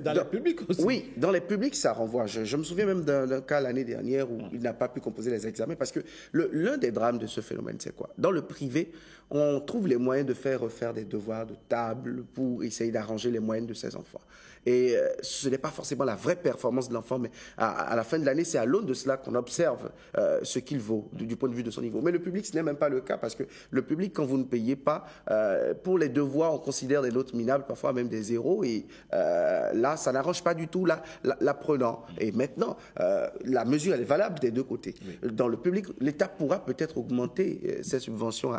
Speaker 24: Dans les publics aussi.
Speaker 8: Oui, dans les publics, ça renvoie. Je me souviens même d'un cas l'année dernière où il n'a pas pu composer les examens, parce que l'un des drames de ce phénomène, c'est quoi? Dans le privé, on trouve les moyens de faire refaire des devoirs de table pour essayer d'arranger les moyennes de ses enfants. Et ce n'est pas forcément la vraie performance de l'enfant, mais à la fin de l'année, c'est à l'aune de cela qu'on observe ce qu'il vaut du point de vue de son niveau. Mais le public, ce n'est même pas le cas, parce que le public, quand vous ne payez pas, pour les devoirs, on considère des notes minables, parfois même des zéros, et là, ça n'arrange pas du tout l'apprenant. Et maintenant, la mesure, elle est valable des deux côtés. Oui. Dans le public, l'État pourra peut-être augmenter ses subventions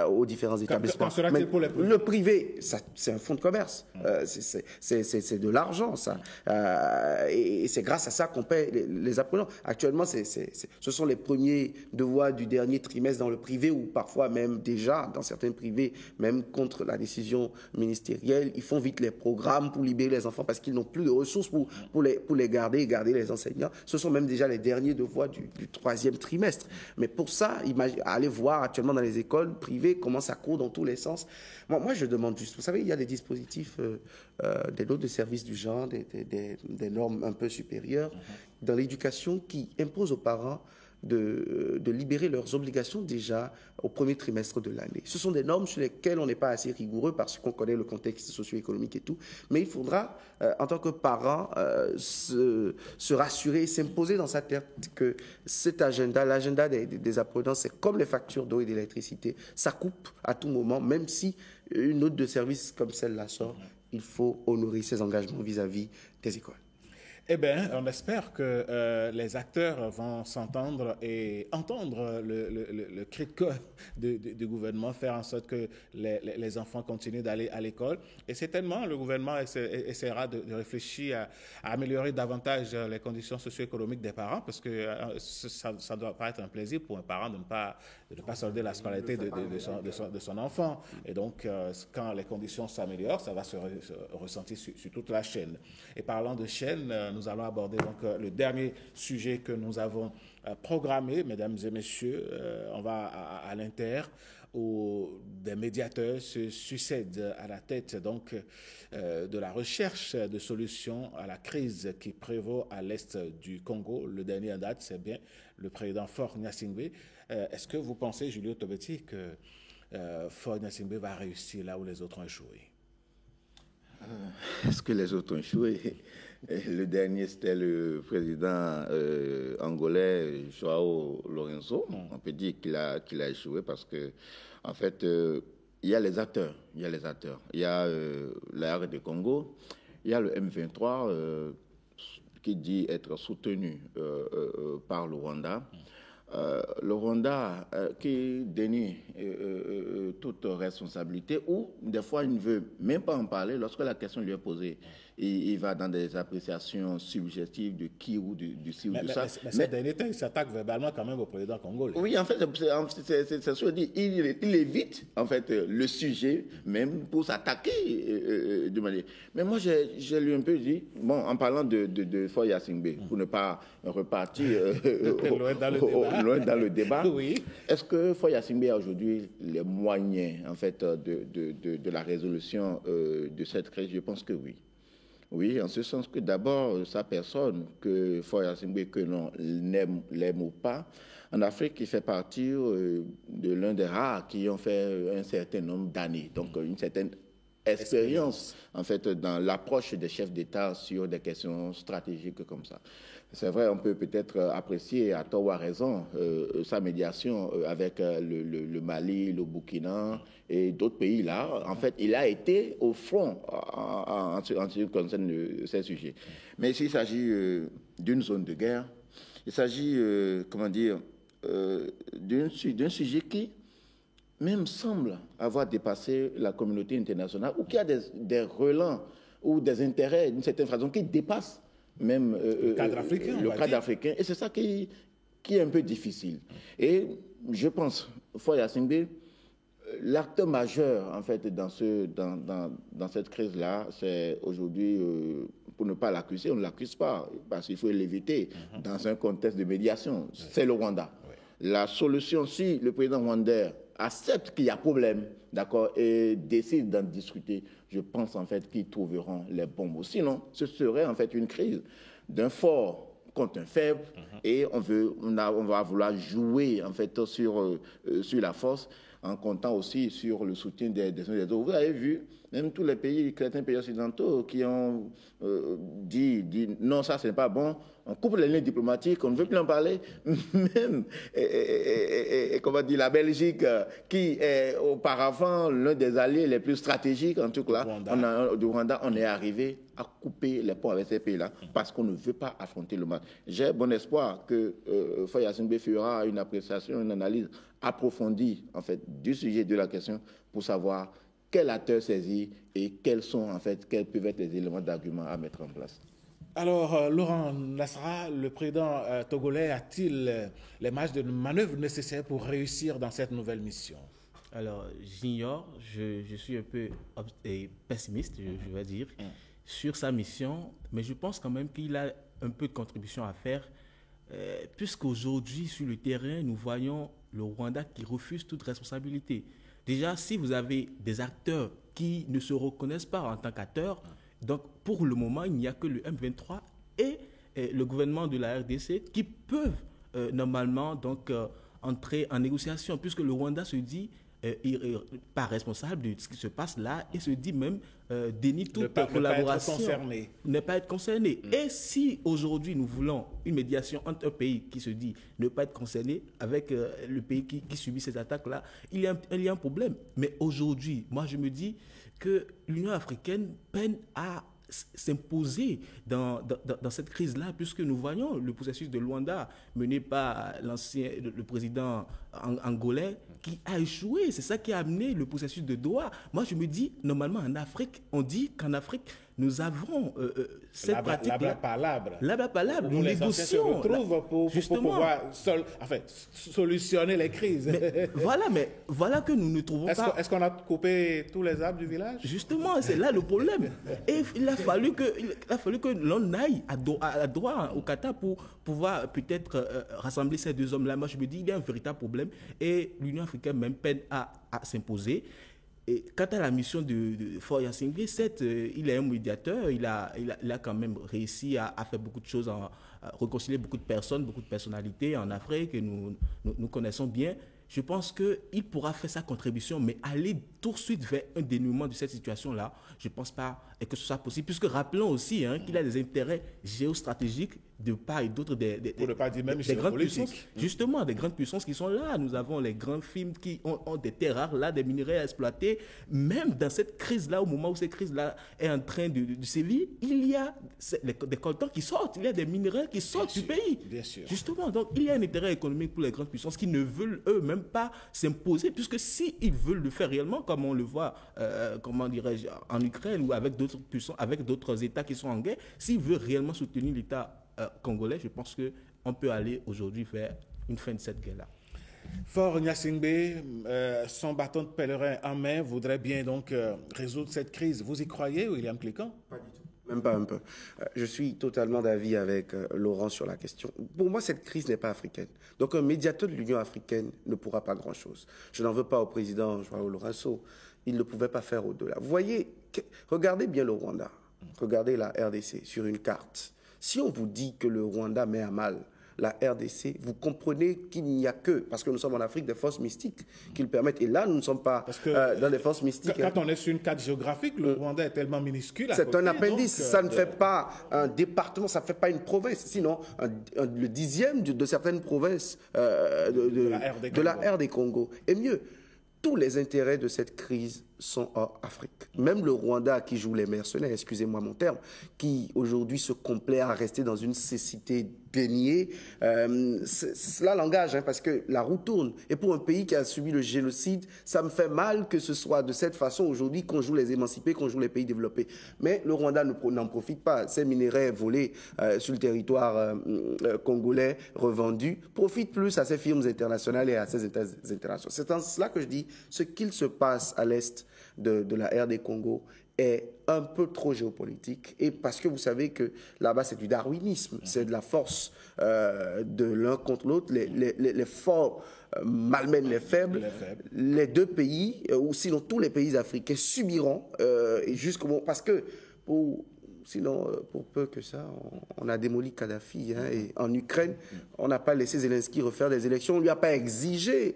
Speaker 8: aux différents établissements. Mais le privé, c'est un fonds de commerce. C'est de l'argent, ça. Et c'est grâce à ça qu'on paie les apprenants. Actuellement, ce sont les premiers devoirs du dernier trimestre dans le privé, ou parfois même déjà, dans certains privés, même contre la décision ministérielle, ils font vite les programmes pour libérer les enfants parce qu'ils n'ont plus de ressources pour les garder et garder les enseignants. Ce sont même déjà les derniers devoirs du troisième trimestre. Mais pour ça, allez voir actuellement dans les écoles privées comment ça court dans tous les sens. Moi, je demande juste, vous savez, il y a des dispositifs, des notes de service du genre, des normes un peu supérieures dans l'éducation qui imposent aux parents de libérer leurs obligations déjà au premier trimestre de l'année. Ce sont des normes sur lesquelles on n'est pas assez rigoureux parce qu'on connaît le contexte socio-économique et tout, mais il faudra, en tant que parent, se rassurer et s'imposer dans sa tête que cet agenda, l'agenda des apprenants, c'est comme les factures d'eau et d'électricité, ça coupe à tout moment, même si une note de service comme celle-là sort, il faut honorer ses engagements vis-à-vis des écoles.
Speaker 24: Eh bien, on espère que les acteurs vont s'entendre et entendre le cri de cœur du gouvernement, faire en sorte que les enfants continuent d'aller à l'école. Et certainement, le gouvernement essaiera de réfléchir à améliorer davantage les conditions socio-économiques des parents, parce que ça ne doit pas être un plaisir pour un parent de ne pas solder la scolarité de son enfant. Et donc, quand les conditions s'améliorent, ça va se ressentir sur toute la chaîne. Et parlant de chaîne, nous allons aborder donc le dernier sujet que nous avons programmé, mesdames et messieurs. On va à l'Inter, où des médiateurs se succèdent à la tête donc de la recherche de solutions à la crise qui prévaut à l'est du Congo. Le dernier en date, c'est bien le président Faure Gnassingbé. Est-ce que vous pensez, Julio Tobeti, que Faure Gnassingbé va réussir là où les autres ont échoué?
Speaker 10: Est-ce que les autres ont échoué? Le dernier, c'était le président angolais João Lourenço. On peut dire qu'il a échoué parce que, en fait, il y a les acteurs. Il y a l'AR du Congo, il y a le M23 qui dit être soutenu par le Rwanda. Le Rwanda qui dénie toute responsabilité, ou des fois il ne veut même pas en parler lorsque la question lui est posée. il va dans des appréciations subjectives de qui ou de ci ou de ça.
Speaker 24: Mais ces derniers temps, il s'attaque verbalement quand même au président congolais.
Speaker 10: Oui, en fait, c'est sûr, il évite en fait le sujet même pour s'attaquer de manière. Mais moi, j'ai lu un peu dit, bon, en parlant de Faure Gnassingbé, pour ne pas repartir loin dans le débat,
Speaker 24: oui.
Speaker 10: Est-ce que Faure Gnassingbé a aujourd'hui les moyens en fait de la résolution de cette crise? Je pense que oui. Oui, en ce sens que d'abord, sa personne, que Faure Gnassingbé, que l'on l'aime ou pas, en Afrique, il fait partie de l'un des rares qui ont fait un certain nombre d'années, donc une certaine expérience, en fait, dans l'approche des chefs d'État sur des questions stratégiques comme ça. C'est vrai, on peut peut-être apprécier à tort ou à raison sa médiation avec le Mali, le Burkina et d'autres pays là. En fait, il a été au front en ce qui concerne ces sujets. Mais s'il s'agit d'une zone de guerre, il s'agit, d'un sujet qui même semble avoir dépassé la communauté internationale ou qui a des relents ou des intérêts d'une certaine façon qui dépassent même le cadre africain. Et c'est ça qui est un peu difficile. Et je pense, Faure Gnassingbé, l'acteur majeur, en fait, dans cette crise-là, c'est aujourd'hui, pour ne pas l'accuser, on ne l'accuse pas, parce qu'il faut l'éviter dans un contexte de médiation. C'est le Rwanda. La solution, si le président rwandais accepte qu'il y a problème, d'accord, et décide d'en discuter, je pense en fait qu'ils trouveront les bons mots. Sinon, ce serait en fait une crise d'un fort contre un faible, et on va vouloir jouer en fait sur la force, en comptant aussi sur le soutien des uns et des autres. Vous avez vu, même tous les pays, certains pays occidentaux qui ont dit non, ça c'est pas bon, on coupe les liens diplomatiques, on ne veut plus en parler. Même, comment dire, la Belgique, qui est auparavant l'un des alliés les plus stratégiques, en tout cas, du Rwanda, on est arrivé à couper les ponts avec ces pays-là parce qu'on ne veut pas affronter le mal. J'ai bon espoir que Faure Gnassingbé fera une appréciation, une analyse approfondie en fait du sujet de la question pour savoir quel acteur saisir et quels peuvent être les éléments d'argument à mettre en place.
Speaker 24: Alors, Laurent Nasra, le président togolais a-t-il les marges de manœuvre nécessaires pour réussir dans cette nouvelle mission?
Speaker 9: Alors, j'ignore, je suis un peu pessimiste, je vais dire, sur sa mission, mais je pense quand même qu'il a un peu de contribution à faire, puisqu'aujourd'hui, sur le terrain, nous voyons le Rwanda qui refuse toute responsabilité. Déjà, si vous avez des acteurs qui ne se reconnaissent pas en tant qu'acteurs, donc pour le moment, il n'y a que le M23 et le gouvernement de la RDC qui peuvent normalement donc entrer en négociation, puisque le Rwanda se dit pas responsable de ce qui se passe là et se dit même dénie toute collaboration. Ne pas être concerné. Et si aujourd'hui nous voulons une médiation entre un pays qui se dit ne pas être concerné avec le pays qui subit ces attaques-là, il y a un problème. Mais aujourd'hui, moi je me dis que l'Union africaine peine à s'imposer dans cette crise-là, puisque nous voyons le processus de Luanda mené par le président angolais qui a échoué. C'est ça qui a amené le processus de Doha. Moi, je me dis, normalement, en Afrique, on dit qu'en Afrique, nous avons cette pratique-là. L'abla-palabre. Nous négocions.
Speaker 24: Se retrouvent pour pouvoir solutionner les crises.
Speaker 9: Mais voilà que nous ne trouvons pas.
Speaker 24: Est-ce qu'on a coupé tous les arbres du village?
Speaker 9: Justement, c'est là le problème. Et il a fallu que l'on aille à Doha, au Qatar, pour pouvoir peut-être rassembler ces deux hommes-là. Moi, je me dis, il y a un véritable problème. Et l'Union africaine même peine à s'imposer. Et quant à la mission de Faure Gnassingbé, il est un médiateur, il a quand même réussi à faire beaucoup de choses, à réconcilier beaucoup de personnes, beaucoup de personnalités en Afrique que nous connaissons bien. Je pense qu'il pourra faire sa contribution, mais aller tout de suite vers un dénouement de cette situation-là, je ne pense pas que ce soit possible, puisque rappelons aussi qu'il a des intérêts géostratégiques de part et d'autre
Speaker 24: pour ne pas dire même
Speaker 9: des grandes
Speaker 24: géopolitique.
Speaker 9: puissances. Justement, des grandes puissances qui sont là. Nous avons les grands films qui ont des terres rares là, des minerais à exploiter. Même dans cette crise-là, au moment où cette crise-là est en train de sévir, il y a des coltans qui sortent, il y a des minerais qui sortent du pays.
Speaker 24: Bien sûr.
Speaker 9: Justement, donc il y a un intérêt économique pour les grandes puissances qui ne veulent eux-mêmes pas s'imposer, puisque s'ils veulent le faire réellement, comme on le voit, comment dirais-je, en Ukraine ou avec d'autres puissances, avec d'autres États qui sont en guerre, s'ils veulent réellement soutenir l'État congolais, je pense qu'on peut aller aujourd'hui vers une fin de cette guerre-là.
Speaker 24: Faure Gnassingbé, son bâton de pèlerin en main, voudrait bien donc résoudre cette crise. Vous y croyez, William Clicquant?
Speaker 8: Pas du tout. Même pas un peu. Je suis totalement d'avis avec Laurent sur la question. Pour moi, cette crise n'est pas africaine. Donc un médiateur de l'Union africaine ne pourra pas grand-chose. Je n'en veux pas au président João Lourenço. Il ne pouvait pas faire au-delà. Vous voyez, regardez bien le Rwanda. Regardez la RDC sur une carte. Si on vous dit que le Rwanda met à mal la RDC, vous comprenez qu'il n'y a que, parce que nous sommes en Afrique, des forces mystiques qui le permettent. Et là, nous ne sommes pas dans des forces mystiques.
Speaker 24: Quand on est sur une carte géographique, le Rwanda est tellement minuscule.
Speaker 8: C'est un appendice. Ça ne fait pas un département, ça ne fait pas une province. Sinon, le 10e de certaines provinces de la RD Congo. Et mieux, tous les intérêts de cette crise sont hors Afrique. Même le Rwanda qui joue les mercenaires, excusez-moi mon terme, qui aujourd'hui se complaît à rester dans une cécité déniée, cela l'engage, parce que la roue tourne. Et pour un pays qui a subi le génocide, ça me fait mal que ce soit de cette façon aujourd'hui qu'on joue les émancipés, qu'on joue les pays développés. Mais le Rwanda n'en profite pas. Ces minerais volés sur le territoire congolais, revendus, profitent plus à ces firmes internationales et à ces États internationaux. C'est en cela que je dis, ce qu'il se passe à l'Est de la RD Congo est un peu trop géopolitique, et parce que vous savez que là-bas c'est du darwinisme, c'est de la force de l'un contre l'autre, les forts malmènent les faibles. Les deux pays, ou sinon tous les pays africains subiront, et jusqu'au moment, parce que sinon, pour peu que ça, on a démoli Kadhafi. Et en Ukraine, on n'a pas laissé Zelensky refaire des élections. On ne lui a pas exigé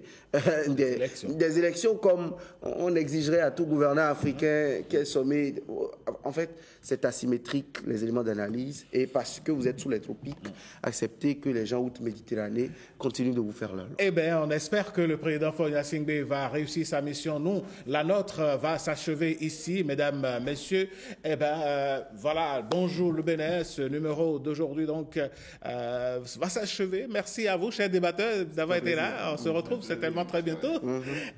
Speaker 8: des élections comme on exigerait à tout gouverneur africain qui est sommé. En fait, c'est asymétrique, les éléments d'analyse. Et parce que vous êtes sous les tropiques, acceptez que les gens outre-Méditerranée continuent de vous faire leur.
Speaker 24: Eh bien, on espère que le président Faure Gnassingbé va réussir sa mission. Nous, la nôtre va s'achever ici, mesdames, messieurs. Eh bien, voilà. Bonjour le Bénin, ce numéro d'aujourd'hui donc va s'achever. Merci à vous, chers débatteurs, d'avoir été là. On se retrouve certainement très bientôt.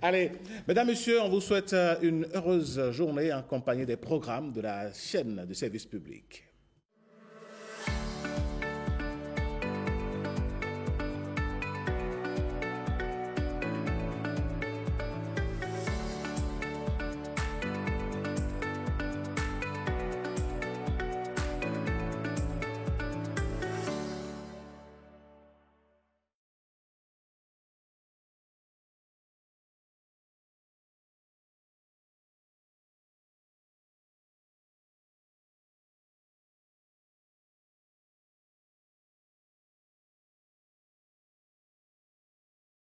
Speaker 24: Allez, mesdames, messieurs, on vous souhaite une heureuse journée en compagnie des programmes de la chaîne de service public.